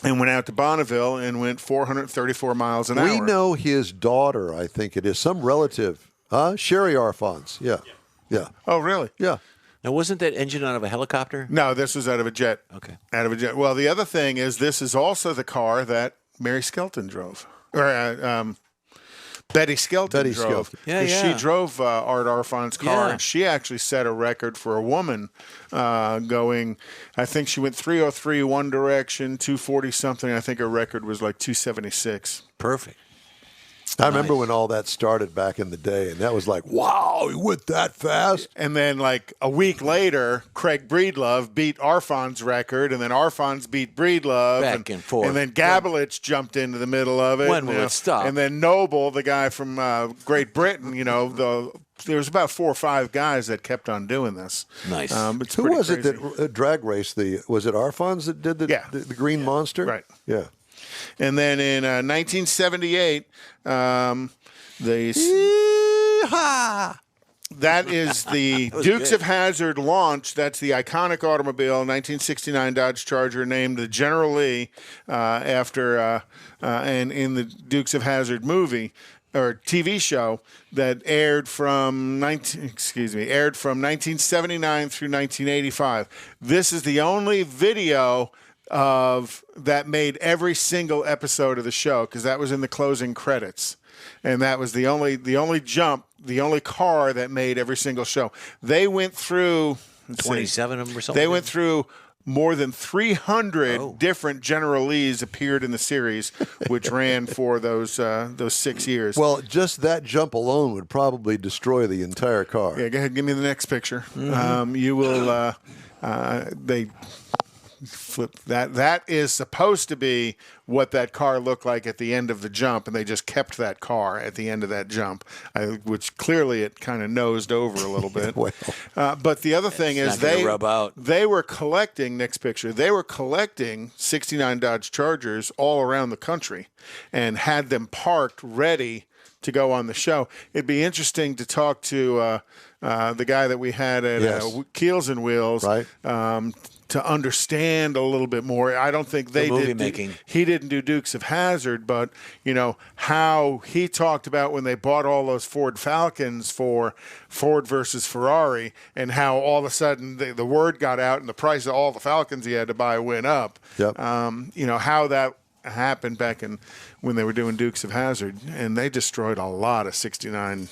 went out to Bonneville and went 434 miles an hour. We know his daughter, I think it is, some relative. Sherry Arfons. Yeah. Oh, really? Yeah. Now, wasn't that engine out of a helicopter? No, this was out of a jet. Okay. Out of a jet. Well, the other thing is this is also the car that Mary Skelton drove. Or Betty Skelton Betty drove. Skelton. Yeah, 'Cause yeah. She drove Art Arfon's car, Yeah. and she actually set a record for a woman going, I think she went 303 one direction, 240 something. I think her record was like 276. Perfect. I remember when all that started back in the day, and that was like, wow, he went that fast. And then, like a week later, Craig Breedlove beat Arfon's record, and then Arfon's beat Breedlove. Back and forth. And then Gabelich jumped into the middle of it. When will it stop? And then Noble, the guy from Great Britain, there was about 4 or 5 guys that kept on doing this. Nice. It's Who pretty was crazy. it that drag raced was it Arfon's that did the Green Monster? Right. Yeah. And then in 1978, that is the Dukes of Hazzard launch. That's the iconic automobile, 1969 Dodge Charger, named the General Lee after and in the Dukes of Hazzard movie or TV show that aired from 1979 through 1985. This is the only video of that made every single episode of the show, because that was in the closing credits, and that was the only car that made every single show. They went through 27 of them or something. They went through more than 300 different General Lees appeared in the series, which ran for those 6 years. Well, just that jump alone would probably destroy the entire car. Yeah, go ahead, give me the next picture. You will. They flip that. That is supposed to be what that car looked like at the end of the jump, and they just kept that car at the end of that jump, which clearly it kind of nosed over a little bit. Well. But the other thing is rub out. they were collecting, next picture, they were collecting 69 Dodge Chargers all around the country and had them parked ready to go on the show. It'd be interesting to talk to the guy that we had at Keels and Wheels, right. To understand a little bit more. I don't think they movie did. making. He didn't do Dukes of Hazzard, but how he talked about when they bought all those Ford Falcons for Ford versus Ferrari, and how all of a sudden the word got out and the price of all the Falcons he had to buy went up. Yep. How that happened back when they were doing Dukes of Hazzard, and they destroyed a lot of 69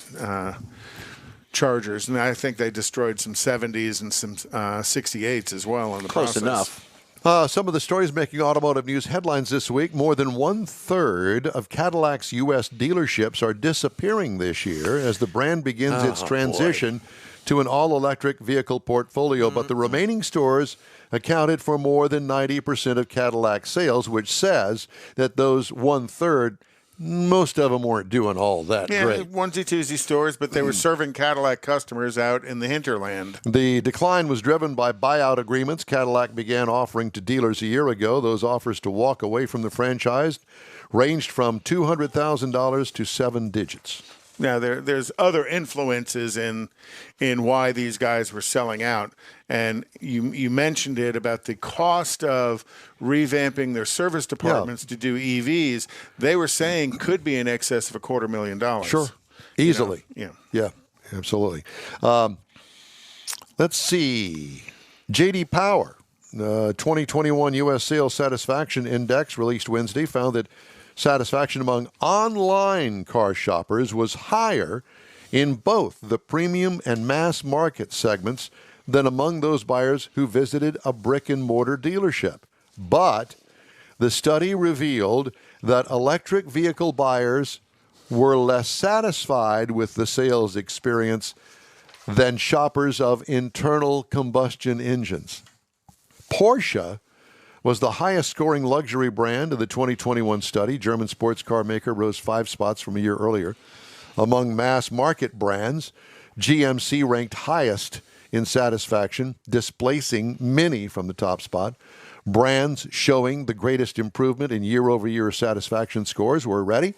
Chargers, and I think they destroyed some 70s and some 68s as well in the Close process. enough. Some of the stories making automotive news headlines this week. More than 1/3 of Cadillac's U.S. dealerships are disappearing this year as the brand begins its transition to an all-electric vehicle portfolio. But the remaining stores accounted for more than 90% of Cadillac sales, which says that those 1/3, most of them weren't doing all that great. Onesie-twosie stores, but they were serving Cadillac customers out in the hinterland. The decline was driven by buyout agreements Cadillac began offering to dealers a year ago. Those offers to walk away from the franchise ranged from $200,000 to 7 digits. Now, there's other influences in why these guys were selling out. And you mentioned it about the cost of revamping their service departments to do EVs. They were saying could be in excess of $250,000. Sure. Easily. Yeah, absolutely. Let's see. J.D. Power, 2021 U.S. Sales Satisfaction Index released Wednesday found that satisfaction among online car shoppers was higher in both the premium and mass market segments than among those buyers who visited a brick-and-mortar dealership. But the study revealed that electric vehicle buyers were less satisfied with the sales experience than shoppers of internal combustion engines. Porsche was the highest-scoring luxury brand of the 2021 study. German sports car maker rose 5 spots from a year earlier. Among mass-market brands, GMC ranked highest in satisfaction, displacing Mini from the top spot. Brands showing the greatest improvement in year-over-year satisfaction scores were ready.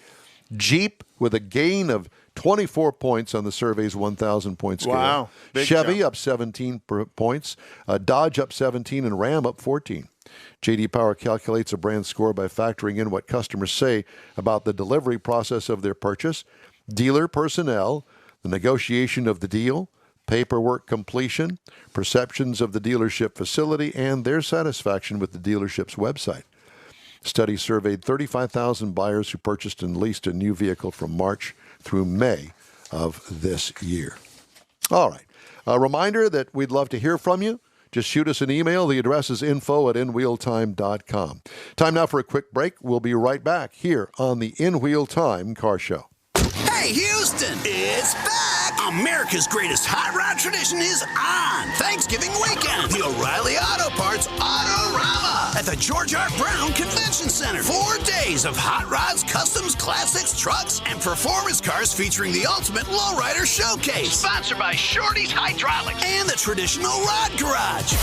Jeep with a gain of 24 points on the survey's 1,000-point scale. Wow. Big Chevy jump. up 17 points. Dodge up 17 and Ram up 14. J.D. Power calculates a brand score by factoring in what customers say about the delivery process of their purchase, dealer personnel, the negotiation of the deal, paperwork completion, perceptions of the dealership facility, and their satisfaction with the dealership's website. Study surveyed 35,000 buyers who purchased and leased a new vehicle from March through May of this year. All right. A reminder that we'd love to hear from you. just shoot us an email. The address is info@inwheeltime.com. Time now for a quick break. We'll be right back here on the In Wheel Time Car Show. Hey, Houston, it's back! America's greatest hot rod tradition is on Thanksgiving weekend. The O'Reilly Auto Parts Autorama at the George R. Brown Convention Center. 4 days of hot rods, customs, classics, trucks, and performance cars featuring the ultimate lowrider showcase. Sponsored by Shorty's Hydraulics and the Traditional Rod Garage.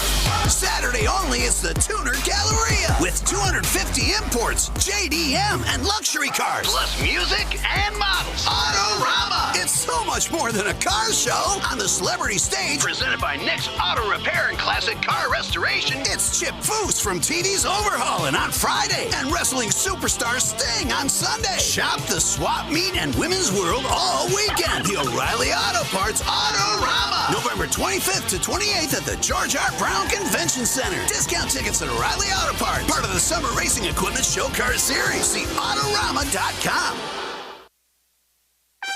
Saturday only, it's the Tuner Galleria with 250 imports, JDM, and luxury cars. Plus music and models. Autorama. It's so much more than a car show. On the celebrity stage, presented by Nick's Auto Repair and Classic Car Restoration, it's Chip Foose from TV's Overhauling on Friday and wrestling superstar Sting on Sunday. Shop the swap meet and women's world all weekend. The O'Reilly Auto Parts Autorama. November 25th to 28th at the George R. Brown Convention Center. Discount tickets at O'Reilly Auto Parts. Part of the Summer Racing Equipment Show Car Series. See Autorama.com.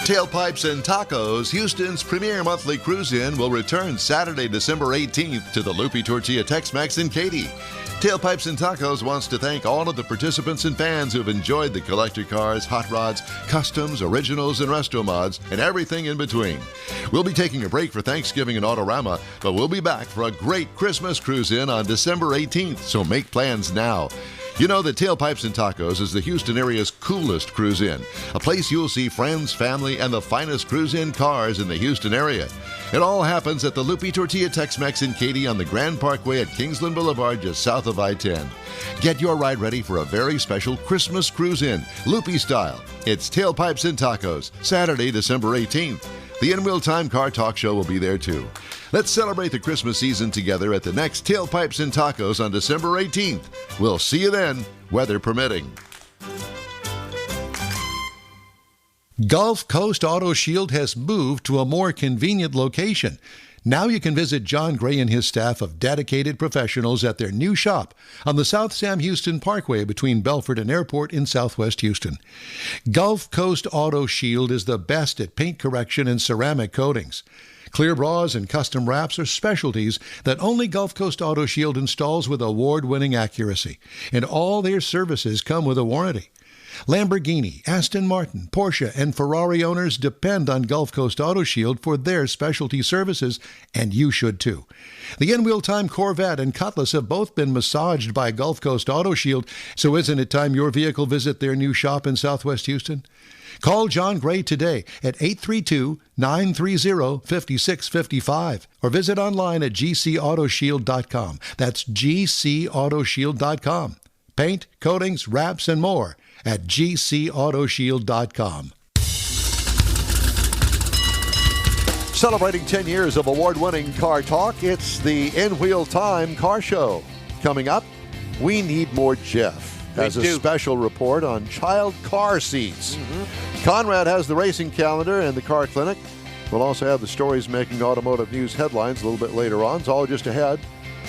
Tailpipes and Tacos, Houston's premier monthly cruise-in, will return Saturday, December 18th to the Loopy Tortilla Tex-Mex in Katy. Tailpipes and Tacos wants to thank all of the participants and fans who have enjoyed the collector cars, hot rods, customs, originals, and resto mods, and everything in between. We'll be taking a break for Thanksgiving and Autorama, but we'll be back for a great Christmas cruise-in on December 18th, so make plans now. You know that Tailpipes and Tacos is the Houston area's coolest cruise-in, a place you'll see friends, family, and the finest cruise-in cars in the Houston area. It all happens at the Loopy Tortilla Tex-Mex in Katy on the Grand Parkway at Kingsland Boulevard, just south of I-10. Get your ride ready for a very special Christmas cruise-in, Loopy style. It's Tailpipes and Tacos, Saturday, December 18th. The In Wheel Time Car Talk Show will be there too. Let's celebrate the Christmas season together at the next Tailpipes and Tacos on December 18th. We'll see you then, weather permitting. Gulf Coast Auto Shield has moved to a more convenient location. Now you can visit John Gray and his staff of dedicated professionals at their new shop on the South Sam Houston Parkway between Belford and Airport in southwest Houston. Gulf Coast Auto Shield is the best at paint correction and ceramic coatings. Clear bras and custom wraps are specialties that only Gulf Coast Auto Shield installs with award-winning accuracy, and all their services come with a warranty. Lamborghini, Aston Martin, Porsche, and Ferrari owners depend on Gulf Coast Auto Shield for their specialty services, and you should too. The In-Wheel Time Corvette and Cutlass have both been massaged by Gulf Coast Auto Shield, so isn't it time your vehicle visit their new shop in southwest Houston? Call John Gray today at 832-930-5655 or visit online at gcautoshield.com. That's gcautoshield.com. Paint, coatings, wraps, and more at gcautoshield.com. Celebrating 10 years of award-winning car talk, it's the In Wheel Time Car Show. Coming up, we need more Jeff. Has a special report on child car seats. Conrad has the racing calendar and the car clinic. We'll also have the stories making automotive news headlines a little bit later on. It's all just ahead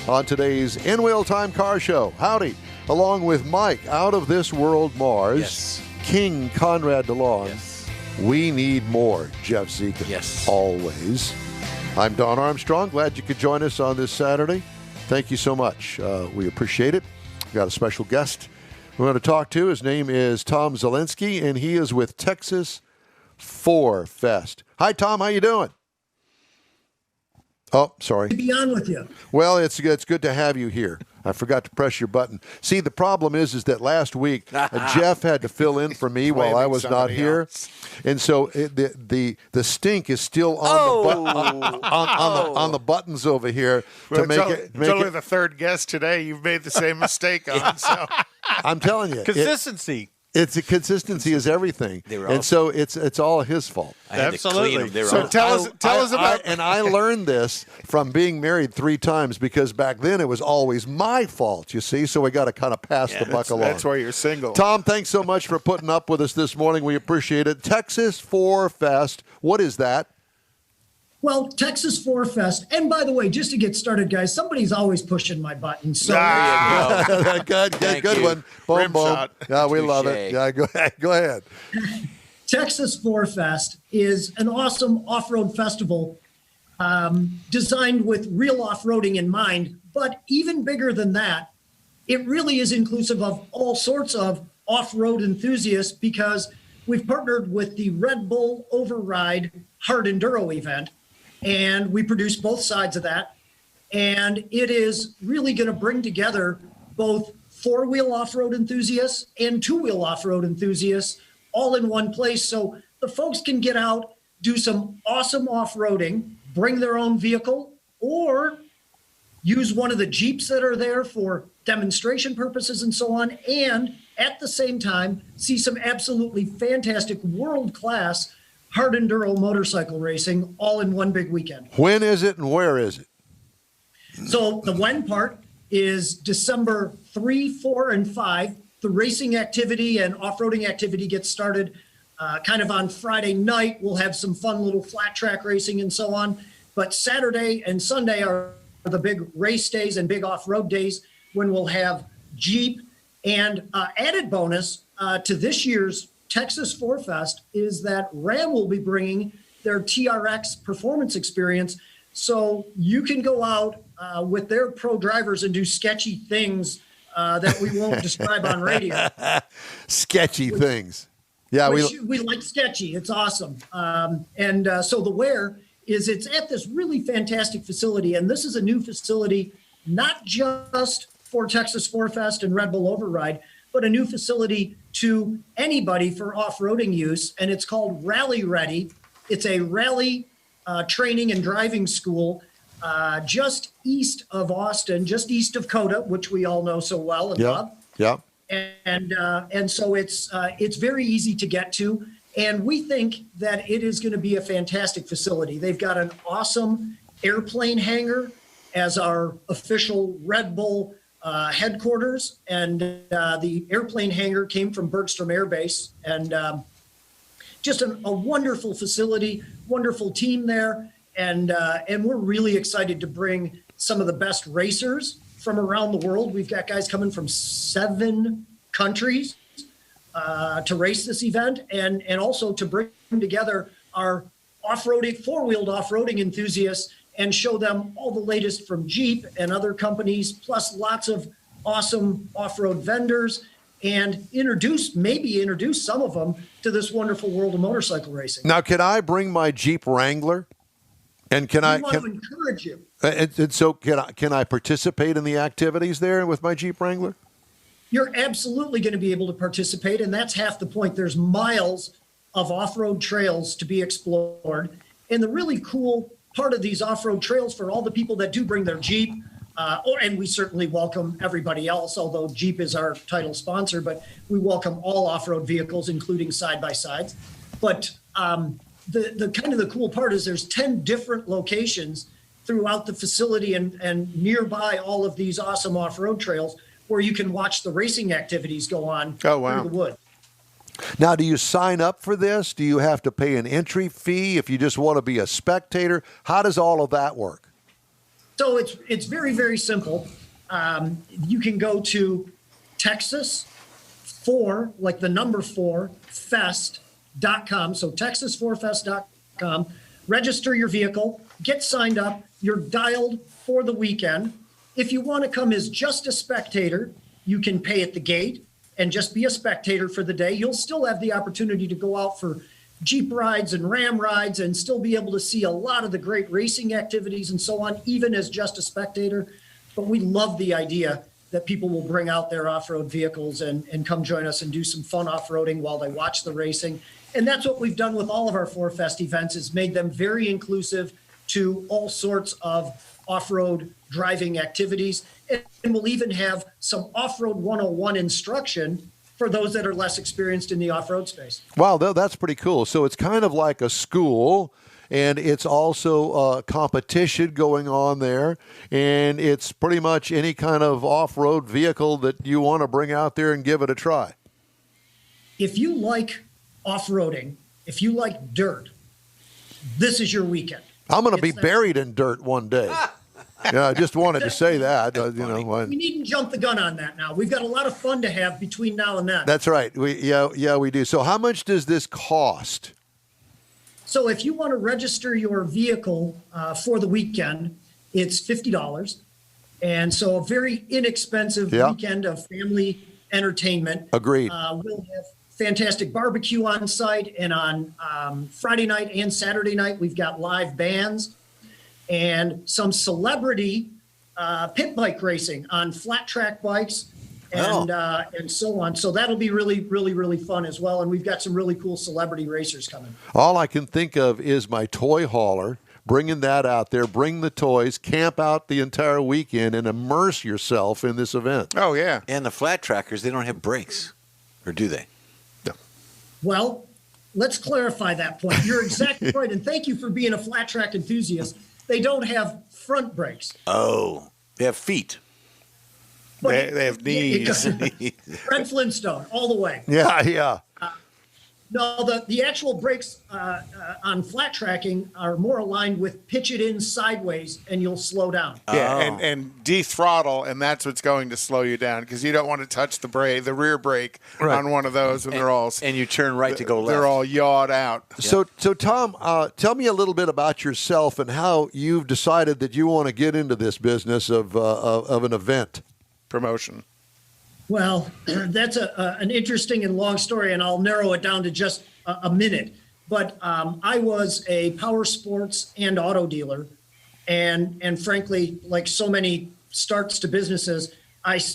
on today's In Wheel Time Car Show. Howdy, along with Mike, out of this world Mars, Yes. King Conrad DeLong. Yes. We need more Jeff Zielinski. Yes. Always. I'm Don Armstrong. Glad you could join us on this Saturday. Thank you so much. We appreciate it. We've got a special guest we want to talk to. His name is Tom Zielinski, and he is with Texas 4 Fest. Hi, Tom. How you doing? Oh, sorry. To be on with you. Well, it's good to have you here. I forgot to press your button. See, the problem is that last week Jeff had to fill in for me while I was not here, and so the stink is still on the buttons over here to make it. It's only the third guest today. You've made the same mistake on. So I'm telling you, Consistency. Consistency is everything, and so it's all his fault. I had to clean them. They were So all- tell us about. And I learned this from being married 3 times because back then it was always my fault, you see, so we got to kind of pass the buck along. That's why you're single. Tom, thanks so much for putting up with us this morning. We appreciate it. Texas 4 Fest, what is that? Well, Texas 4 Fest. And by the way, just to get started, guys, somebody's always pushing my button. So good Thank you. you. Boom, Rim boom. shot. Yeah, we love Touche. it. Yeah, go ahead. Texas 4 Fest is an awesome off-road festival designed with real off-roading in mind. But even bigger than that, it really is inclusive of all sorts of off-road enthusiasts, because we've partnered with the Red Bull Override Hard Enduro event, and we produce both sides of that. And it is really going to bring together both four-wheel off-road enthusiasts and two-wheel off-road enthusiasts all in one place. So the folks can get out, do some awesome off-roading, bring their own vehicle, or use one of the Jeeps that are there for demonstration purposes and so on, and at the same time, see some absolutely fantastic world-class hard enduro motorcycle racing all in one big weekend. When is it and where is it? So the when part is December 3, 4, and 5. The racing activity and off-roading activity gets started kind of on Friday night. We'll have some fun little flat track racing and so on. But Saturday and Sunday are the big race days and big off-road days, when we'll have Jeep. And added bonus to this year's Texas 4 Fest is that Ram will be bringing their TRX performance experience. So you can go out with their pro drivers and do sketchy things that we won't describe on radio. Sketchy things. Yeah, we like sketchy. It's awesome. So the where is, it's at this really fantastic facility. And this is a new facility, not just for Texas 4 Fest and Red Bull Override, but a new facility to anybody for off-roading use. And it's called Rally Ready. It's a rally training and driving school just east of Austin, just east of COTA, which we all know so well and love. Yeah. And so it's very easy to get to. And we think that it is going to be a fantastic facility. They've got an awesome airplane hangar as our official Red Bull headquarters. And the airplane hangar came from Bergstrom Air Base. And just a wonderful facility, wonderful team there. And we're really excited to bring some of the best racers from around the world. We've got guys coming from 7 countries to race this event, and also to bring together our off-roading, four-wheeled off-roading enthusiasts and show them all the latest from Jeep and other companies, plus lots of awesome off-road vendors, and introduce some of them to this wonderful world of motorcycle racing. Now, can I bring my Jeep Wrangler? And We want to encourage you. And so can I participate in the activities there with my Jeep Wrangler? You're absolutely going to be able to participate, and that's half the point. There's miles of off-road trails to be explored. And the really cool part of these off-road trails for all the people that do bring their Jeep, and we certainly welcome everybody else, although Jeep is our title sponsor, but we welcome all off-road vehicles, including side-by-sides. But the kind of the cool part is there's 10 different locations throughout the facility and nearby all of these awesome off-road trails where you can watch the racing activities go on through the wood. Now, do you sign up for this? Do you have to pay an entry fee if you just want to be a spectator? How does all of that work? So it's very, very simple. You can go to Texas 4, like the number 4, fest.com. So Texas4fest.com. Register your vehicle, get signed up. You're dialed for the weekend. If you want to come as just a spectator, you can pay at the gate and just be a spectator for the day. You'll still have the opportunity to go out for Jeep rides and Ram rides and still be able to see a lot of the great racing activities and so on, even as just a spectator. But we love the idea that people will bring out their off-road vehicles and come join us and do some fun off-roading while they watch the racing. And that's what we've done with all of our 4Fest events, is made them very inclusive to all sorts of off-road driving activities. And we'll even have some off-road 101 instruction for those that are less experienced in the off-road space. Wow, that's pretty cool. So it's kind of like a school, and it's also a competition going on there, and it's pretty much any kind of off-road vehicle that you want to bring out there and give it a try. If you like off-roading, if you like dirt, this is your weekend. I'm going to be buried in dirt one day. Yeah, I just wanted to say that. We needn't jump the gun on that now. We've got a lot of fun to have between now and then. That's right. We do. So how much does this cost? So if you want to register your vehicle for the weekend, it's $50. And so a very inexpensive weekend of family entertainment. Agreed. We'll have fantastic barbecue on site. And on Friday night and Saturday night, we've got live bands and some celebrity pit bike racing on flat track bikes and so on. So that'll be really, really, really fun as well. And we've got some really cool celebrity racers coming. All I can think of is my toy hauler, bringing that out there, bring the toys, camp out the entire weekend, and immerse yourself in this event. Oh, yeah. And the flat trackers, they don't have brakes, or do they? No. Well, let's clarify that point. You're exactly right. And thank you for being a flat track enthusiast. They don't have front brakes. Oh, they have feet. But They have knees. Fred Flintstone, all the way. Yeah. No, the actual brakes on flat tracking are more aligned with pitch it in sideways and you'll slow down. Yeah, and de-throttle, and that's what's going to slow you down because you don't want to touch the rear brake on one of those when they're all... And you turn right to go left. They're all yawed out. So Tom, tell me a little bit about yourself and how you've decided that you want to get into this business of an event. Promotion. Well, that's an interesting and long story, and I'll narrow it down to just a minute. But I was a power sports and auto dealer, and frankly, like so many starts to businesses,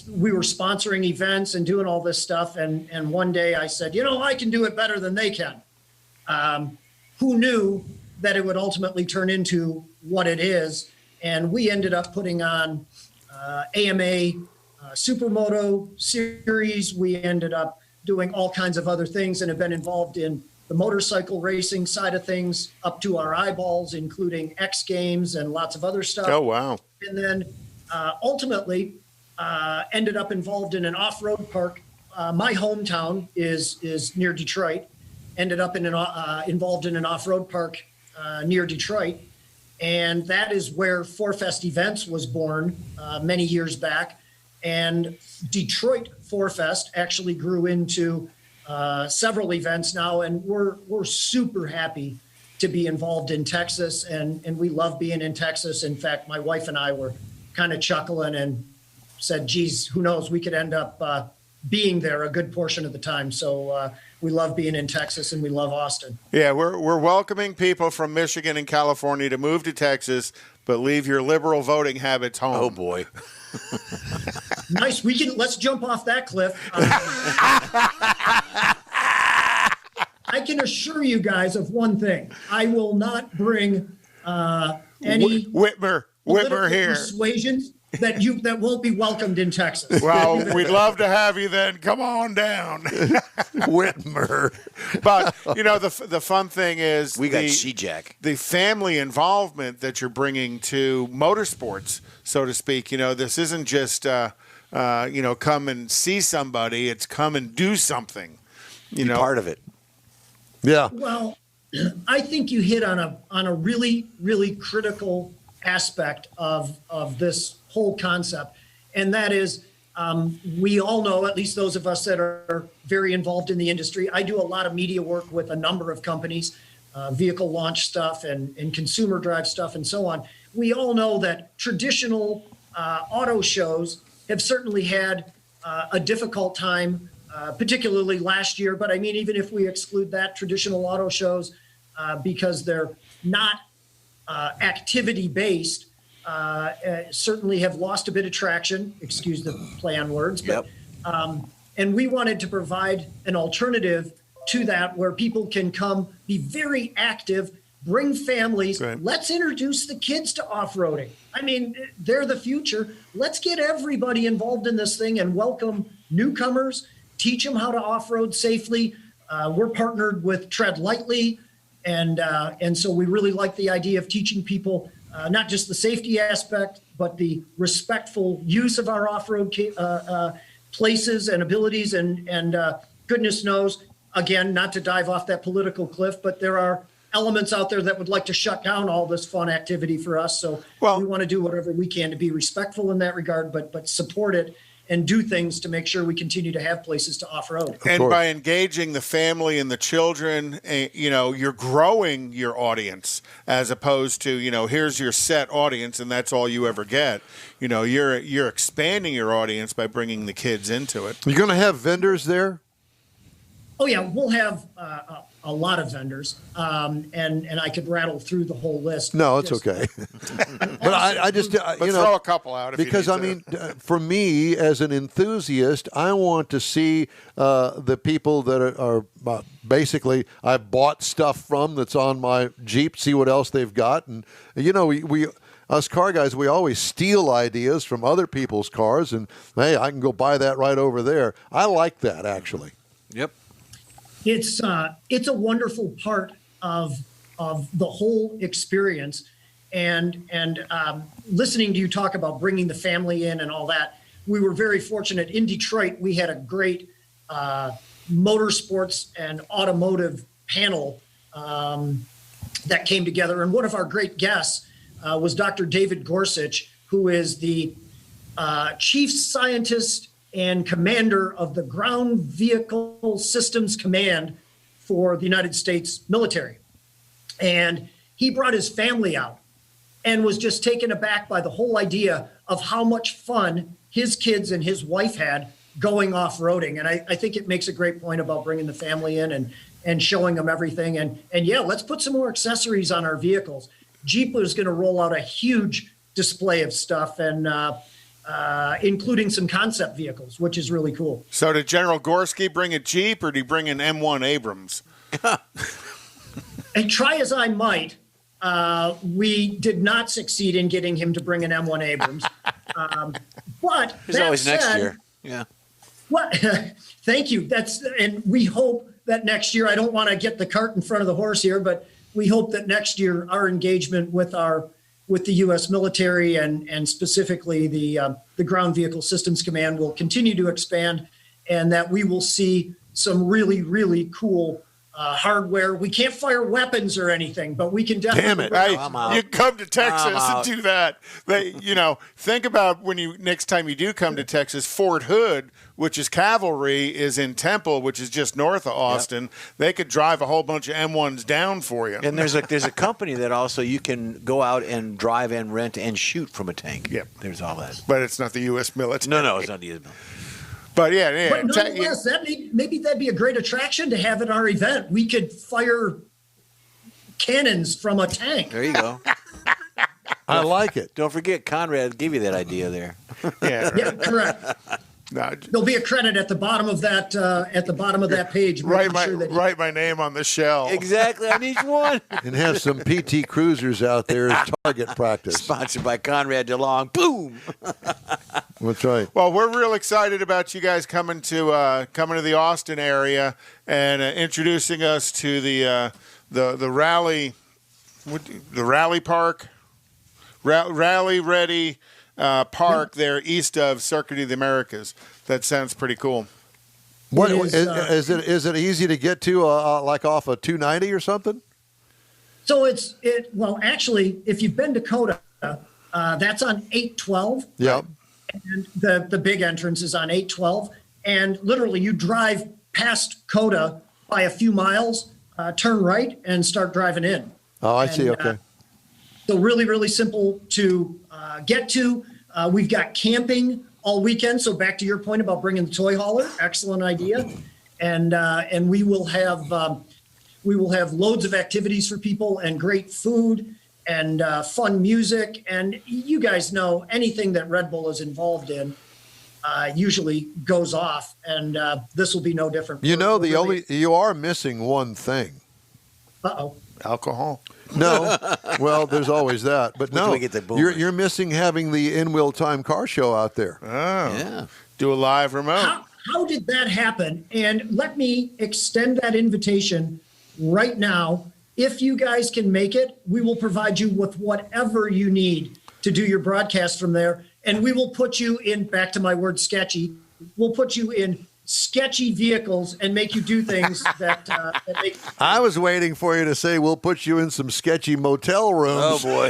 we were sponsoring events and doing all this stuff. And one day I said, I can do it better than they can. Who knew that it would ultimately turn into what it is? And we ended up putting on AMA Supermoto series. We ended up doing all kinds of other things and have been involved in the motorcycle racing side of things up to our eyeballs, including X Games and lots of other stuff. Oh, wow. And then ultimately ended up involved in an off-road park. My hometown is near Detroit. Ended up involved in an off-road park near Detroit. And that is where Forfest Events was born many years back. And Detroit Forfest actually grew into several events now, and we're super happy to be involved in Texas, and we love being in Texas. In fact, my wife and I were kind of chuckling and said, geez, who knows, we could end up being there a good portion of the time. So we love being in Texas, and we love Austin. Yeah, we're welcoming people from Michigan and California to move to Texas, but leave your liberal voting habits home. Oh, boy. Nice. Let's jump off that cliff. I can assure you guys of one thing. I will not bring any Whitmer here. Persuasions that won't be welcomed in Texas. Well, we'd love to have you then. Come on down. Whitmer. But, the fun thing is we got She-Jack. The family involvement that you're bringing to motorsports, so to speak. This isn't just, come and see somebody. It's come and do something. Be part of it. Yeah. Well, I think you hit on a really, really critical aspect of this whole concept, and that is we all know, at least those of us that are very involved in the industry. I do a lot of media work with a number of companies, vehicle launch stuff and consumer drive stuff and so on. We all know that traditional auto shows have certainly had a difficult time, particularly last year. But I mean, even if we exclude that, traditional auto shows, because they're not activity-based, certainly have lost a bit of traction, excuse the play on words. But, and we wanted to provide an alternative to that where people can come, be very active, bring families. Right. Let's introduce the kids to off-roading. I mean, they're the future. Let's get everybody involved in this thing and welcome newcomers, teach them how to off-road safely. We're partnered with Tread Lightly, and so we really like the idea of teaching people not just the safety aspect, but the respectful use of our off-road places and abilities. And goodness knows, again, not to dive off that political cliff, but there are elements out there that would like to shut down all this fun activity for us. So we want to do whatever we can to be respectful in that regard, but support it and do things to make sure we continue to have places to off-road. And by engaging the family and the children, you're growing your audience as opposed to, here's your set audience and that's all you ever get. You're expanding your audience by bringing the kids into it. You're going to have vendors there? Oh, yeah, we'll have a lot of vendors, and I could rattle through the whole list. No, it's okay. But I just, throw a couple out if because you need for me as an enthusiast, I want to see the people that are basically I've bought stuff from that's on my Jeep, see what else they've got, and we us car guys, we always steal ideas from other people's cars, and hey, I can go buy that right over there. I like that actually. Yep. It's a wonderful part of the whole experience, and listening to you talk about bringing the family in and all that. We were very fortunate in Detroit. We had a great motorsports and automotive panel that came together, and one of our great guests was Dr. David Gorsuch, who is the chief scientist and commander of the Ground Vehicle Systems Command for the United States military. And he brought his family out and was just taken aback by the whole idea of how much fun his kids and his wife had going off-roading. And I think it makes a great point about bringing the family in and showing them everything. And yeah, let's put some more accessories on our vehicles. Jeep is going to roll out a huge display of stuff, and including some concept vehicles, which is really cool. So did General Gorski bring a Jeep, or did he bring an M1 Abrams? And try as I might, we did not succeed in getting him to bring an M1 Abrams. But there's always next year. Yeah. What? Thank you. And we hope that next year, I don't want to get the cart in front of the horse here, but we hope that next year our engagement with the U.S. military and specifically the Ground Vehicle Systems Command will continue to expand, and that we will see some really, really cool hardware. We can't fire weapons or anything, but we can definitely. Damn it! You come to Texas and do that. Think about when next time you do come to Texas, Fort Hood, which is cavalry, is in Temple, which is just north of Austin. Yep. They could drive a whole bunch of M1s down for you. And there's a company that also you can go out and drive and rent and shoot from a tank. Yep. There's all that. But it's not the U.S. military. No, it's not the U.S. military. But yeah. But nonetheless, maybe that'd be a great attraction to have at our event. We could fire cannons from a tank. There you go. I like it. Don't forget, Conrad gave you that idea there. Yeah, correct. No, there'll be a credit at the bottom of that page. Write my name on the shell. Exactly, on each one. And have some PT Cruisers out there as target practice. Sponsored by Conrad DeLong. Boom. That's right. Well, we're real excited about you guys coming to the Austin area and introducing us to the rally, the rally park, rally ready. Park there east of Circuit of the Americas. That sounds pretty cool. What is it easy to get to like off of 290 or something? So well actually if you've been to Coda, that's on 812. Yep. And the big entrance is on 812, and literally you drive past Coda by a few miles, turn right and start driving in. Oh, I see. Okay. So really, really simple to get to. We've got camping all weekend. So back to your point about bringing the toy hauler, excellent idea. And we will have loads of activities for people and great food and fun music. And you guys know anything that Red Bull is involved in usually goes off, and this will be no different. You are missing one thing. Uh-oh. Alcohol. No, well, there's always that, but no, you're missing having the in-wheel time car show out there. Oh, yeah. Do a live remote. How did that happen? And let me extend that invitation right now. If you guys can make it, we will provide you with whatever you need to do your broadcast from there, and we will put you in. Back to my word, sketchy. We'll put you in sketchy vehicles and make you do things that make. I was waiting for you to say we'll put you in some sketchy motel rooms. Oh boy!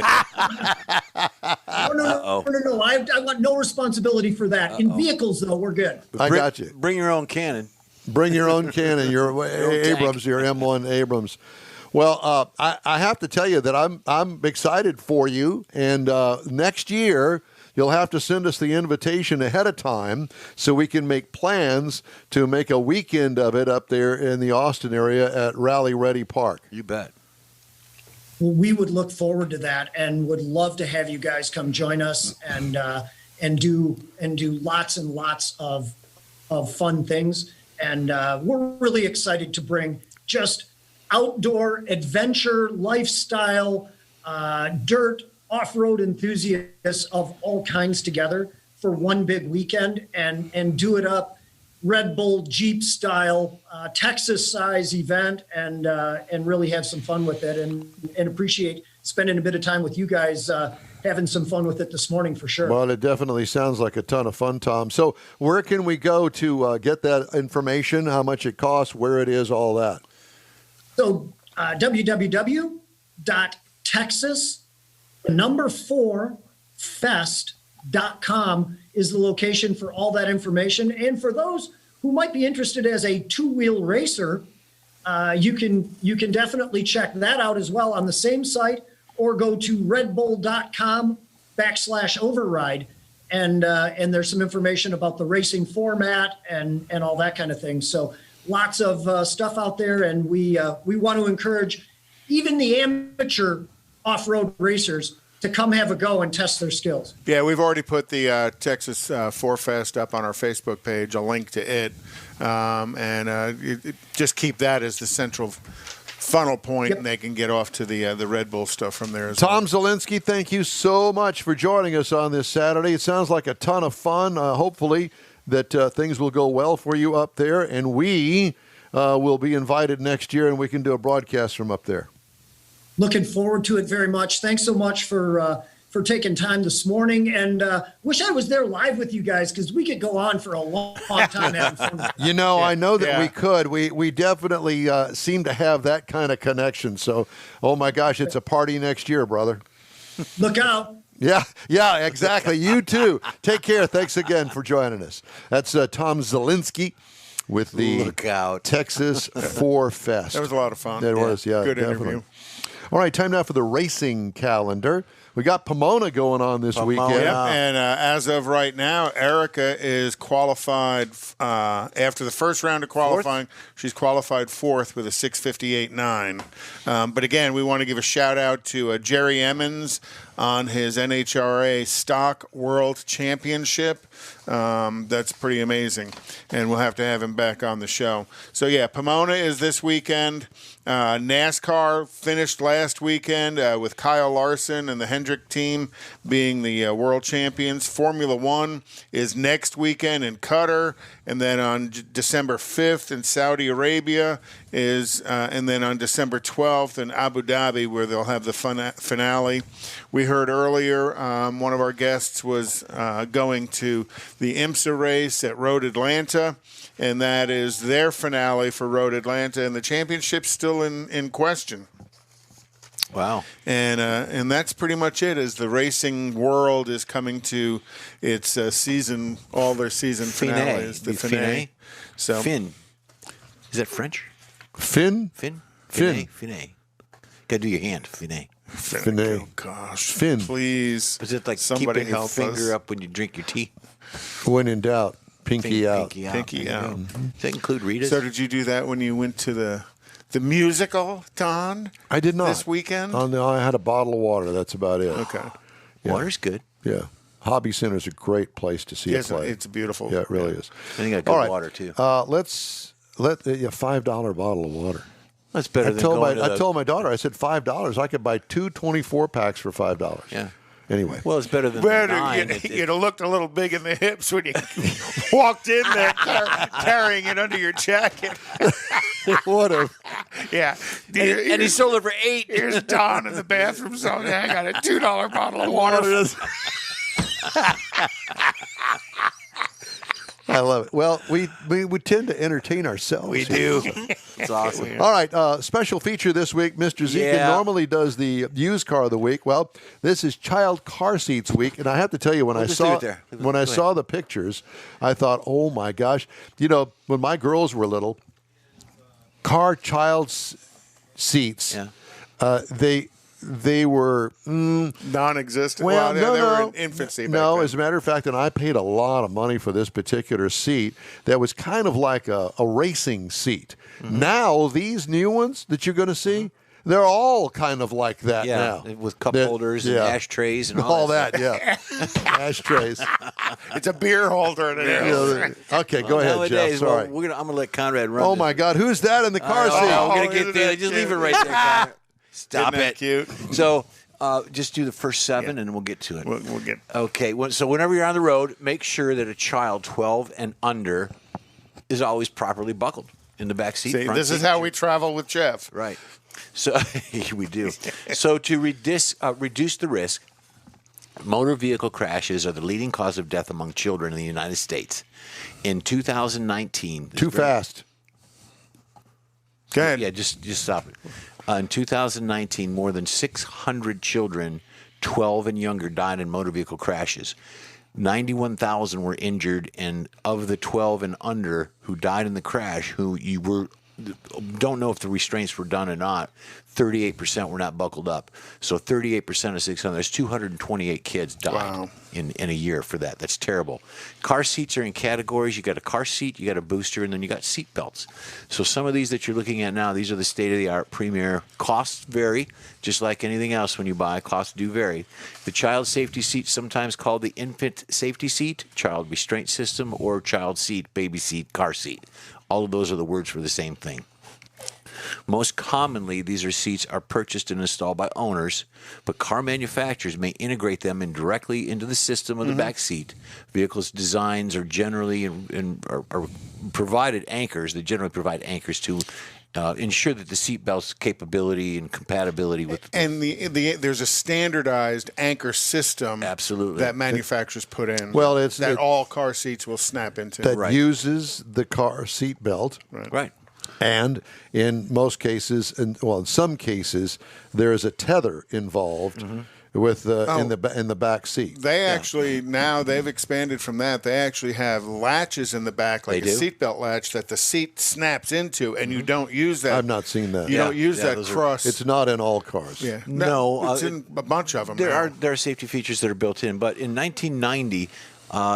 No. I want no responsibility for that. In vehicles, though, we're good. I got you. Bring your own cannon. Bring your own cannon, your Abrams, your M1 Abrams. Well, I have to tell you that I'm excited for you, and next year you'll have to send us the invitation ahead of time so we can make plans to make a weekend of it up there in the Austin area at Rally Ready Park. You bet. Well, we would look forward to that, and would love to have you guys come join us and do lots and lots of fun things. And we're really excited to bring just outdoor adventure, lifestyle, dirt, off-road enthusiasts of all kinds together for one big weekend and do it up Red Bull Jeep style, Texas size event and really have some fun with it and appreciate spending a bit of time with you guys having some fun with it this morning for sure. Well, it definitely sounds like a ton of fun, Tom. So where can we go to get that information, how much it costs, where it is, all that? So www.texas4fest.com is the location for all that information. And for those who might be interested as a two-wheel racer, you can definitely check that out as well on the same site, or go to redbull.com/override. And there's some information about the racing format and all that kind of thing. So lots of stuff out there, and we want to encourage even the amateur off-road racers to come have a go and test their skills. Yeah, we've already put the Texas 4Fest up on our Facebook page, a link to it, and just keep that as the central funnel point, Yep. and they can get off to the Red Bull stuff from there as Tom well. Zielinski, thank you so much for joining us on this Saturday. It sounds like a ton of fun. Hopefully that things will go well for you up there, and we will be invited next year, and we can do a broadcast from up there. Looking forward to it very much. Thanks so much for taking time this morning, and wish I was there live with you guys, because we could go on for a long time having fun. You know, I know that Yeah. we could. We definitely seem to have that kind of connection. So, oh my gosh, it's a party next year, brother. Look out. Yeah, exactly. You too. Take care. Thanks again for joining us. That's Tom Zielinski with the Look out. Texas 4Fest. That was a lot of fun. It was, yeah. Good definitely. interview. All right, time now for the racing calendar. We got Pomona going on this weekend. Yep, and as of right now, Erica is qualified after the first round of qualifying. She's qualified fourth with a 6:58.9. But again, we want to give a shout out to Jerry Emmons on his NHRA Stock World Championship. That's pretty amazing, and we'll have to have him back on the show. So yeah, Pomona is this weekend. NASCAR finished last weekend with Kyle Larson and the Hendrick team being the world champions. Formula One is next weekend in Qatar, and then on December 5th in Saudi Arabia and then on December 12th in Abu Dhabi, where they'll have the finale. We heard earlier one of our guests was going to the IMSA race at Road Atlanta, and that is their finale for Road Atlanta, and the championship's still in question. Wow. And that's pretty much it, as the racing world is coming to its season, all their season finales. The finale. So Fin. Is that French? Fin? Fin? Fin. Finet. Got to do your hand. Finet. Finet. Oh, gosh. Fin. Please. Is it like somebody keeping your help finger us. up when you drink your tea? When in doubt, pinky out. Pinky out. Pinky There you out. go. Does that include Rita's? So did you do that when you went to the musical, Don? I did not. This weekend? Oh, no, I had a bottle of water. That's about it. Okay. Water's good. Yeah. Hobby Center's a great place to see Yes, it play. it's beautiful. Yeah, it really is. And you got good All right. water, too. Let's let a $5 bottle of water. That's better I than told going to the... I told my daughter, I said $5. I could buy two 24 packs for $5. Yeah. Anyway. Well, it's better than Better, the 9. you'd have looked a little big in the hips when you walked in there carrying it under your jacket. What a Yeah. And he sold it for $8. Here's Don in the bathroom saying, I got a $2 bottle of water. I love it. Well, we tend to entertain ourselves. We do. It's awesome. All right, special feature this week. Mr. Zekin normally does the used car of the week. Well, this is child car seats week, and I have to tell you, when I saw the pictures, I thought, oh my gosh, when my girls were little, child seats, they were non-existent. Well, they were in infancy. No, as a matter of fact, and I paid a lot of money for this particular seat that was kind of like a racing seat. Mm-hmm. Now, these new ones that you're going to see, they're all kind of like that now. With cup holders and ashtrays and all that. Ashtrays. It's a beer holder in it. Okay, go ahead, Jeff. Sorry. I'm going to let Conrad run. Oh, my God. Who's that in the car seat? We're going to get there. Just leave it right there, Conrad. Stop it. Cute? So just do the first 7 and we'll get to it. We'll get. Okay. So whenever you're on the road, make sure that a child 12 and under is always properly buckled in the back seat. See, this is how we travel with Jeff. Right. So we do. So to reduce the risk, motor vehicle crashes are the leading cause of death among children in the United States. In 2019. Too fast. Go ahead. Yeah, just stop it. In 2019, more than 600 children, 12 and younger, died in motor vehicle crashes. 91,000 were injured, and of the 12 and under who died in the crash, don't know if the restraints were done or not, 38% were not buckled up. So 38% of 600, there's 228 kids died in a year for that. That's terrible. Car seats are in categories. You got a car seat, you got a booster, and then you got seat belts. So some of these that you're looking at now, these are the state-of-the-art Premier. Costs vary, just like anything else when you buy. Costs do vary. The child safety seat, sometimes called the infant safety seat, child restraint system, or child seat, baby seat, car seat. All of those are the words for the same thing. Most commonly, these seats are purchased and installed by owners, but car manufacturers may integrate them directly into the system of the back seat. Vehicles' designs are generally are provided anchors. They generally provide anchors to ensure that the seat belt's capability and compatibility with. And there's a standardized anchor system. That manufacturers put in. Well, all car seats will snap into. That uses the car seat belt. Right. And in most cases, in some cases, there is a tether involved with in the back seat. They actually now they've expanded from that. They actually have latches in the back, like a seatbelt latch that the seat snaps into, and you don't use that. I've not seen that. You don't use that cross. It's not in all cars. Yeah, no, it's in a bunch of them. There are safety features that are built in, but in 1990.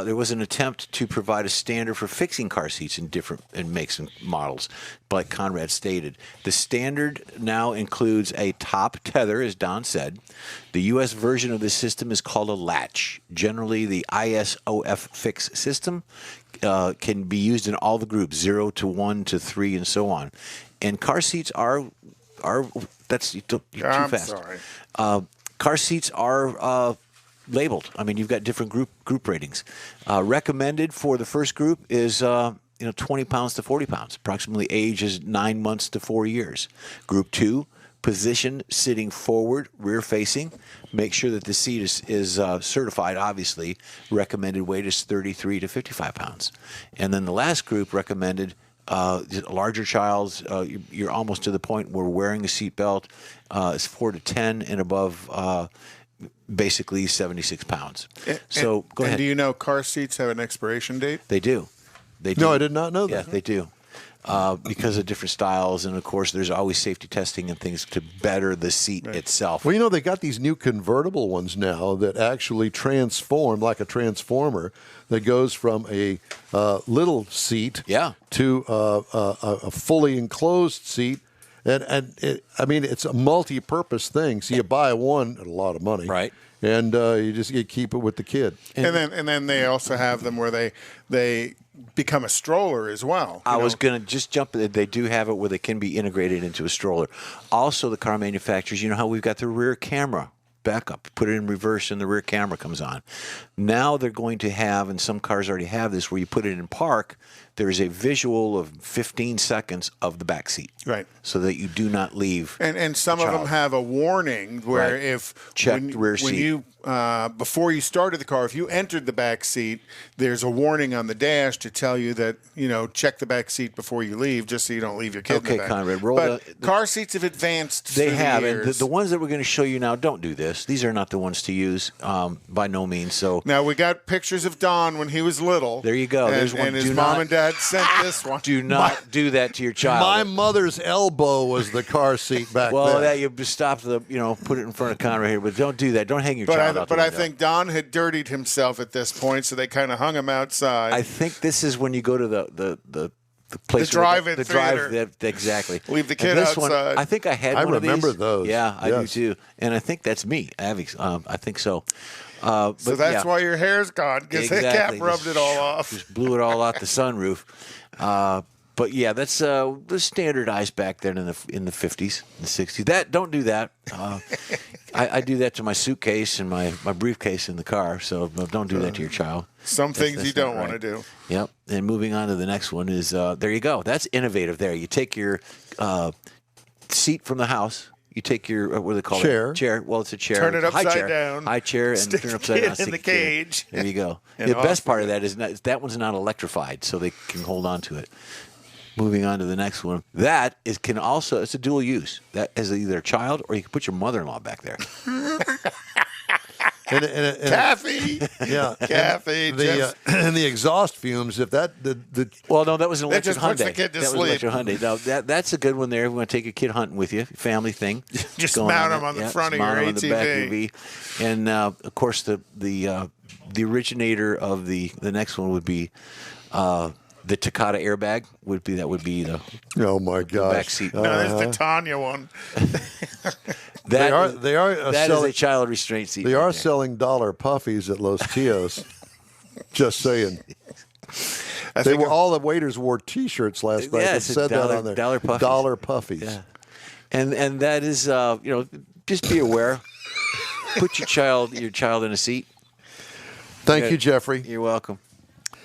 There was an attempt to provide a standard for fixing car seats in different makes and models, like Conrad stated. The standard now includes a top tether, as Don said. The U.S. version of this system is called a latch. Generally, the ISOF fix system can be used in all the groups, 0 to 1 to 3, and so on. And car seats are you're too fast. Sorry. Car seats are labeled. I mean, you've got different group ratings. Recommended for the first group is 20 pounds to 40 pounds. Approximately age is 9 months to 4 years. Group 2, position sitting forward, rear facing. Make sure that the seat is certified, obviously. Recommended weight is 33 to 55 pounds. And then the last group recommended, larger childs, you're almost to the point where wearing a seat belt is 4 to 10 and above basically 76 pounds. So go ahead. And do you know car seats have an expiration date? They do. No, I did not know that. Yeah, they do. Because of different styles, and of course, there's always safety testing and things to better the seat itself. Well, they got these new convertible ones now that actually transform like a transformer that goes from a little seat to a fully enclosed seat. And it's a multi-purpose thing. So you buy one at a lot of money, right? And you keep it with the kid. And then they also have them where they become a stroller as well. I was going to just jump in. They do have it where they can be integrated into a stroller. Also, the car manufacturers, you know how we've got the rear camera backup, put it in reverse and the rear camera comes on. Now they're going to have, and some cars already have this, where you put it in park, there is a visual of 15 seconds of the back seat. Right. So that you do not leave. And some of them have a warning where Right. if Check when, rear when seat. you before you started the car, if you entered the back seat, there's a warning on the dash to tell you that, check the back seat before you leave, just so you don't leave your kid in the Okay, back. Conrad, roll but the car seats have advanced. They through have, the and years. the ones that we're going to show you now don't do this. These are not the ones to use, by no means. So Now we got pictures of Don when he was little. There you go. And, There's one. and his Do mom not- and dad sent this one. do not do that to your child. My mother's elbow was the car seat back well, then. that you stop the, put it in front of Conrad here, but don't do that. Don't hang your child out the But I window. think Don had dirtied himself at this point, so they kind of hung him outside. I think this is when you go to the place. The where drive-in the theater. exactly. Leave the And kid this one, outside. I think I had I one of these. remember those. Yeah, I Yes. do too. And I think that's me. I think so. so But that's yeah. why your hair's gone, because the cap Exactly. rubbed it all off. Just blew it all out the sunroof. But yeah, that's was standardized back then in the 50s and 60s. Don't do that. I do that to my suitcase and my briefcase in the car. So don't do that to your child. Some things you that's don't not want to right. do. Yep. And moving on to the next one is there you go. That's innovative. There, you take your seat from the house. You take your what do they call Chair. it? Chair. Well, it's a chair. Turn it High upside chair. down. High chair and Stick turn the upside kid down. in stick the the kid. cage. There you go. And The best off part we of that is that one's not electrified, so they can hold on to it. Moving on to the next one. That is can also it's a dual use. That is either a child or you can put your mother-in-law back there. Kathy. Yeah, Kathy. and the exhaust fumes. If that the Well, no, that was an That electric just puts Hyundai. the kid to that sleep. was electric Hyundai. No, that's a good one there. We want to take your kid hunting with you, family thing. Just Going mount on him on that. the Yeah, front of just mount your him on the back of your ATV. V. And of course, the originator of the next one would be the Takata airbag. Would be the oh my gosh, back seat. No, there's the Tanya one. they are that is selling, a child restraint seat. they right are there. selling dollar puffies at Los Tios. Just saying. I They think were all the waiters wore T-shirts last night Yeah, that it's a said dollar- that on there. dollar puffies. Dollar puffies. Yeah. And that is just be aware. Put your child in a seat. Thank you, Jeffrey. You're welcome.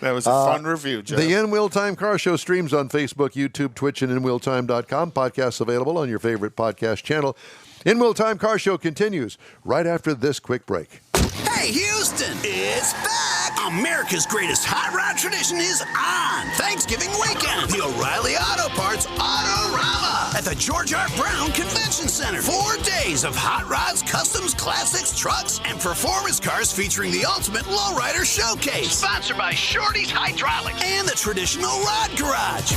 That was a fun review, Jeff. The In Wheel Time Car Show streams on Facebook, YouTube, Twitch, and InWheelTime.com. Podcasts available on your favorite podcast channel. In Wheel Time Car Show continues right after this quick break. Hey, Houston, it's back! America's greatest hot rod tradition is on Thanksgiving weekend. The O'Reilly Auto Parts Autorama at the George R. Brown Convention Center. 4 days of hot rods, customs, classics, trucks, and performance cars featuring the ultimate lowrider showcase. Sponsored by Shorty's Hydraulics and the Traditional Rod Garage.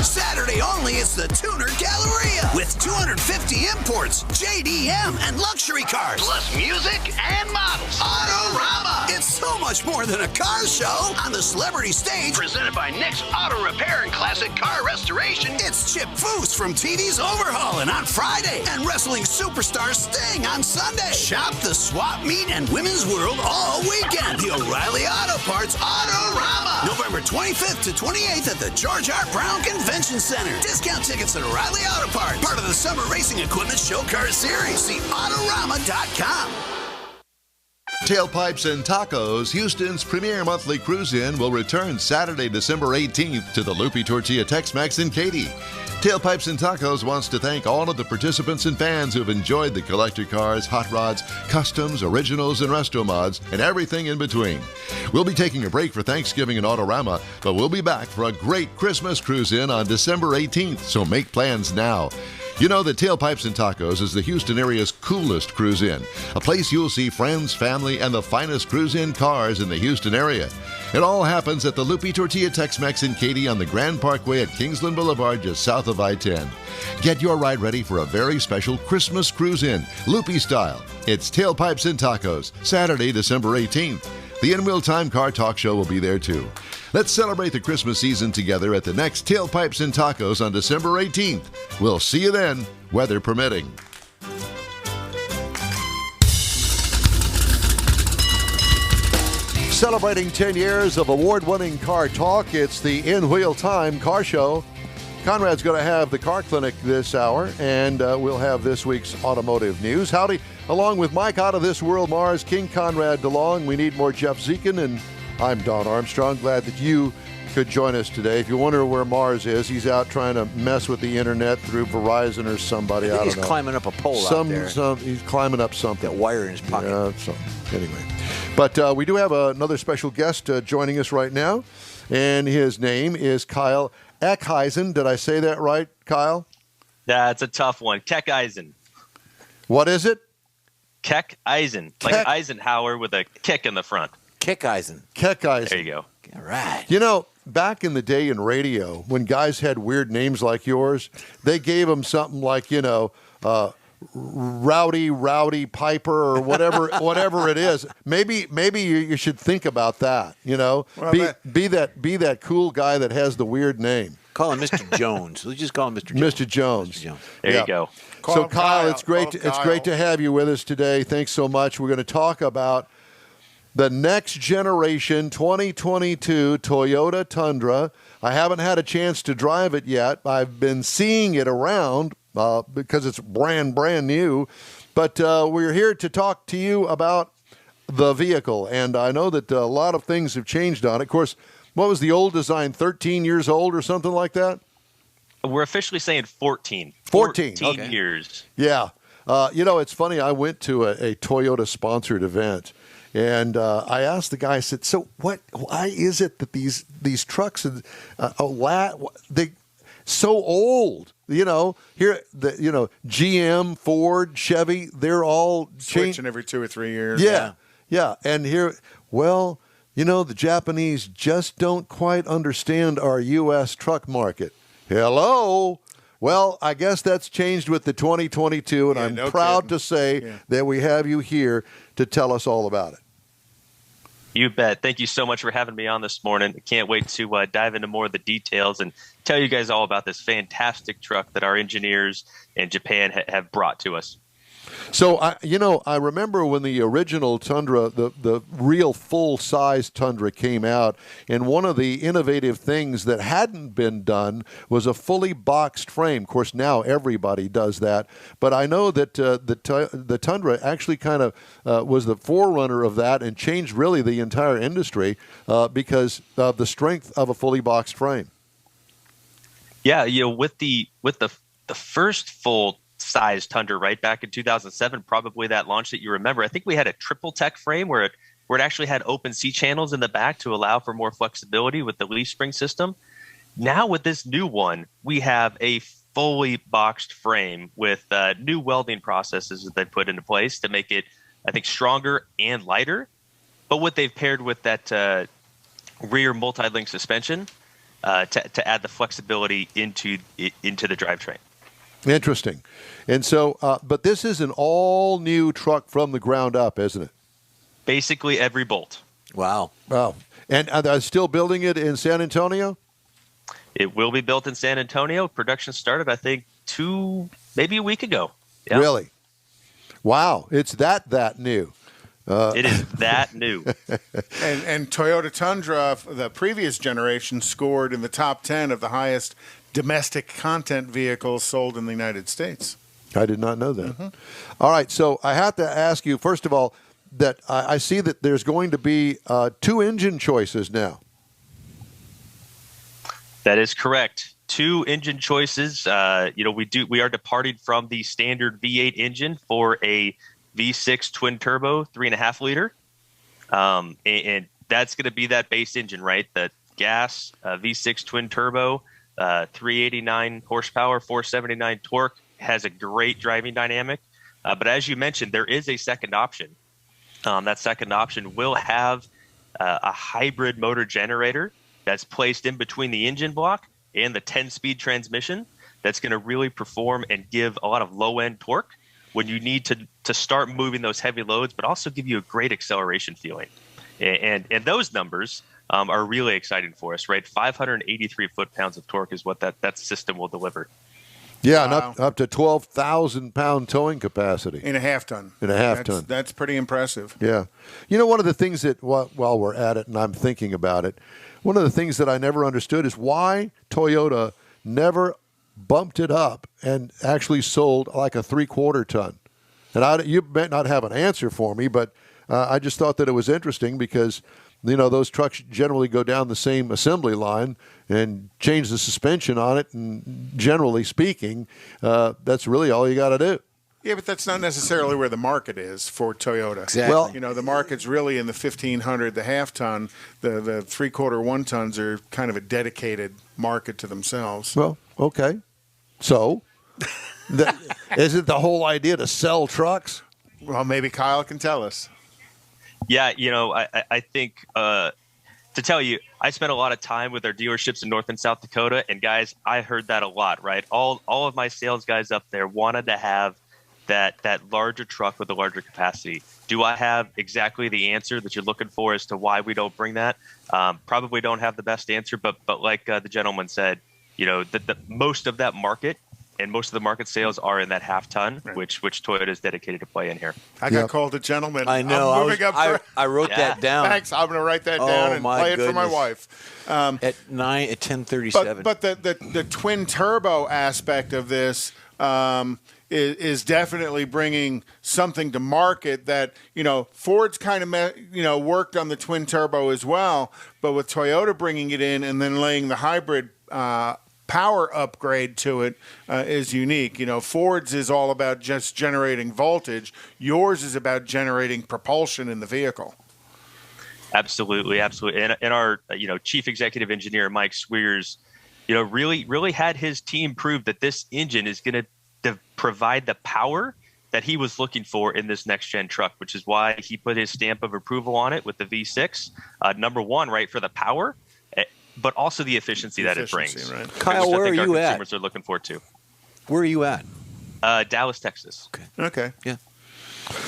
Saturday only, it's the Tuner Galleria with 250 imports, JDM, and luxury cars. Plus music and models. Autorama. It's so much more than a car show. On the celebrity stage, presented by Nick's Auto Repair and Classic Car Restoration, it's Chip Foose from TV's Overhauling on Friday and wrestling superstar Sting on Sunday. Shop the swap meet and women's world all weekend. The O'Reilly Auto Parts Autorama. November 25th to 28th at the George R. Brown Convention Center. Discount tickets at O'Reilly Auto Parts. Part of the Summer Racing Equipment Show Car Series. See Autorama.com. Tailpipes and Tacos, Houston's premier monthly cruise-in, will return Saturday, December 18th to the Loopy Tortilla Tex-Mex in Katy. Tailpipes and Tacos wants to thank all of the participants and fans who've enjoyed the collector cars, hot rods, customs, originals, and resto mods, and everything in between. We'll be taking a break for Thanksgiving and Autorama, but we'll be back for a great Christmas cruise-in on December 18th, so make plans now. You know that Tailpipes and Tacos is the Houston area's coolest cruise-in, a place you'll see friends, family, and the finest cruise-in cars in the Houston area. It all happens at the Loopy Tortilla Tex-Mex in Katy on the Grand Parkway at Kingsland Boulevard, just south of I-10. Get your ride ready for a very special Christmas cruise-in, Loopy style. It's Tailpipes and Tacos, Saturday, December 18th. The In Wheel Time Car Talk Show will be there too. Let's celebrate the Christmas season together at the next Tailpipes and Tacos on December 18th. We'll see you then, weather permitting. Celebrating 10 years of award-winning car talk, it's the In Wheel Time Car Show. Conrad's going to have the car clinic this hour, and we'll have this week's automotive news. Howdy, along with Mike out of this world, Mars, King Conrad DeLong. We need more Jeff Zekin, and I'm Don Armstrong. Glad that you could join us today. If you wonder where Mars is, he's out trying to mess with the internet through Verizon or somebody. I don't know. He's climbing up a pole out there. He's climbing up something. That wire in his pocket. Yeah, anyway. But we do have another special guest joining us right now, and his name is Kyle Eckeisen. Did I say that right, Kyle? That's a tough one. Eckeisen. What is it? Eckeisen. Like Eisenhower with a kick in the front. Eckeisen. Eckeisen. There you go. All right. You know, back in the day in radio, when guys had weird names like yours, they gave them something like, Rowdy Piper or whatever it is. Maybe you should think about that. Well, be that cool guy that has the weird name. Call him Mr. Jones. Let's just call him Mr. Jones. Mr. Jones. There you go. So Kyle, it's great to have you with us today. Thanks so much. We're going to talk about the next generation 2022 Toyota Tundra. I haven't had a chance to drive it yet. I've been seeing it around because it's brand new. But we're here to talk to you about the vehicle. And I know that a lot of things have changed on it. Of course, what was the old design, 13 years old or something like that? We're officially saying 14. 14 okay. Years. Yeah. It's funny. I went to a Toyota-sponsored event. And I asked the guy, I said, so why is it that these trucks are so old? GM, Ford, Chevy, they're all switching every 2 or 3 years. Yeah. And here, the Japanese just don't quite understand our U.S. truck market. Hello. Well, I guess that's changed with the 2022, and I'm proud to say that we have you here to tell us all about it. You bet. Thank you so much for having me on this morning. I can't wait to dive into more of the details and tell you guys all about this fantastic truck that our engineers in Japan have brought to us. So, I remember when the original Tundra, the real full-size Tundra came out, and one of the innovative things that hadn't been done was a fully boxed frame. Of course, now everybody does that, but I know that the Tundra actually kind of was the forerunner of that and changed really the entire industry because of the strength of a fully boxed frame. Yeah, with the first full size Tundra right back in 2007, probably that launch that you remember. I think we had a triple tech frame where it actually had open C channels in the back to allow for more flexibility with the leaf spring system. Now with this new one, we have a fully boxed frame with new welding processes that they put into place to make it, I think, stronger and lighter. But what they've paired with that rear multi-link suspension to add the flexibility into the drivetrain. Interesting. And so, but this is an all-new truck from the ground up, isn't it? Basically every bolt. Wow. And are they still building it in San Antonio? It will be built in San Antonio. Production started, I think, maybe a week ago. Yeah. Really? Wow. It's that new. It is that new. And Toyota Tundra, the previous generation, scored in the top 10 of the highest domestic content vehicles sold in the United States. I did not know that. Mm-hmm. All right, so I have to ask you, first of all, that I see that there's going to be 2 engine choices now. That is correct. 2 engine choices. We are departing from the standard V8 engine for a V6 twin turbo 3.5 liter. And that's going to be that base engine, right? The gas V6 twin turbo, 389 horsepower, 479 torque, has a great driving dynamic. But as you mentioned, there is a second option. That second option will have a hybrid motor generator that's placed in between the engine block and the 10-speed transmission that's going to really perform and give a lot of low-end torque when you need to start moving those heavy loads, but also give you a great acceleration feeling. And those numbers are really exciting for us, right? 583 foot-pounds of torque is what that system will deliver. Yeah, wow. And up to 12,000-pound towing capacity. In a half-ton. ton. That's pretty impressive. Yeah. One of the things that, while we're at it and I'm thinking about it, one of the things that I never understood is why Toyota never bumped it up and actually sold like a 3/4 ton. And you may not have an answer for me, but I just thought that it was interesting because those trucks generally go down the same assembly line and change the suspension on it. And generally speaking, that's really all you got to do. Yeah, but that's not necessarily where the market is for Toyota. Exactly. Well, the market's really in the 1,500, the half ton. The 3/4 1 tons are kind of a dedicated market to themselves. Well, okay. So, isn't the whole idea to sell trucks? Well, maybe Kyle can tell us. Yeah, I think to tell you, I spent a lot of time with our dealerships in North and South Dakota, and guys, I heard that a lot, right? All of my sales guys up there wanted to have that larger truck with a larger capacity. Do I have exactly the answer that you're looking for as to why we don't bring that? Probably don't have the best answer, but like the gentleman said, the most of that market and most of the market sales are in that half ton, right, which Toyota is dedicated to play in here. I got called a gentleman. I know. I wrote that down. Thanks. I'm going to write that down and play it for my wife. At 10:37. But the twin turbo aspect of this is definitely bringing something to market that, Ford's kind of, worked on the twin turbo as well, but with Toyota bringing it in and then laying the hybrid power upgrade to it is unique. Ford's is all about just generating voltage. Yours is about generating propulsion in the vehicle. Absolutely. And our, chief executive engineer, Mike Swears, really had his team prove that this engine is going to provide the power that he was looking for in this next gen truck, which is why he put his stamp of approval on it with the V6. Number one, right, for the power, but also the efficiency that it brings. Right. Kyle, where are you at? Consumers are looking forward to. Where are you at? Dallas, Texas. Okay. Yeah.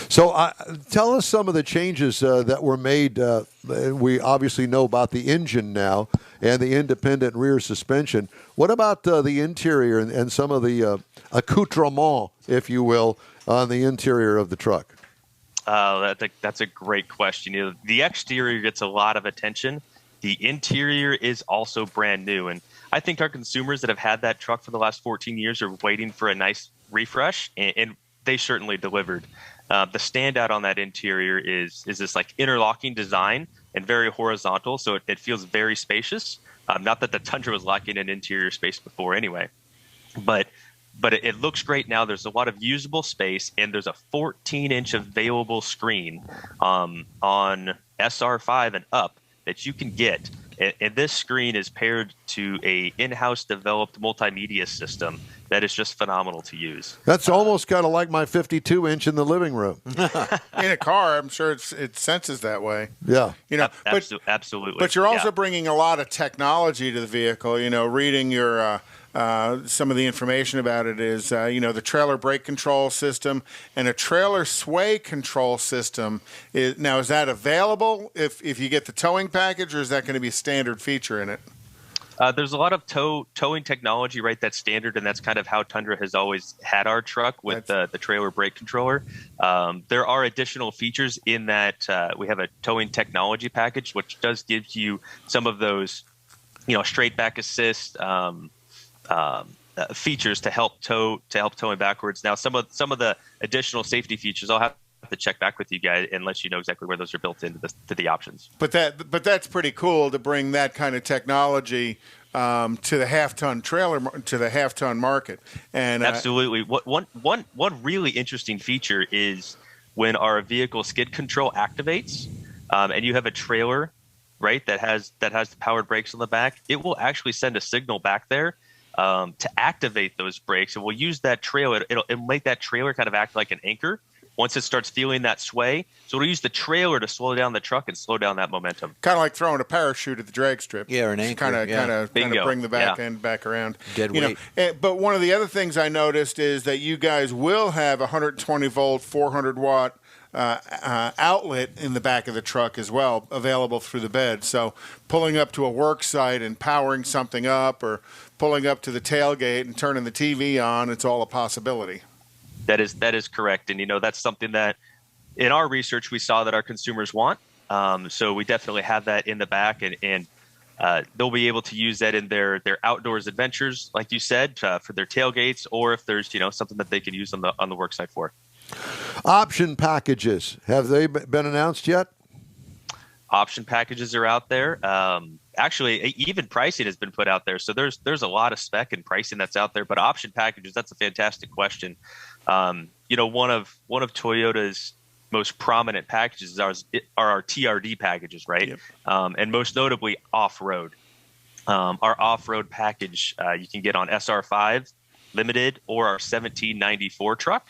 So tell us some of the changes that were made. We obviously know about the engine now and the independent rear suspension. What about the interior and some of the accoutrement, if you will, on the interior of the truck? That's a great question. The exterior gets a lot of attention. The interior is also brand new. And I think our consumers that have had that truck for the last 14 years are waiting for a nice refresh, and they certainly delivered. The standout on that interior is this like interlocking design and very horizontal, so it feels very spacious. Not that the Tundra was lacking in interior space before anyway, but it looks great now. There's a lot of usable space, and there's a 14-inch available screen on SR5 and up that you can get. And this screen is paired to a in-house developed multimedia system that is just phenomenal to use. That's almost kind of like my 52-inch in the living room. In a car, I'm sure it senses that way. Yeah. Absolutely. But you're also bringing a lot of technology to the vehicle. Reading your some of the information about it is, the trailer brake control system and a trailer sway control system. Is that available if you get the towing package, or is that going to be a standard feature in it? There's a lot of towing technology, right? That's standard, and that's kind of how Tundra has always had our truck with the trailer brake controller. There are additional features in that we have a towing technology package, which does give you some of those, straight back assist features to help towing backwards. Now, some of the additional safety features, I'll have to check back with you guys and let you know exactly where those are built into the options. But that's pretty cool to bring that kind of technology to the half-ton trailer, to the half-ton market. And absolutely, one really interesting feature is when our vehicle skid control activates, and you have a trailer, right, that has the powered brakes on the back. It will actually send a signal back there to activate those brakes, and we'll use that trailer. It'll make that trailer kind of act like an anchor once it starts feeling that sway. So it'll use the trailer to slow down the truck and slow down that momentum. Kind of like throwing a parachute at the drag strip. Yeah, or an anchor. Kind of bring the back end back around. Dead weight. But one of the other things I noticed is that you guys will have a 120-volt, 400-watt outlet in the back of the truck as well, available through the bed. So pulling up to a work site and powering something up, or pulling up to the tailgate and turning the TV on, it's all a possibility. That is correct. And, that's something that in our research we saw that our consumers want. So we definitely have that in the back, and they'll be able to use that in their outdoors adventures, like you said, for their tailgates, or if there's, something that they can use on the work site for. Option packages, have they been announced yet? Option packages are out there. Actually, even pricing has been put out there. So there's a lot of spec and pricing that's out there. But option packages, that's a fantastic question. One of Toyota's most prominent packages are our TRD packages, right? Yep. And most notably off-road. Our off-road package you can get on SR5 Limited or our 1794 truck,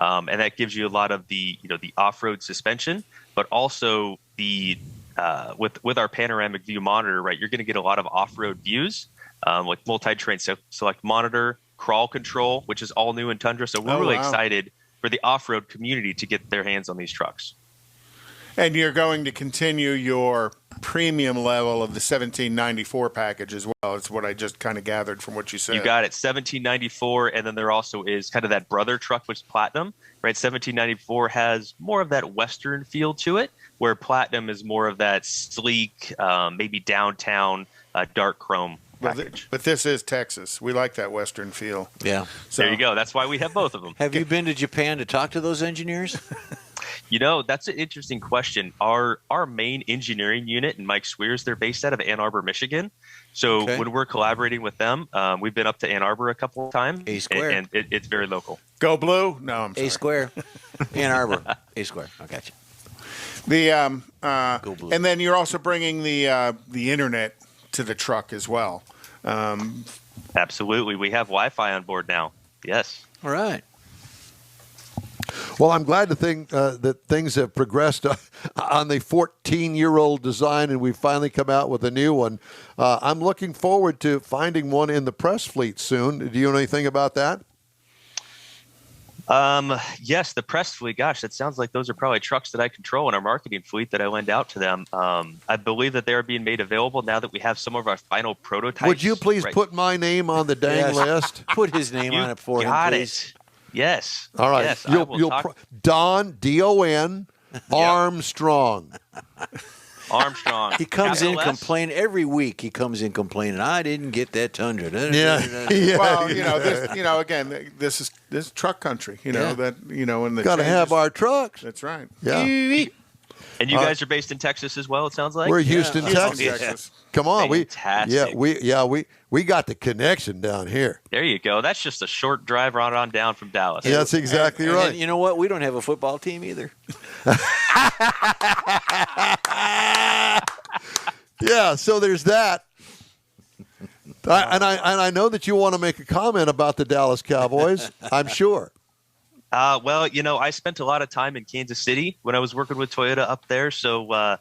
and that gives you a lot of the off-road suspension, but also the with our panoramic view monitor, right? You're going to get a lot of off-road views, like multi-terrain select monitor, crawl control, which is all new in Tundra. So we're really excited for the off-road community to get their hands on these trucks. And you're going to continue your premium level of the 1794 package as well. It's what I just kind of gathered from what you said. You got it, 1794, and then there also is kind of that brother truck, which is Platinum, right? 1794 has more of that Western feel to it, where Platinum is more of that sleek, maybe downtown, dark chrome package. But this is Texas. We like that Western feel. Yeah. So, there you go. That's why we have both of them. Have you been to Japan to talk to those engineers? That's an interesting question. Our main engineering unit in Mike Swears, they're based out of Ann Arbor, Michigan. So when we're collaborating with them, we've been up to Ann Arbor a couple of times. A square. And it's very local. Go blue? No, I'm sorry. A square. Ann Arbor. A square. I got you. Go blue. And then you're also bringing the internet to the truck as well. Absolutely. We have Wi-Fi on board now. Yes. All right. Well, I'm glad to think that things have progressed on the 14-year-old design, and we've finally come out with a new one. I'm looking forward to finding one in the press fleet soon. Do you know anything about that? Yes, the press fleet. Gosh, that sounds like those are probably trucks that I control in our marketing fleet that I lend out to them. I believe that they are being made available now that we have some of our final prototypes. Would you please put my name on the dang list? Put his name on it for him, please. Yes. All right. Yes, Don, D-O-N, Armstrong. Armstrong. He comes in complaining every week. He comes in complaining, I didn't get that Tundra. Well, again, this is truck country. In the got to have our trucks. That's right. Yeah. And you guys are based in Texas as well, it sounds like? We're Houston, Texas. Yeah. Come on. Fantastic. We got the connection down here. There you go. That's just a short drive right on down from Dallas. Yeah, that's exactly right. And you know what? We don't have a football team either. Yeah, so there's that. I know that you want to make a comment about the Dallas Cowboys, I'm sure. Well, I spent a lot of time in Kansas City when I was working with Toyota up there. So,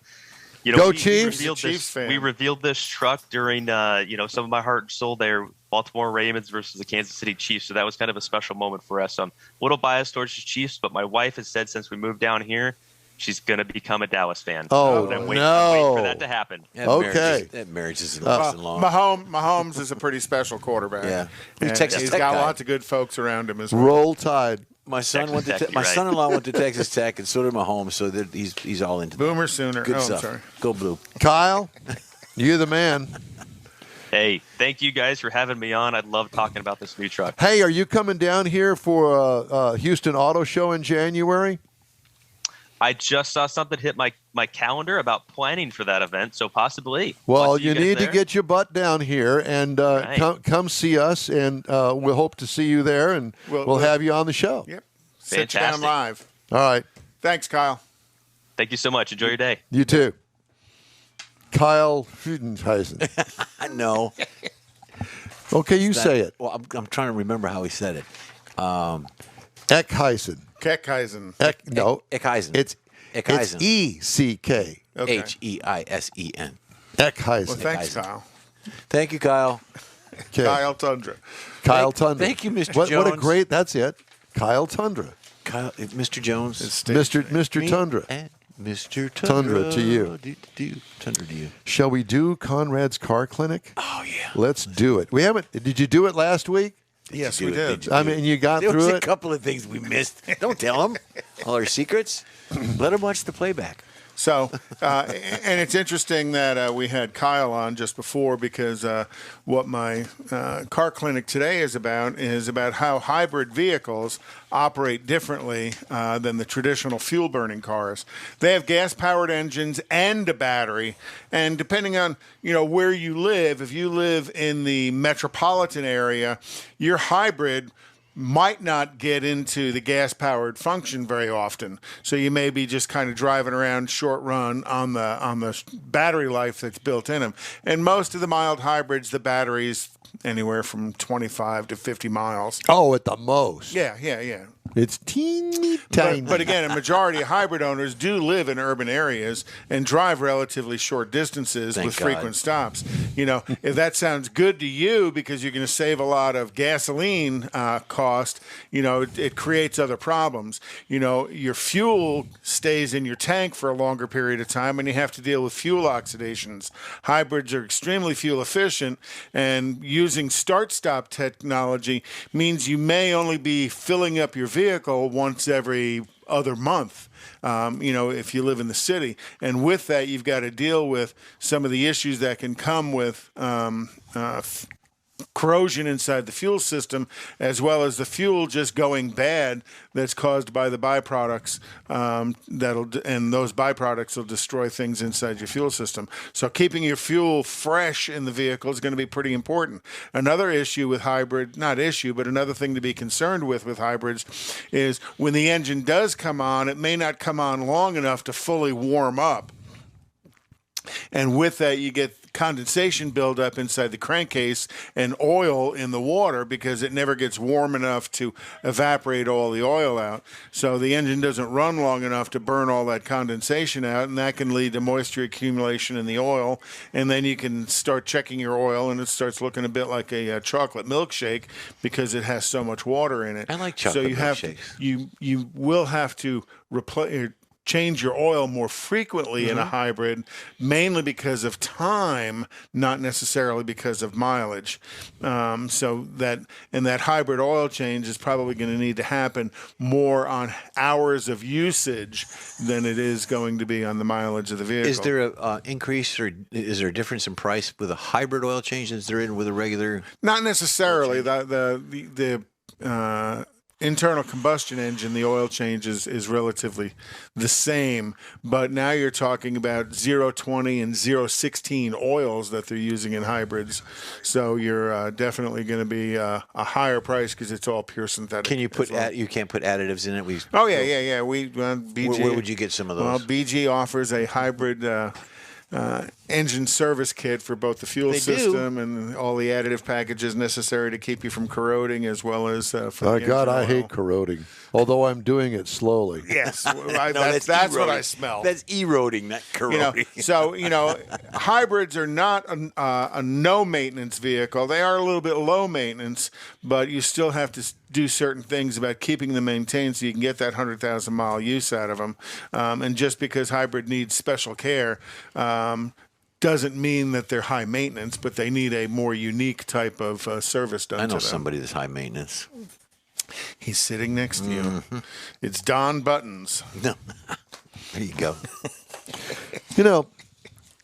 Go Chiefs! We revealed this truck during, some of my heart and soul there, Baltimore Ravens versus the Kansas City Chiefs. So that was kind of a special moment for us. I'm a little biased towards the Chiefs, but my wife has said since we moved down here, she's going to become a Dallas fan. Oh, I'm waiting for that to happen. That marriage isn't long. Mahomes is a pretty special quarterback. Yeah. He's got lots of good folks around him as well. Roll Tide. My son-in-law went to Texas Tech, and so did Mahomes. So that he's all into Boomer Sooner. Good stuff. Sorry. Go blue. Kyle, you're the man. Hey, thank you guys for having me on. I'd love talking about this new truck. Hey, are you coming down here for Houston Auto Show in January? I just saw something hit my calendar about planning for that event, so possibly. Well, you need to get your butt down here and come see us, and we'll hope to see you there, and we'll have you on the show. Yep. Sit you down live. All right. Thanks, Kyle. Thank you so much. Enjoy your day. You too. Kyle Eckeisen. No. Okay, you say it. Well, I'm trying to remember how he said it. Eckeisen. Keckeisen. Eckeisen. It's Eckeisen. E-C-K. Okay. Heisen. Eckeisen. Well, thanks, Kyle. Thank you, Kyle. Okay. Kyle Tundra. Kyle Tundra. Thank you, Mr. What Jones. a great, that's it. Kyle Tundra. Mr. Jones. Mr. Tundra. And Mr. Tundra to you. Tundra to you. Shall we do Conrad's Car Clinic? Oh, yeah. Let's do it. We haven't, did you do it last week? Yes, we did. I mean, you got there through was it? a couple of things we missed. Don't tell them all our secrets. Let them watch the playback. So, and it's interesting that we had Kyle on just before, because what my car clinic today is about how hybrid vehicles operate differently than the traditional fuel-burning cars. They have gas-powered engines and a battery, and depending on where you live, if you live in the metropolitan area, your hybrid might not get into the gas-powered function very often. So you may be just kind of driving around short run on the battery life that's built in them. And most of the mild hybrids, the batteries anywhere from 25 to 50 miles. Oh, at the most. Yeah. It's teeny tiny. But again, a majority of hybrid owners do live in urban areas and drive relatively short distances with frequent stops. If that sounds good to you because you're going to save a lot of gasoline cost, it creates other problems. Your fuel stays in your tank for a longer period of time, and you have to deal with fuel oxidations. Hybrids are extremely fuel efficient, and using start-stop technology means you may only be filling up your vehicle once every other month, if you live in the city. And with that, you've got to deal with some of the issues that can come with corrosion inside the fuel system, as well as the fuel just going bad that's caused by the byproducts, and those byproducts will destroy things inside your fuel system. So keeping your fuel fresh in the vehicle is going to be pretty important. Another issue with another thing to be concerned with hybrids is when the engine does come on, it may not come on long enough to fully warm up. And with that, you get condensation buildup inside the crankcase and oil in the water because it never gets warm enough to evaporate all the oil out. So the engine doesn't run long enough to burn all that condensation out, and that can lead to moisture accumulation in the oil. And then you can start checking your oil, and it starts looking a bit like a chocolate milkshake because it has so much water in it. I like chocolate milkshakes. You will have to change your oil more frequently in a hybrid, mainly because of time, not necessarily because of mileage. So that hybrid oil change is probably going to need to happen more on hours of usage than it is going to be on the mileage of the vehicle. Is there an increase, or is there a difference in price with a hybrid oil change as there is with a regular? Not necessarily. The internal combustion engine, the oil change is relatively the same, but now you're talking about 0.20 and 0.16 oils that they're using in hybrids. So you're definitely going to be a higher price because it's all pure synthetic. Can you you can't put additives in it? Yeah. We BG. Where would you get some of those? Well, BG offers a hybrid engine service kit for both the fuel system and all the additive packages necessary to keep you from corroding, as well as for the God, I oil. hate corroding, although I'm doing it slowly. Yes, that's what I smell. That's eroding, not corroding. Hybrids are not a no maintenance vehicle. They are a little bit low maintenance, but you still have to do certain things about keeping them maintained so you can get that 100,000 mile use out of them. And just because hybrid needs special care doesn't mean that they're high maintenance, but they need a more unique type of service done to them. I know somebody that's high maintenance. He's sitting next to you. It's Don Buttons. No. There you go.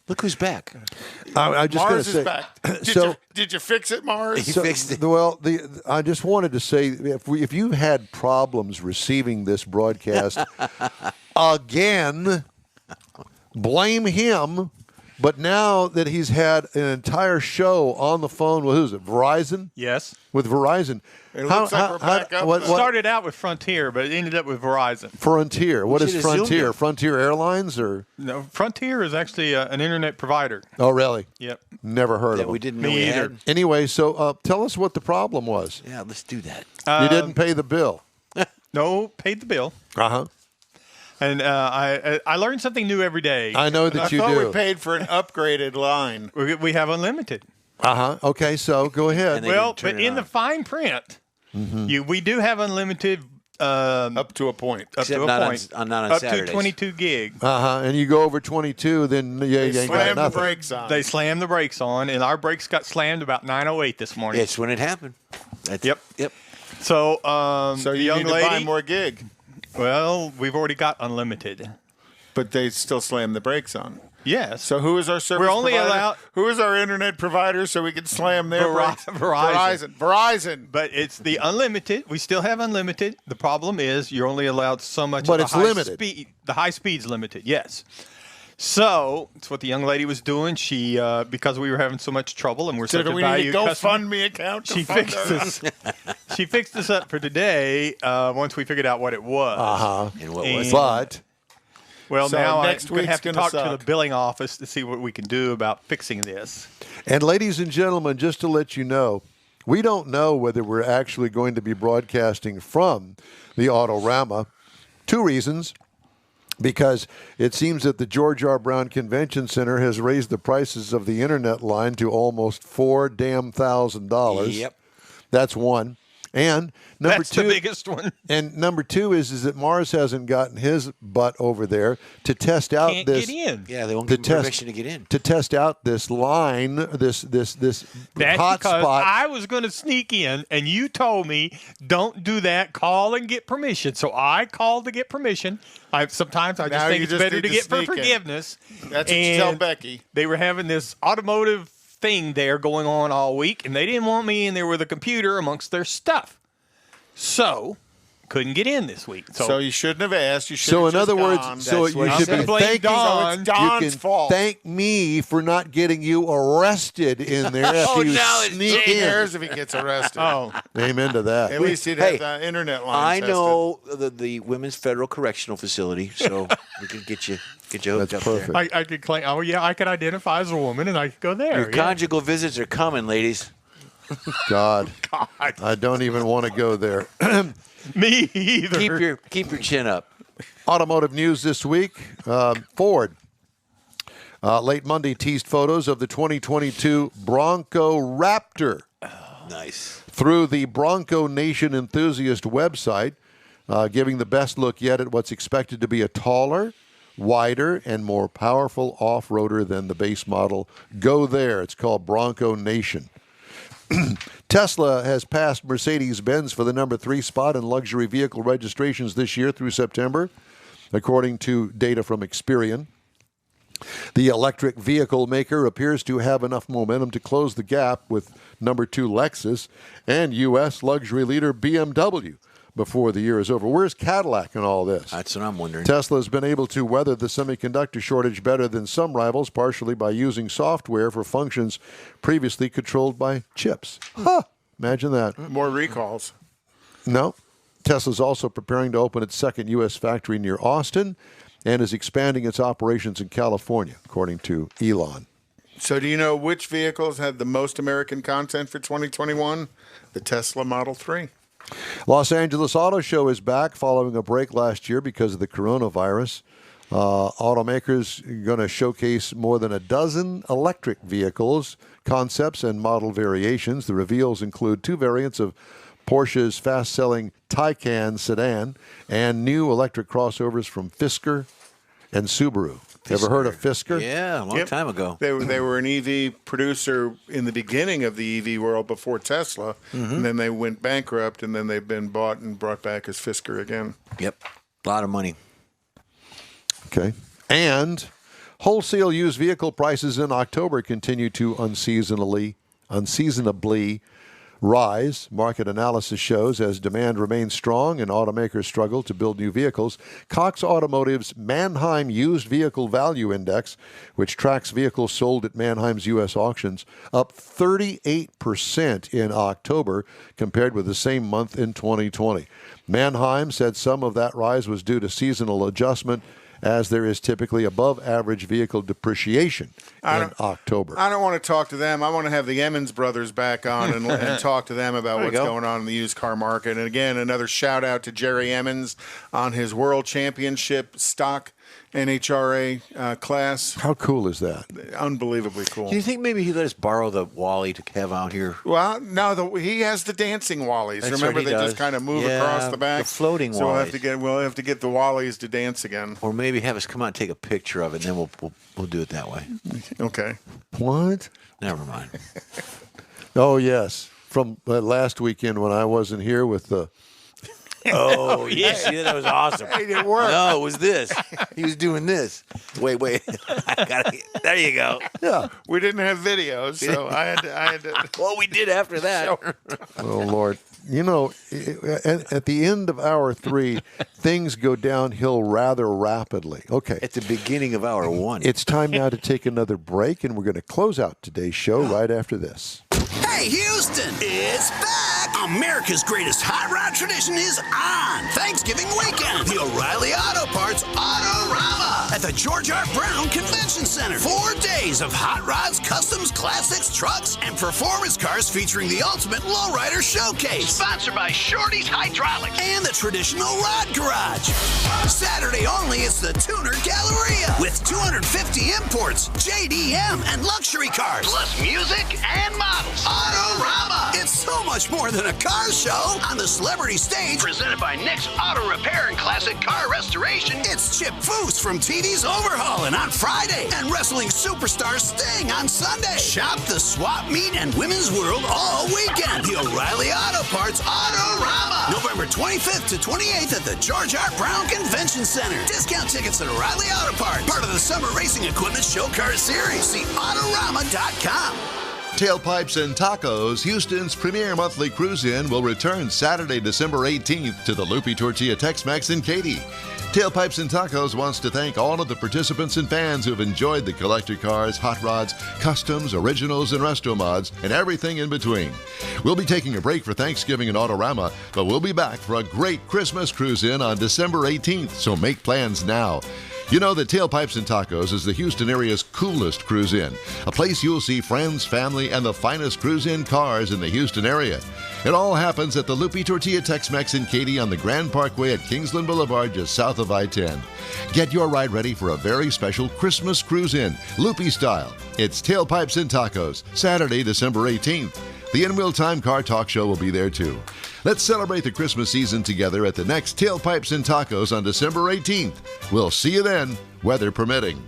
Look who's back. I just Mars say, is back. Did you fix it, Mars? He fixed it. Well, I just wanted to say, if you've had problems receiving this broadcast again, blame him. But now that he's had an entire show on the phone with, who's it, Verizon? Yes. With Verizon. It looks like we're back up. What started out with Frontier, but it ended up with Verizon. Frontier. What is Frontier? Zoomed. Frontier Airlines or? No, Frontier is actually an internet provider. Oh, really? Yep. Never heard of That them. we didn't know Me we either. had. Anyway, so tell us what the problem was. Yeah, let's do that. You didn't pay the bill. No, paid the bill. Uh-huh. And I learned something new every day. I know that I you thought do. we paid for an upgraded line. We have unlimited. Uh-huh. Okay, so go ahead. And they Well, didn't turn but it in on. the fine print, we do have unlimited Up to a point. up Except to a not point. on up Saturdays. to 22 gig. Uh-huh. And you go over 22, then you ain't got Slam the nothing. brakes on. They slammed the brakes on, and our brakes got slammed about 9:08 this morning. It's when it happened. Yep. So So the you young need to lady, buy more gig. well, we've already got unlimited. But they still slam the brakes on. Yes. So who is our service We're only provider? allowed- Who is our internet provider so we can slam their brakes? Verizon. Verizon. But it's the unlimited. We still have unlimited. The problem is you're only allowed so much. But of it's the high limited. Speed. The high speed's limited. Yes. So it's what the young lady was doing. She because we were having so much trouble and we're So such do a we need a value customer. GoFundMe account? to She fund fixed us? this. She fixed this up for today. Once we figured out what it was. And what was it? But Well, So now next I'm going to week's have to gonna talk to suck. the billing office to see what we can do about fixing this. And ladies and gentlemen, just to let you know, we don't know whether we're actually going to be broadcasting from the Autorama. 2 reasons. Because it seems that the George R. Brown Convention Center has raised the prices of the internet line to almost $4,000. Yep. That's one. And number That's two, the biggest one. And number 2 is that Mars hasn't gotten his butt over there to test out Can't this. get in. Yeah, they won't to give them permission to get in. To test out this line, this That's hot because spot. I was going to sneak in, and you told me don't do that. Call and get permission. So I called to get permission. Sometimes I just Now think you it's just better need to to get for sneak in. forgiveness. That's what you tell Becky. They were having this automotive thing there going on all week, and they didn't want me in there with a computer amongst their stuff. So couldn't get in this week. So you shouldn't have asked. You should. So have in just other words, gone. so That's you what should I'm be saying. thanking Blame So it's Don's you can fault. thank me for not getting you arrested in there after you now it's sneak Who in. cares if he gets arrested? Oh, Amen to that. At least he'd Hey, have the internet line. I tested. know the Women's Federal Correctional Facility, so we can get you hooked That's up perfect. there. I could claim. Oh yeah, I could identify as a woman, and I could go there. Your yeah. conjugal visits are coming, ladies. God, I don't even want to go there. Me either. Keep your chin up. Automotive news this week. Ford late Monday teased photos of the 2022 Bronco Raptor Nice. through the Bronco Nation enthusiast website, giving the best look yet at what's expected to be a taller, wider, and more powerful off-roader than the base model. Go there. It's called Bronco Nation. Tesla has passed Mercedes-Benz for the number 3 spot in luxury vehicle registrations this year through September, according to data from Experian. The electric vehicle maker appears to have enough momentum to close the gap with number 2 Lexus and U.S. luxury leader BMW before the year is over. Where's Cadillac in all this? That's what I'm wondering. Tesla has been able to weather the semiconductor shortage better than some rivals, partially by using software for functions previously controlled by chips. Huh. Imagine that. More recalls. No. Tesla's also preparing to open its second U.S. factory near Austin and is expanding its operations in California, according to Elon. So do you know which vehicles had the most American content for 2021? The Tesla Model 3. Los Angeles Auto Show is back following a break last year because of the coronavirus. Automakers are going to showcase more than a dozen electric vehicles, concepts, and model variations. The reveals include 2 variants of Porsche's fast-selling Taycan sedan and new electric crossovers from Fisker and Subaru. Ever heard of Fisker? Yeah, a long Yep. time ago. They were an EV producer in the beginning of the EV world before Tesla, and then they went bankrupt, and then they've been bought and brought back as Fisker again. Yep. A lot of money. Okay. And wholesale used vehicle prices in October continue to unseasonably rise. Market analysis shows as demand remains strong and automakers struggle to build new vehicles. Cox Automotive's Manheim Used Vehicle Value Index, which tracks vehicles sold at Manheim's U.S. auctions, up 38% in October compared with the same month in 2020. Manheim said some of that rise was due to seasonal adjustment, as there is typically above-average vehicle depreciation in October. I don't want to talk to them. I want to have the Emmons brothers back on and talk to them about what's going on in the used car market. And again, another shout-out to Jerry Emmons on his World Championship stock NHRA class. How cool is that? Unbelievably cool. Do you think maybe he let us borrow the Wally to have out here? Well, no, he has the dancing Wallies. That's Remember, right, he they does. just kind of move Yeah, across the back. the floating so Wallies. we'll have to get the Wallies to dance again. Or maybe have us come out and take a picture of it, and then we'll do it that way. Okay. What? Never mind. Oh, yes. From last weekend when I wasn't here with the Oh, yes. See, that was awesome. It didn't work. No, it was this. He was doing this. Wait. There you go. Yeah. We didn't have videos, so I had to. Well, we did after that. Oh, Lord. You know, at the end of hour 3, things go downhill rather rapidly. Okay. At the beginning of hour 1. It's time now to take another break, and we're going to close out today's show right after this. Hey, Houston, it's back! America's greatest hot rod tradition is on Thanksgiving weekend. The O'Reilly Auto Parts Autorama at the George R. Brown Convention Center. 4 days of hot rods, customs, classics, trucks, and performance cars featuring the ultimate lowrider showcase. Sponsored by Shorty's Hydraulics and the Traditional Rod Garage. Saturday only, it's the Tuner Galleria with 250 imports, JDM, and luxury cars, plus music and models. Autorama. It's so much more than a car show. On the celebrity stage, presented by Nick's Auto Repair and Classic Car Restoration, it's Chip Foose from TV's Overhauling on Friday and wrestling superstar Sting on Sunday. Shop the swap meet and women's world all weekend. The O'Reilly Auto Parts Autorama. November 25th to 28th at the George R. Brown Convention Center. Discount tickets at O'Reilly Auto Parts. Part of the Summer Racing Equipment Show Car Series. See Autorama.com. Tailpipes and Tacos, Houston's premier monthly cruise-in, will return Saturday, December 18th to the Loopy Tortilla Tex-Mex in Katy. Tailpipes and Tacos wants to thank all of the participants and fans who've enjoyed the collector cars, hot rods, customs, originals, and resto mods, and everything in between. We'll be taking a break for Thanksgiving and Autorama, but we'll be back for a great Christmas cruise-in on December 18th, so make plans now. You know that Tailpipes and Tacos is the Houston area's coolest cruise-in, a place you'll see friends, family, and the finest cruise-in cars in the Houston area. It all happens at the Loopy Tortilla Tex-Mex in Katy on the Grand Parkway at Kingsland Boulevard, just south of I-10. Get your ride ready for a very special Christmas cruise-in, Loopy style. It's Tailpipes and Tacos, Saturday, December 18th. The In-Wheel Time Car Talk Show will be there too. Let's celebrate the Christmas season together at the next Tailpipes and Tacos on December 18th. We'll see you then, weather permitting.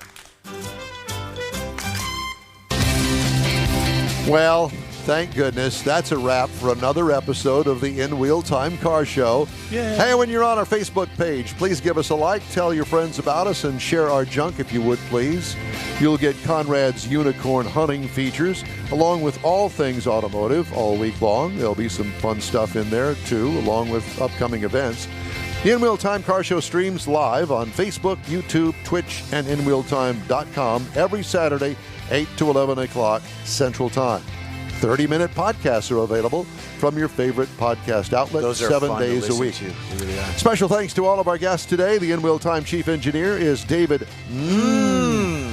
Well, thank goodness. That's a wrap for another episode of the In-Wheel Time Car Show. Yay. Hey, when you're on our Facebook page, please give us a like, tell your friends about us, and share our junk if you would, please. You'll get Conrad's unicorn hunting features, along with all things automotive all week long. There'll be some fun stuff in there, too, along with upcoming events. The In-Wheel Time Car Show streams live on Facebook, YouTube, Twitch, and InWheelTime.com every Saturday, 8 to 11 o'clock Central Time. 30-minute podcasts are available from your favorite podcast outlet. Those are 7 fun to days a listen week. to. They really are. Special thanks to all of our guests today. The In-Wheel Time Chief Engineer is David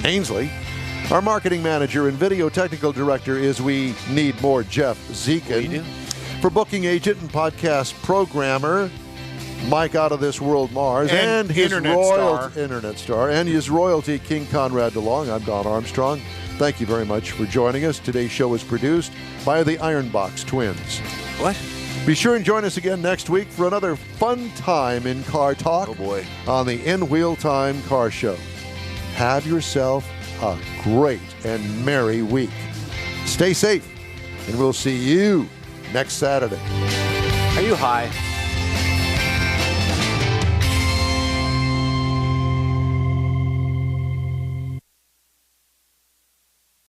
Ainsley. Our Marketing Manager and Video Technical Director is We Need More Jeff Zekin. For Booking Agent and Podcast Programmer, Mike Out of This World Mars, and his Internet Star, and his royalty, King Conrad DeLong. I'm Don Armstrong. Thank you very much for joining us. Today's show is produced by the Ironbox Twins. What? Be sure and join us again next week for another fun time in car talk. Oh, boy. On the In-Wheel Time Car Show. Have yourself a great and merry week. Stay safe, and we'll see you next Saturday. Are you high?